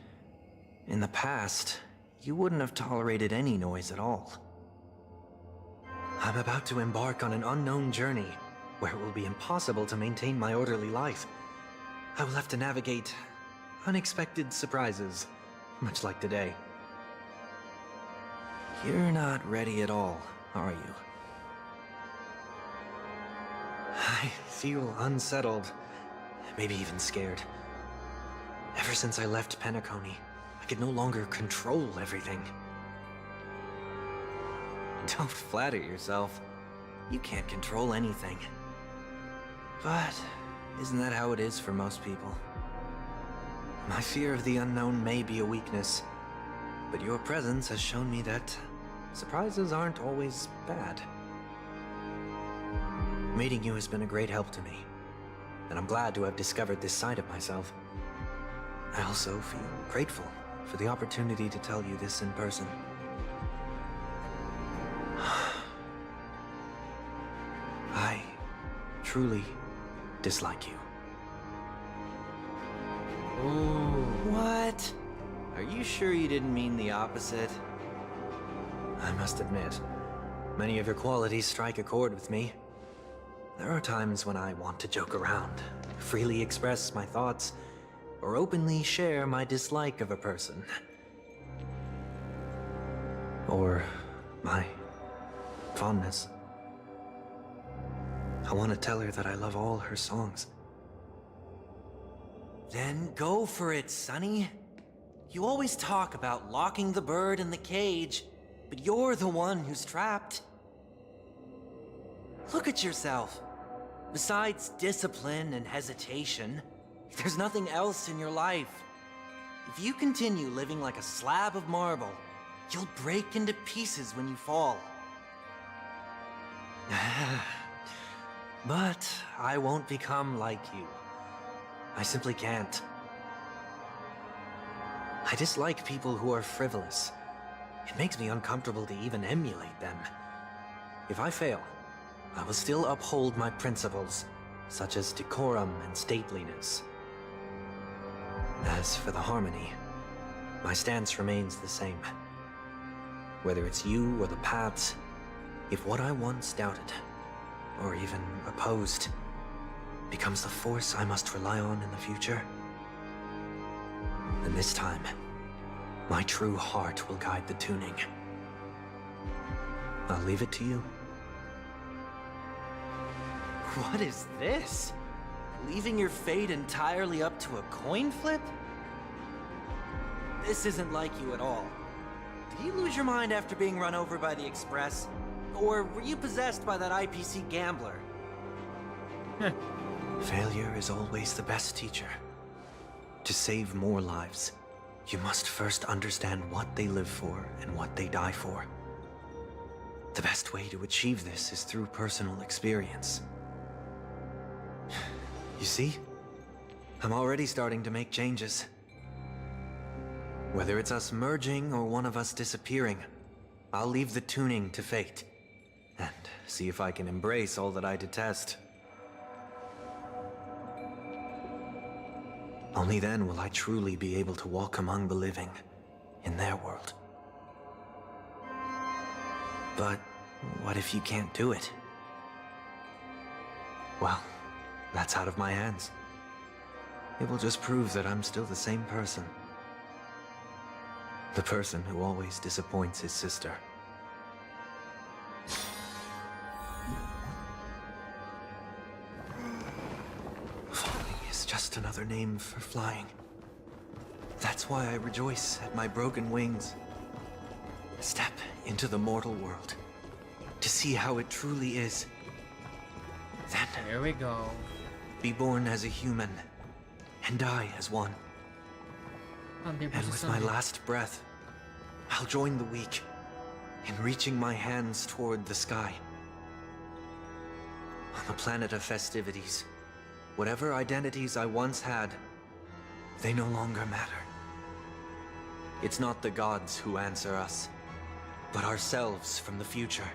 In the past, you wouldn't have tolerated any noise at all. I'm about to embark on an unknown journey where it will be impossible to maintain my orderly life. I will have to navigate unexpected surprises, much like today. You're not ready at all, are you? I feel unsettled, maybe even scared. Ever since I left Penacony, I could no longer control everything. Don't flatter yourself. You can't control anything. But isn't that how it is for most people? My fear of the unknown may be a weakness, but your presence has shown me that surprises aren't always bad. Meeting you has been a great help to me, and I'm glad to have discovered this side of myself. I also feel grateful for the opportunity to tell you this in person. I truly dislike you. Ooh. What? Are you sure you didn't mean the opposite? I must admit, many of your qualities strike a chord with me. There are times when I want to joke around, freely express my thoughts, or openly share my dislike of a person. Or my fondness. I want to tell her that I love all her songs. Then go for it, Sonny. You always talk about locking the bird in the cage, but you're the one who's trapped. Look at yourself. Besides discipline and hesitation, there's nothing else in your life. If you continue living like a slab of marble, you'll break into pieces when you fall. But I won't become like you. I simply can't. I dislike people who are frivolous, It makes me uncomfortable to even emulate them. If I fail, I will still uphold my principles, such as decorum and stateliness. As for the harmony, my stance remains the same. Whether it's you or the paths, if what I once doubted, or even opposed, becomes the force I must rely on in the future, then this time, my true heart will guide the tuning. I'll leave it to you. What is this? Leaving your fate entirely up to a coin flip? This isn't like you at all. Did you lose your mind after being run over by the Express? Or were you possessed by that IPC gambler? Failure is always the best teacher. To save more lives, you must first understand what they live for and what they die for. The best way to achieve this is through personal experience. You see? I'm already starting to make changes. Whether it's us merging or one of us disappearing, I'll leave the tuning to fate. And see if I can embrace all that I detest. Only then will I truly be able to walk among the living, in their world. But what if you can't do it? Well, that's out of my hands. It will just prove that I'm still the same person. The person who always disappoints his sister. Falling is just another name for flying. That's why I rejoice at my broken wings. Step into the mortal world to see how it truly is. Then, here we go. Be born as a human and die as one. And with my last breath, I'll join the weak in reaching my hands toward the sky. On the planet of festivities, whatever identities I once had, they no longer matter. It's not the gods who answer us, but ourselves from the future.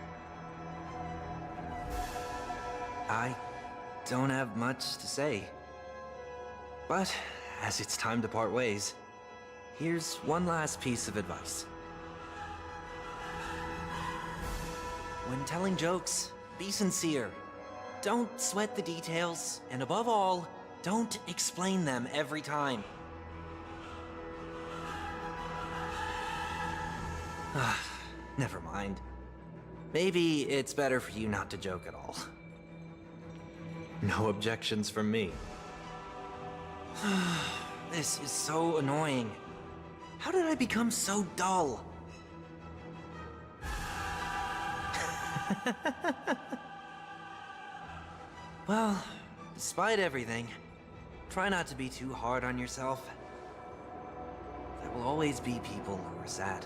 I don't have much to say. But as it's time to part ways, here's one last piece of advice. When telling jokes, be sincere. Don't sweat the details, and above all, don't explain them every time. Never mind. Maybe it's better for you not to joke at all. No objections from me. This is so annoying. How did I become so dull? Well, despite everything, try not to be too hard on yourself. There will always be people who are sad.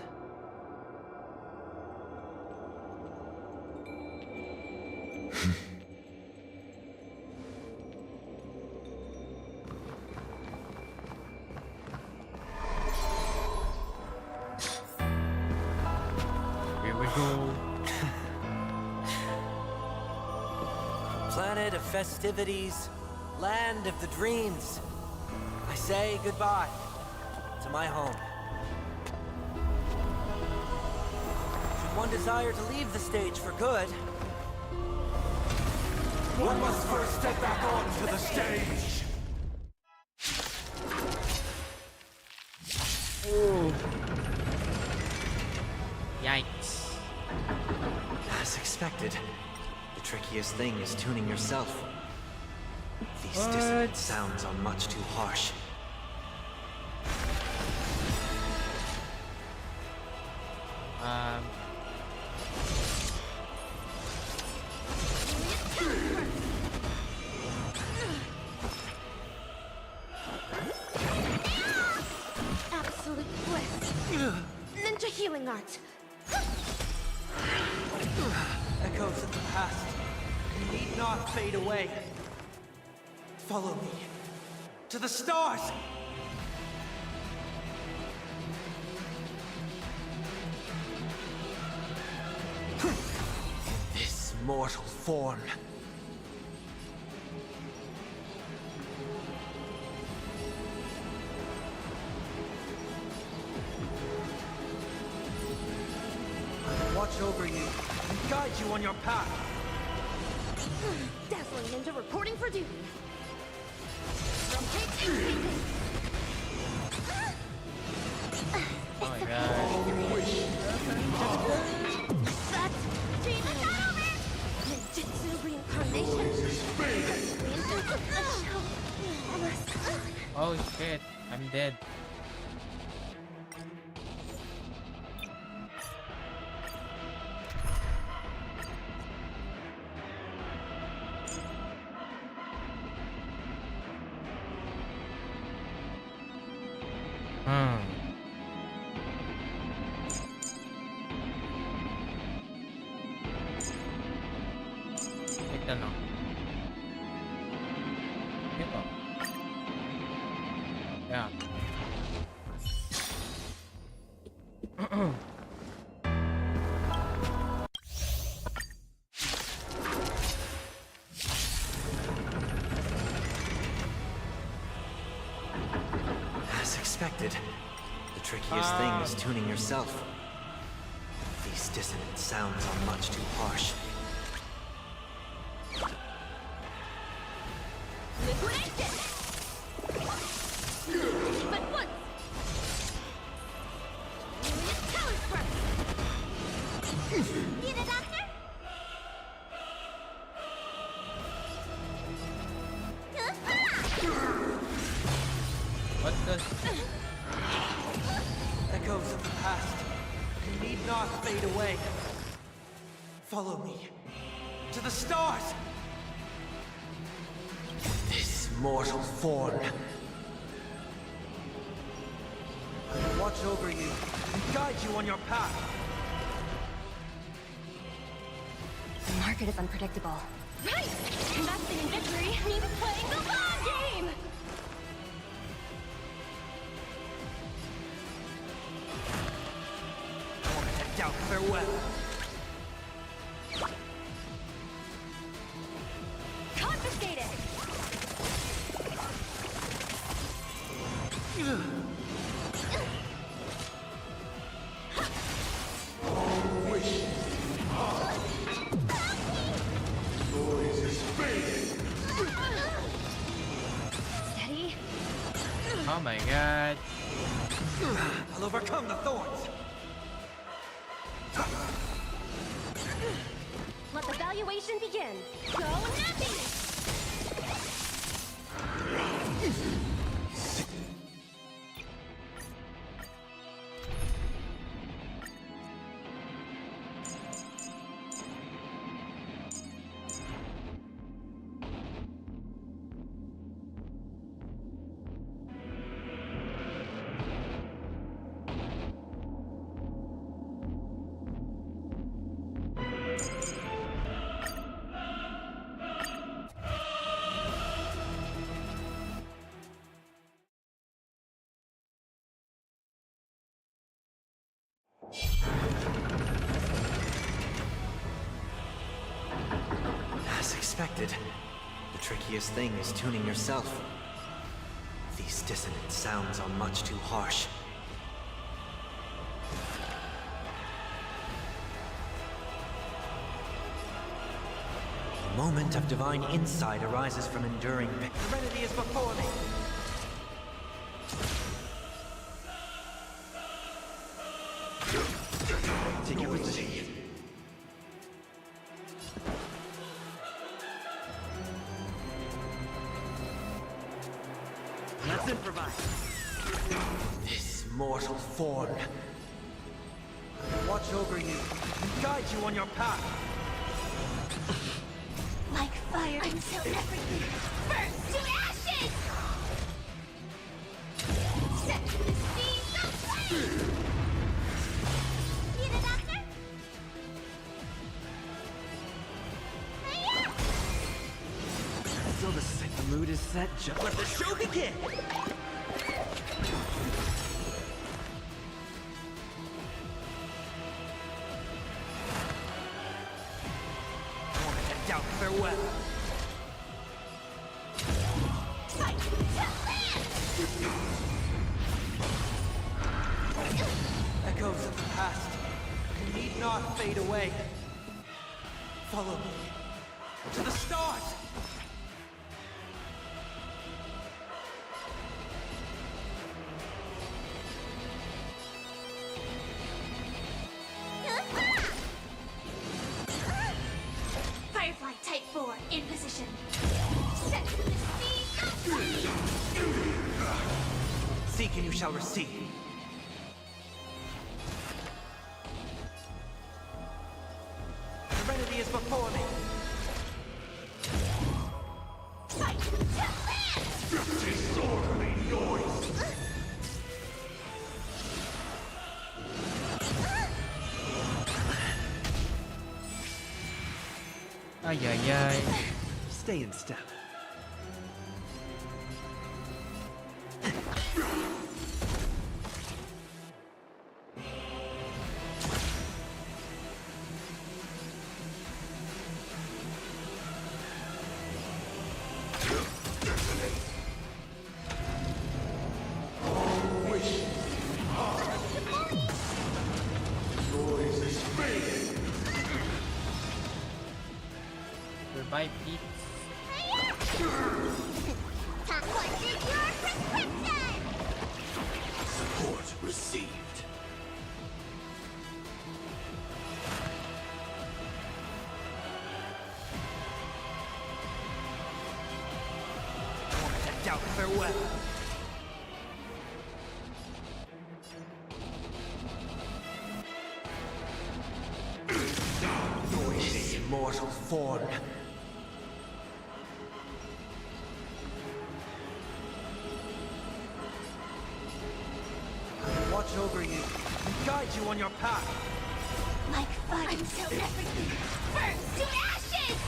Here we go. Planet of festivities, land of the dreams. I say goodbye to my home. Should one desire to leave the stage for good, one must first step back onto the stage. Ooh. Yikes. As expected, the trickiest thing is tuning yourself. These dissonant sounds are much too harsh. Absolute bliss. Ninja healing art. echoes of the past need not fade away. Follow me to the stars. This mortal form. Watch over you and guide you on your path. Dazzling Ninja reporting for duty. Drum kick Oh my god. That's Jesus over! Ninjutsu reincarnation. Oh shit, I'm dead. Ito no. Ito. Yeah. As expected, the trickiest thing is tuning yourself. These dissonant sounds are much too harsh. Liquidation! But once! Brilliant talent burst! Need a doctor? What the? Echoes of the past need not fade away. Follow me to the stars. This mortal form. Watch over you and guide you on your path. The market is unpredictable. Right! Investing in victory means playing the long game! Head out, farewell. Confiscated! Steady. Oh my god. I'll overcome the thorns. Let the valuation begin. Go nappy! As expected, the trickiest thing is tuning yourself. These dissonant sounds are much too harsh. A moment of divine insight arises from enduring pain. Serenity is before me. Take your position. Let's improvise. This mortal form. Watch over you and guide you on your path. Like fire until everything burns to ashes! Set to the seas of flame! Need a doctor? So the mood is set. Just let the show begin. doubt farewell. Echoes of the past need not fade away. Follow me to the stars! Firefly Type 4 in position. Set to the sea. Seek and you shall receive. Serenity is before me. Disorderly noise! Ay, ay, ay. Stay in step. Goodbye, Pete. What's your prescription? Support received. I doubt farewell. Noisy immortal form. Watch over you and guide you on your path. Like fun until everything burns to ashes!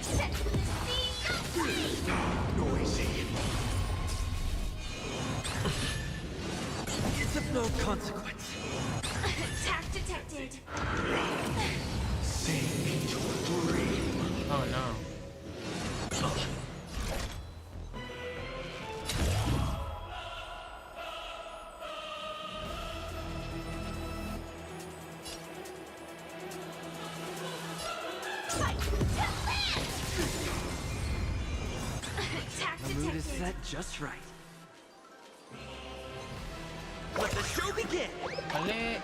Set to the sea. Noisy. It's of no consequence. Attack detected. Sink into a dream. Oh no. Attack The mood is detected. set just right. Let the show begin. Mali.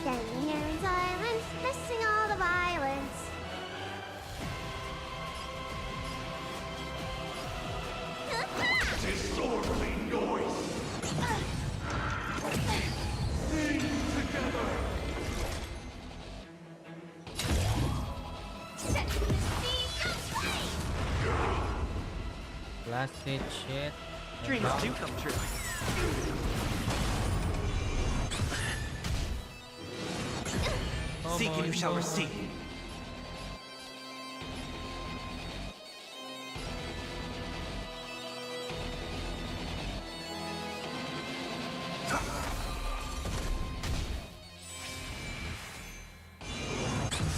Standing here in silence, missing all the violence. Disorderly noise. Sing together. Set to the sea. Blasted shit. Dreams do come true. Oh Seek my and you shall God. receive.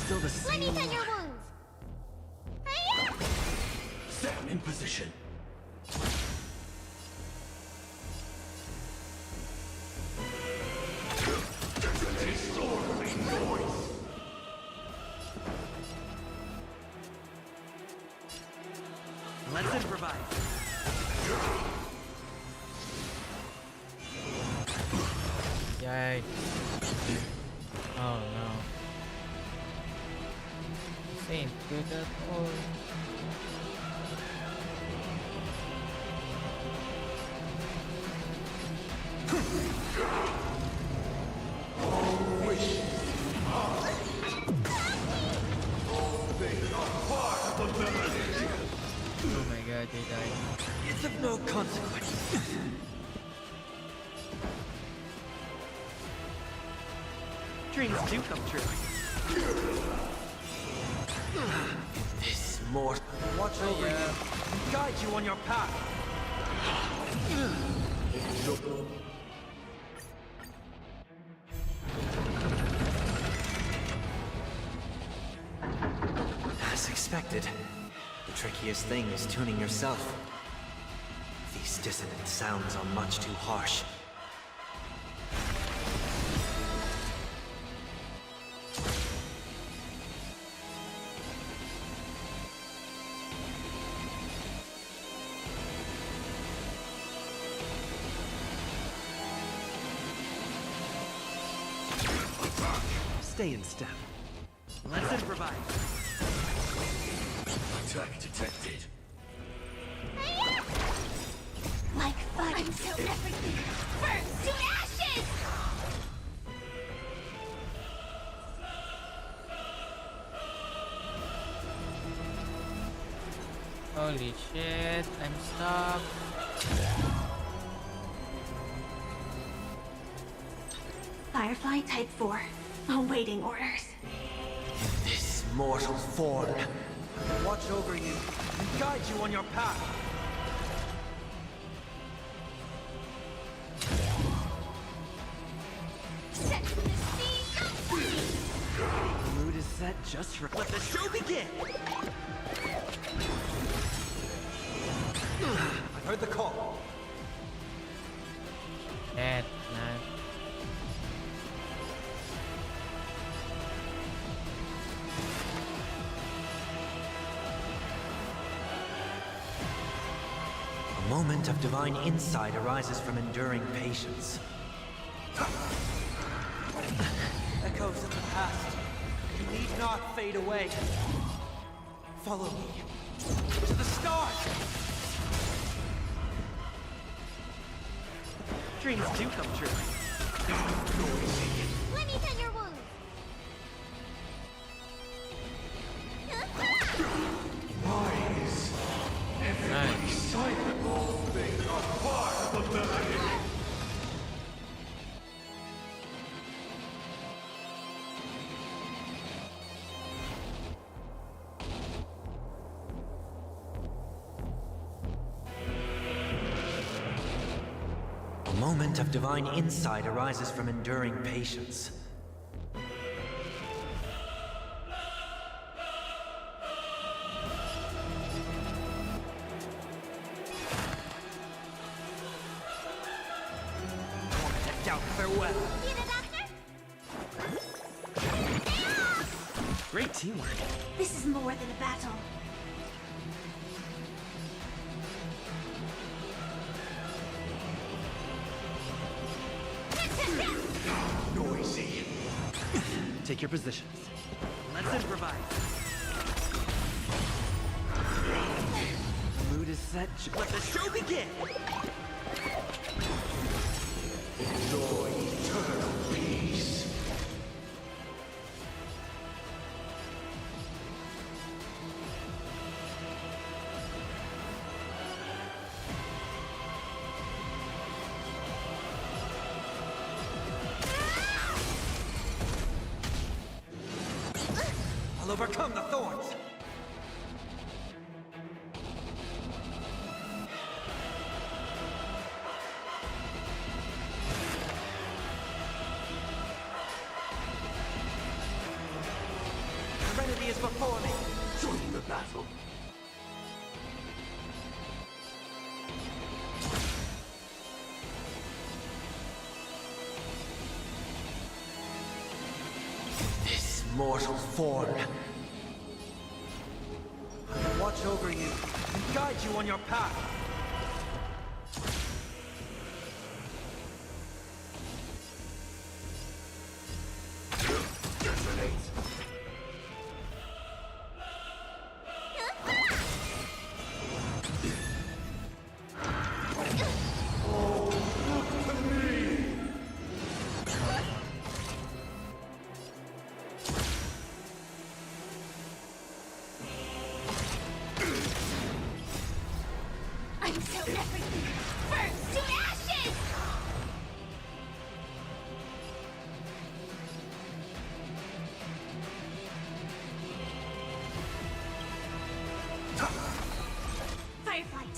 Still the Let same. me tend your wounds. Hiya! Stand in position. Disorderly noise. Let's improvise. Yikes. Oh no. This ain't good at all. consequence. Dreams do come true. This mortal watch over you and guide you on your path. As expected, the trickiest thing is tuning yourself. These dissonant sounds are much too harsh. Stay in step. Let's improvise. Attack detected. Like fun until everything burns to ashes! Holy shit, I'm stuck. Firefly Type 4, awaiting orders. This mortal form watch over you and guide you on your path. Set the scene aflame! Mood is set just for. Let the show begin! I've heard the call. Shit, man. A moment of divine insight arises from enduring patience. Echoes of the past. You need not fade away. Follow me. To the stars! Dreams do come true. Let me tend your wounds! Wise. Every silent thing are part of the melody. A moment of divine insight arises from enduring patience. Doubt farewell. Need a doctor? Great teamwork. This is more than a battle. Noisy. Take your positions. Let's improvise. Mood is set. Let the show begin! Enjoy eternal peace. I'll overcome the thorns! Serenity is before me! Join the battle. This mortal form. Watch over you and guide you on your path. Detonate.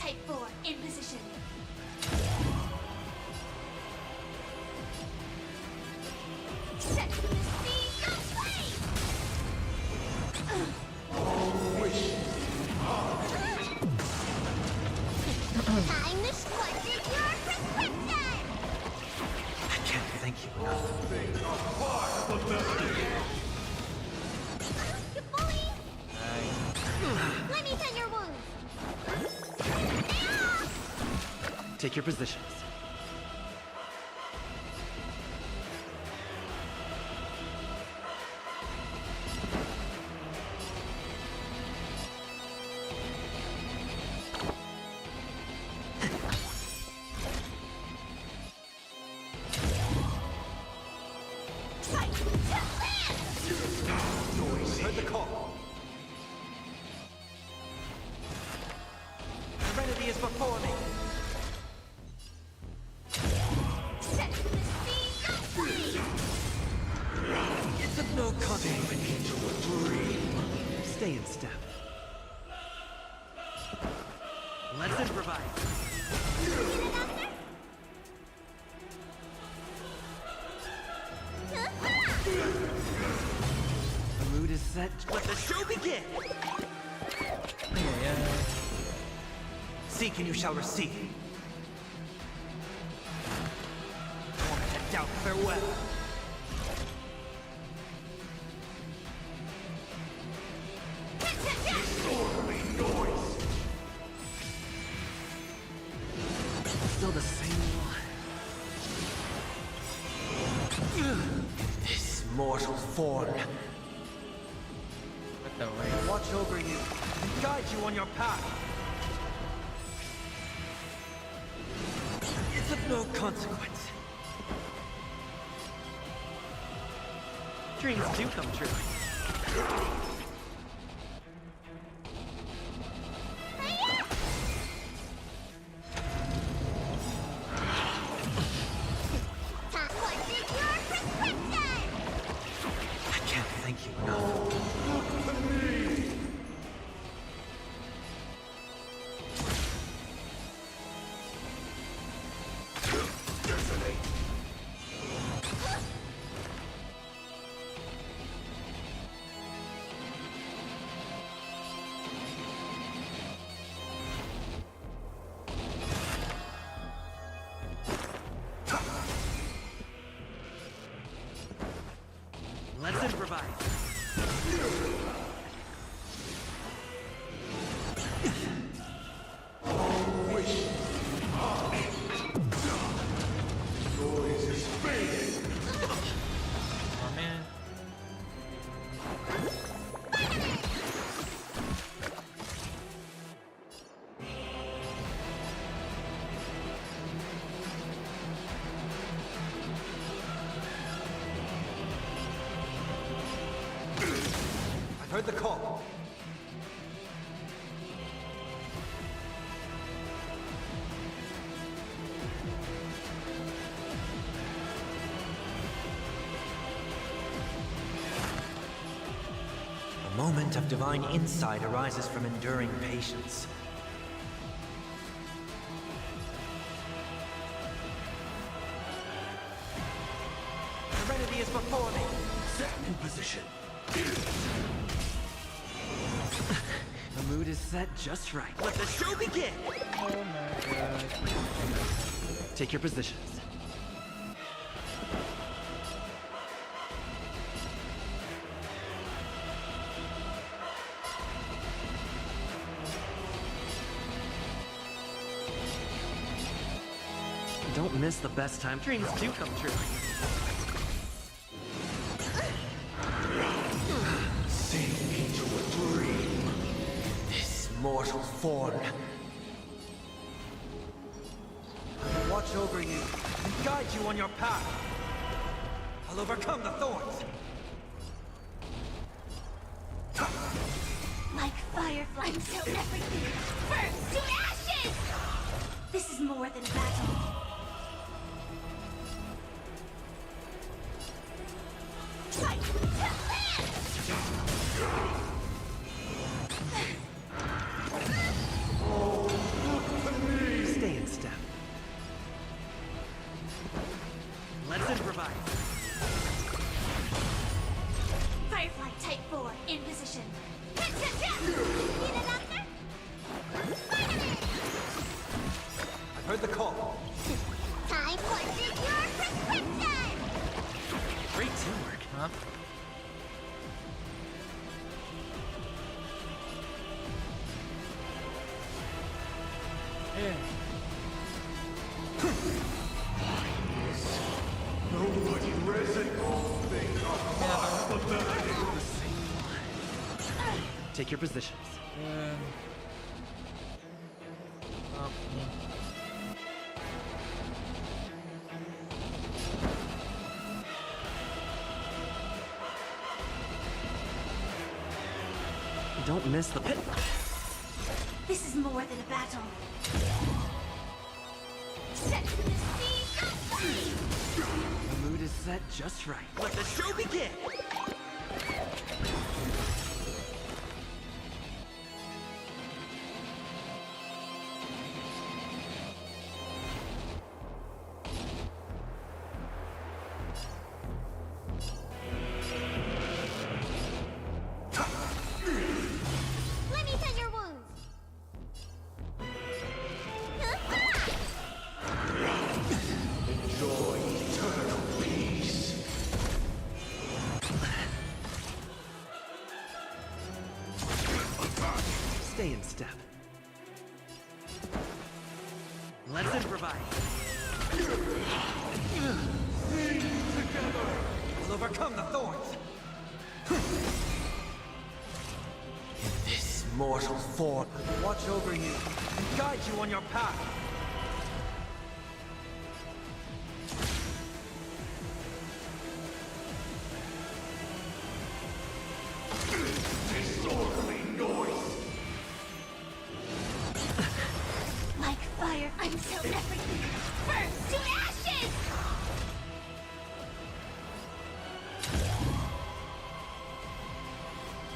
Type 4 in position. Set the scene, go play! Time to squash your prescription! I can't thank you enough. You bully! Let me tend your wounds. Take your positions. Heard the call. Serenity is before me. Set the scene, go play! It's of no consequence. Into a dream. Stay in step. Let's improvise. The mood is set. Let the show begin! Seek and you shall receive. Torment and doubt, farewell. Still the same one. This mortal form. What the way? Watch over you and guide you on your path. It's of no consequence. Dreams do come true. What is your prescription? I can't thank you enough. Let's improvise. Oh man. I've heard the call. A moment of divine insight arises from enduring patience. Serenity is before me. Set in position. The mood is set just right. Let the show begin. Oh my god. Take your positions. Don't miss the best time. Dreams do come true. Sink into a dream. This mortal form. Watch over you and guide you on your path. I'll overcome the thorns. Like fireflies until everything burns to ashes! This is more than a battle. Fight to land! Great teamwork. Huh? Yeah. Nobody resin all things Take your positions. Don't miss the pit. This is more than a battle. Set to the sea, go play! The mood is set just right. Let the show begin! Let me tend your wounds. Enjoy eternal peace. Stay in step. Let's improvise. We'll overcome the thorns! In this mortal form, I will watch over you and guide you on your path. Disorderly noise. Like fire until everything burns to ashes!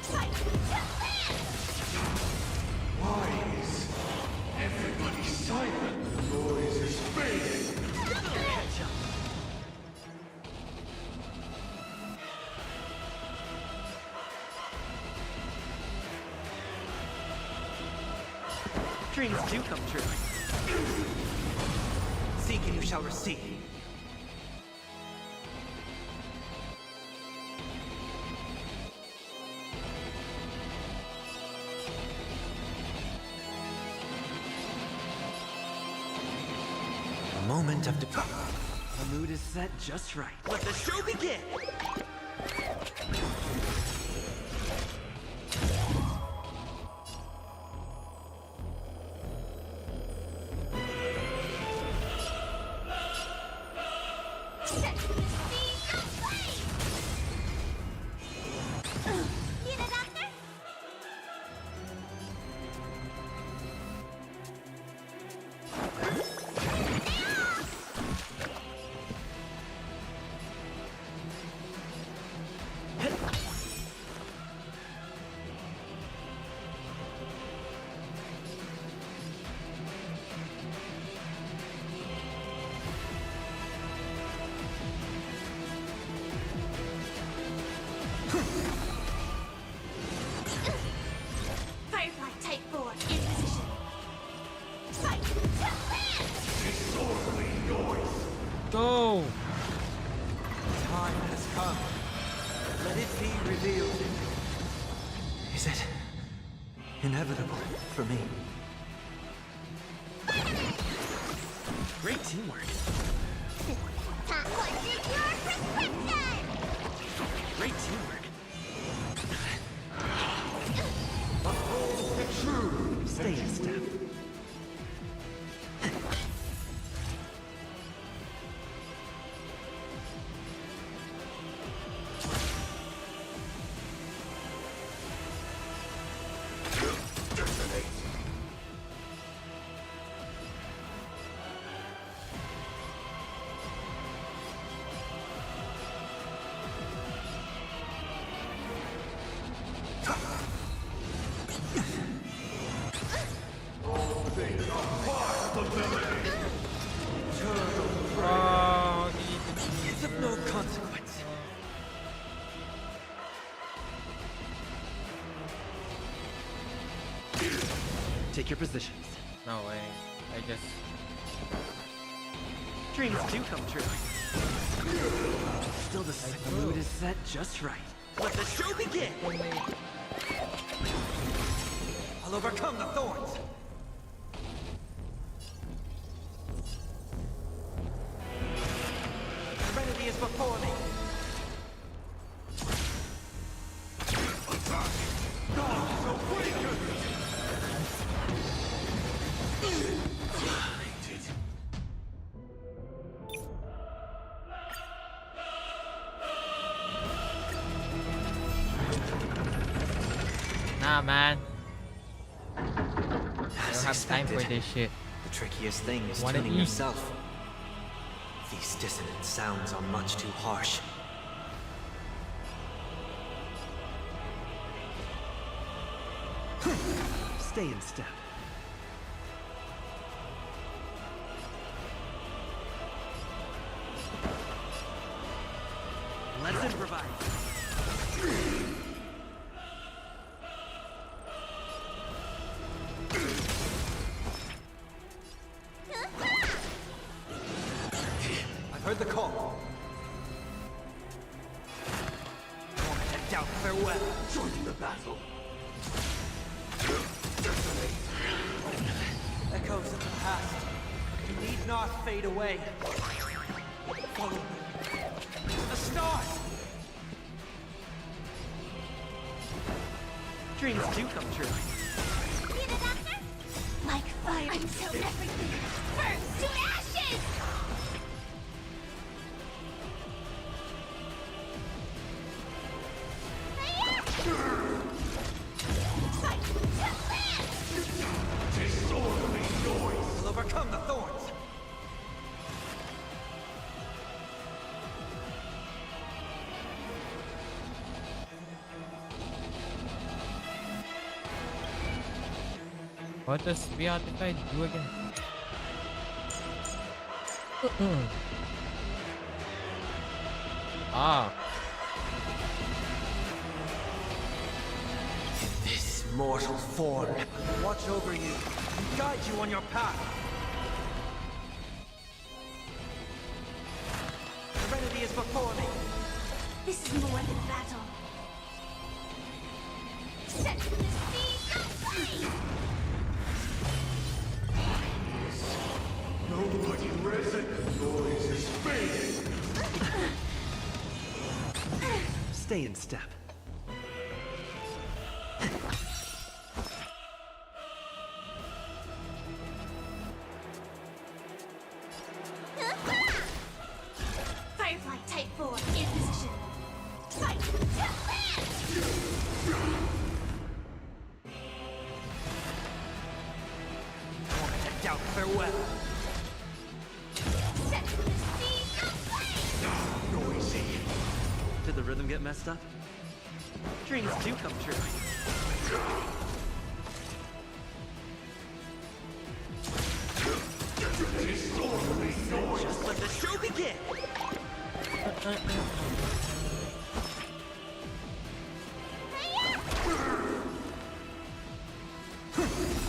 Fight to land! Why is everybody silent? The noise is fading. Dreams do come true. Seek and you shall receive. A moment of departure. The mood is set just right. Let the show begin! Set to the sea, go play! Need a doctor? Firefly Type 4 in position. Fight to land! Disorderly noise. Go! Time has come. Let it be revealed. Is it inevitable for me? Great teamwork. What's in your prescription? Great teamwork. True. Stay in step. It's of no consequence. Take your positions. No way. I just... Dreams do come true. Still the mood is set just right. Let the show begin! I'll overcome the thorns! Serenity is before me! Attack! God's awakened! Nah, man. I don't have time for this shit. The trickiest thing is Wanna tuning eat. yourself. These dissonant sounds are much too harsh. Stay in step. Let's improvise. I've heard the call. Head down, farewell. Joining the battle. Echoes of the past. You need not fade away. Follow me. The stars! Dreams do come true. See the doctor? Like fire until everything burns to ashes! Fight to live! Disorderly noise will overcome the thorns. What does Beatified do again? Ah. This mortal form. Watch over you and guide you on your path. Serenity is before me. This is more than battle. Set the seas aflame! Nobody present. Noise is fading. Stay in step. Firefly Type 4 in position. Fight to live! Head down, farewell. Set the seas aflame! Noisy. Did the rhythm get messed up? Dreams do come true. Disorderly noise. Just let the show begin.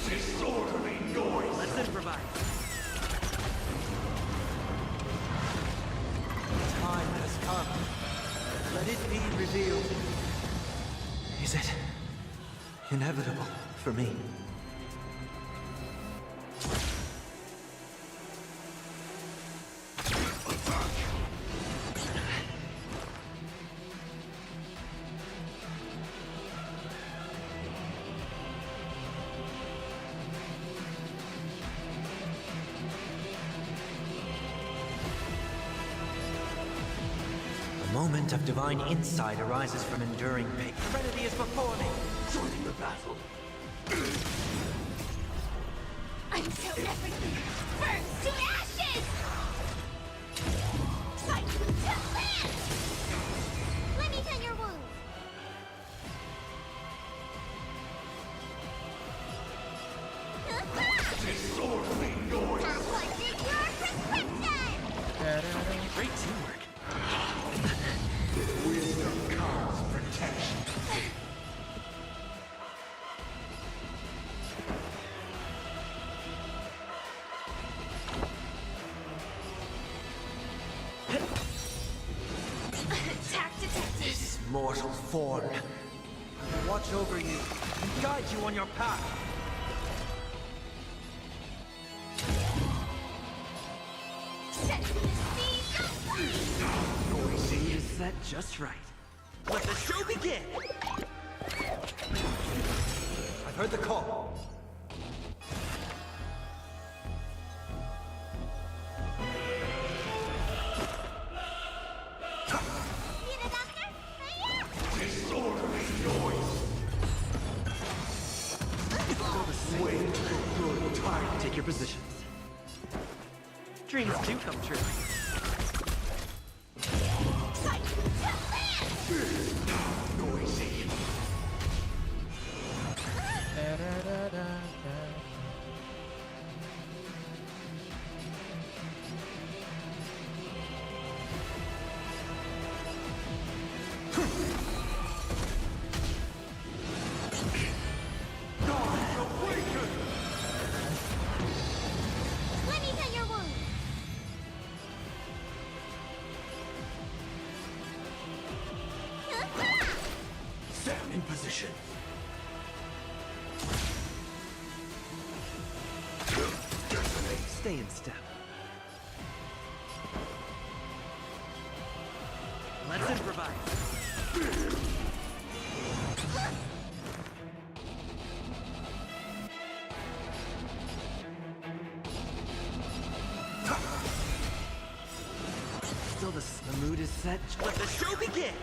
Disorderly noise. Let's improvise. Time has come. Let it be revealed. Is it inevitable for me? A moment of divine insight arises from enduring pain. Serenity is before me. Joining the battle. Until everything burns to ashes! Fight to live! Let me tend your wounds. Disorderly noise. What's in your prescription? Great teamwork. Wisdom comes protection. mortal form. Watch over you and guide you on your path. Noisy is set just right. Let the show begin! I've heard the call. Disorderly noise. Wait, good time. Take your positions. Dreams do come true. Noisy. Let me tell your wound. Stand in position. Stay in step. Let's improvise. Still the mood is set. Let the show begin!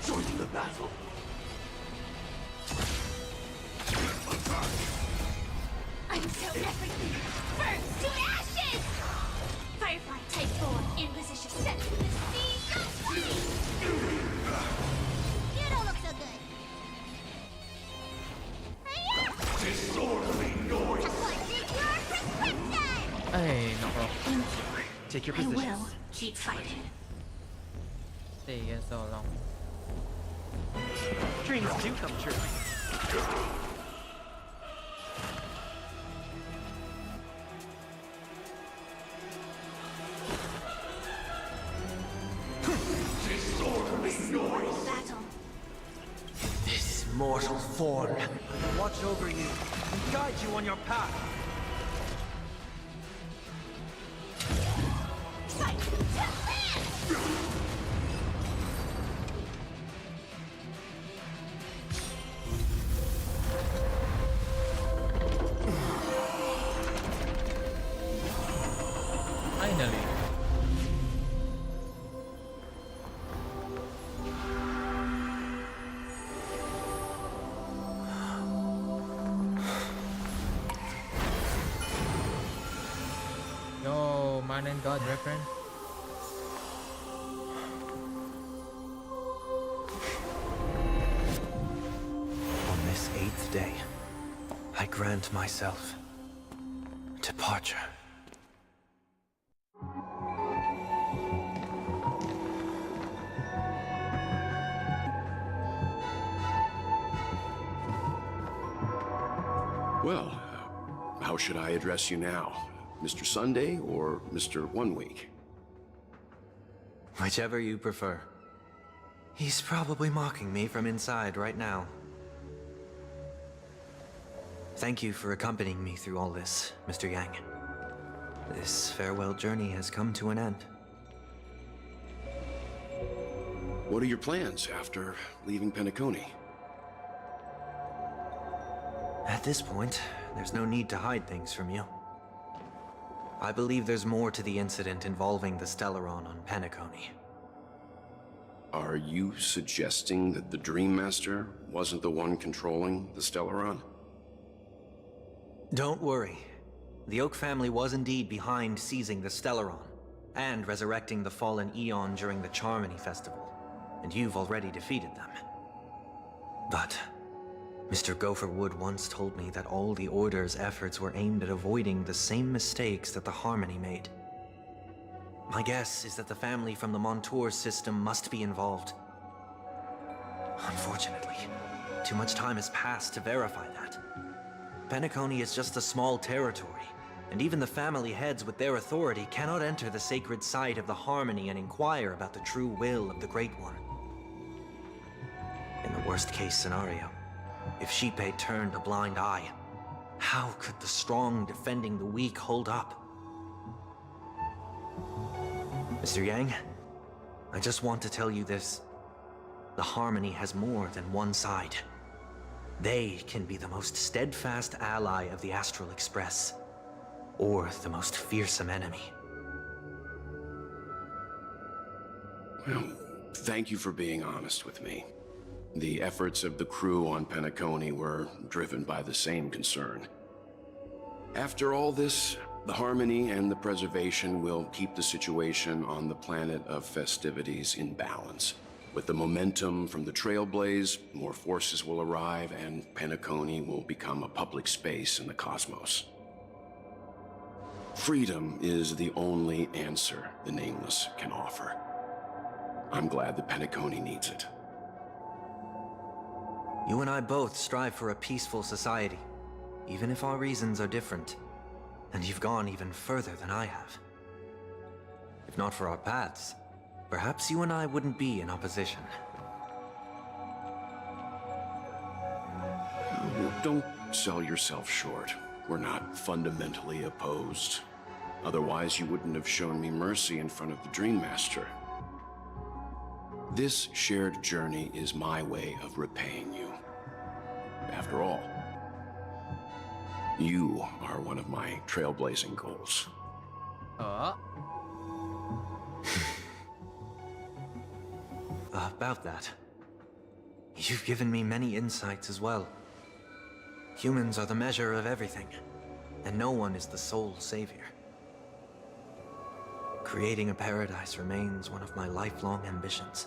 Join the battle. Until everything burns to ashes! Firefly Type 4 in position. Set to the sea. You don't look so good. Disorderly noise. What's in your prescription? Ay, nako. Take your I positions. will keep fighting. Sige, so long. Dreams do come true. Disorderly noise. Battle. This mortal form. Watch over you and guide you on your path. Fight to live! Finally. Yo, man and God reference. On this 8th day, I grant myself departure. Well, how should I address you now? Mr. Sunday or Mr. 1 Week? Whichever you prefer. He's probably mocking me from inside right now. Thank you for accompanying me through all this, Mr. Yang. This farewell journey has come to an end. What are your plans after leaving Penacony? At this point, there's no need to hide things from you. I believe there's more to the incident involving the Stellaron on Penacony. Are you suggesting that the Dream Master wasn't the one controlling the Stellaron? Don't worry. The Oak family was indeed behind seizing the Stellaron and resurrecting the fallen Eon during the Charmony Festival, and you've already defeated them. But Mr. Gopher Wood once told me that all the Order's efforts were aimed at avoiding the same mistakes that the Harmony made. My guess is that the family from the Montour system must be involved. Unfortunately, too much time has passed to verify that. Penacony is just a small territory, and even the family heads with their authority cannot enter the sacred site of the Harmony and inquire about the true will of the Great One. In the worst-case scenario, if Xipe turned a blind eye, how could the strong defending the weak hold up? Mr. Yang, I just want to tell you this. The Harmony has more than one side. They can be the most steadfast ally of the Astral Express, or the most fearsome enemy. Well, thank you for being honest with me. The efforts of the crew on Penacony were driven by the same concern. After all this, the Harmony and the Preservation will keep the situation on the planet of festivities in balance. With the momentum from the Trailblaze, more forces will arrive and Penacony will become a public space in the cosmos. Freedom is the only answer the Nameless can offer. I'm glad that Penacony needs it. You and I both strive for a peaceful society, even if our reasons are different. And you've gone even further than I have. If not for our paths, perhaps you and I wouldn't be in opposition. Don't sell yourself short. We're not fundamentally opposed. Otherwise, you wouldn't have shown me mercy in front of the Dream Master. This shared journey is my way of repaying you. After all, you are one of my trailblazing goals. About that, you've given me many insights as well. Humans are the measure of everything, and no one is the sole savior. Creating a paradise remains one of my lifelong ambitions.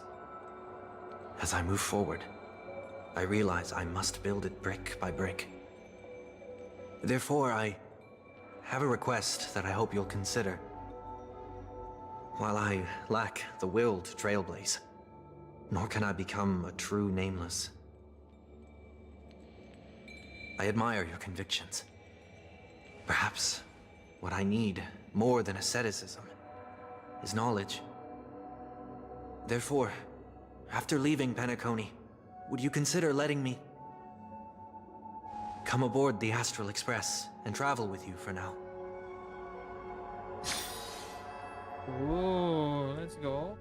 As I move forward, I realize I must build it brick by brick. Therefore, I have a request that I hope you'll consider. While I lack the will to trailblaze, nor can I become a true Nameless, I admire your convictions. Perhaps what I need, more than asceticism, is knowledge. Therefore, after leaving Penacony, would you consider letting me come aboard the Astral Express and travel with you for now? Ooh, let's go.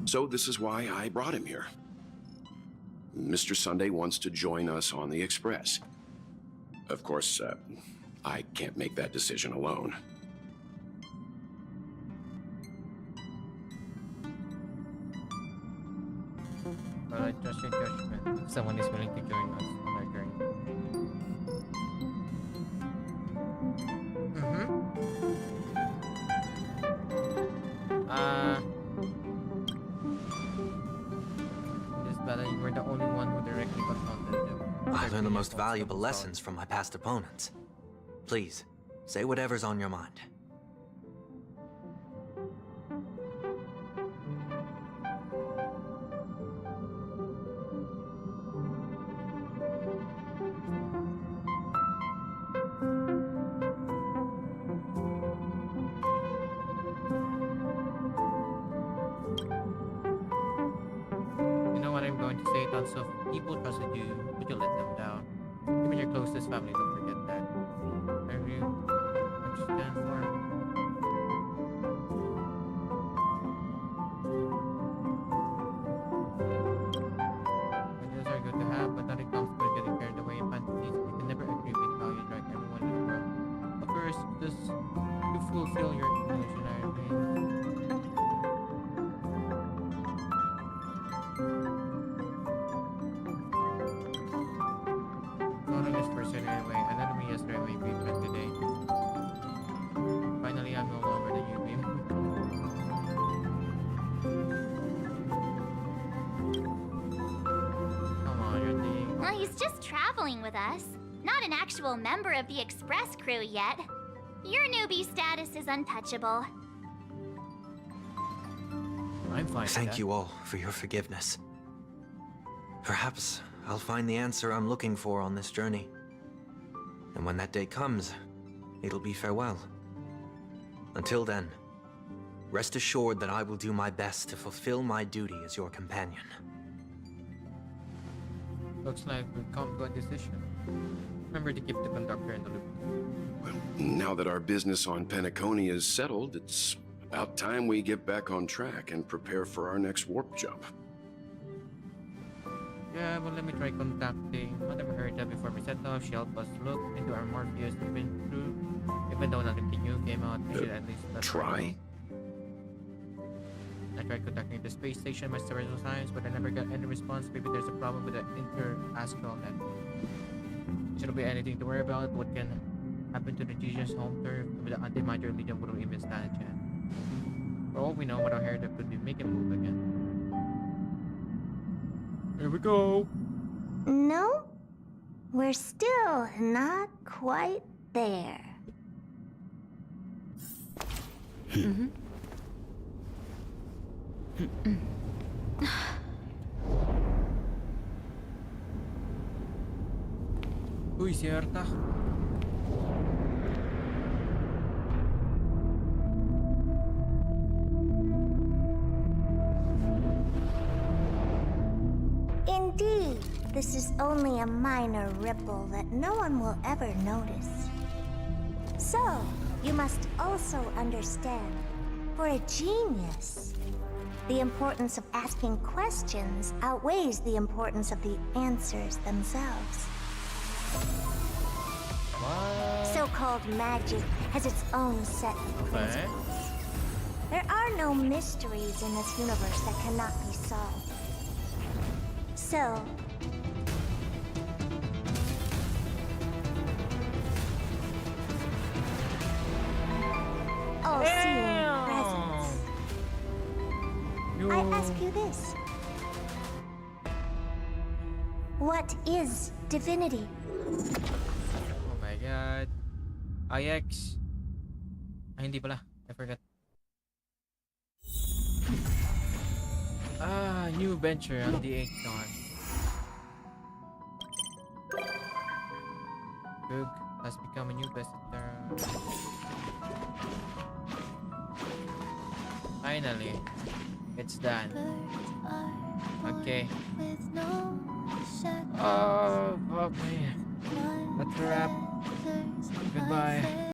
So this is why I brought him here. Mr. Sunday wants to join us on the Express. Of course, I can't make that decision alone. But I trust your judgment if someone is willing to join us on our journey. Just that you were the only one who directly confronted them. I learned the most valuable lessons from my past opponents. Please, say whatever's on your mind. You know what I'm going to say? Tons of people trusted you, but you let them down. Even your closest family, don't forget that. I really understand for. Ideas are good to have, but nothing comes with getting carried away in fantasies. You can never agree with how you drag everyone in the world. But first, just to fulfill your evolutionary dreams. Knowing this person anyway, an enemy yesterday, my great friend today. Finally, I'm no longer the U-beam. Come on, you're the... Well, he's just traveling with us. Not an actual member of the Express crew yet. Your newbie status is untouchable. I'm fine. Thank you all for your forgiveness. Perhaps I'll find the answer I'm looking for on this journey. And when that day comes, it'll be farewell. Until then, rest assured that I will do my best to fulfill my duty as your companion. Looks like we've come to a decision. Remember to keep the conductor in the loop. Well, now that our business on Penacony is settled, it's about time we get back on track and prepare for our next warp jump. Yeah, well, let me try contacting Madame Herta before we set off. She helped us look into our Morpheus we've been through. Even though nothing new came out, we should at least try? I tried contacting the space station, my several times, but I never got any response. Maybe there's a problem with the inter-astral net. Shouldn't be anything to worry about. What can happen to the Jesus home turf? With the anti-matter legion wouldn't even stand a chance. For all we know, Madame Herta could be making a move again. Here we go. No, we're still not quite there. Mm-hmm. Uy, si Herta. Indeed, this is only a minor ripple that no one will ever notice. So, you must also understand, for a genius, the importance of asking questions outweighs the importance of the answers themselves. What? So-called magic has its own set of principles. There are no mysteries in this universe that cannot be solved. So, all-seeing presence. I ask you this. What is divinity? Oh my god. IX. Ay, hindi pala. I forgot. Ah, new venture on the 8th dawn. Goog has become a new visitor. Finally, it's done. Okay. Oh, fuck me. Let's wrap. Goodbye.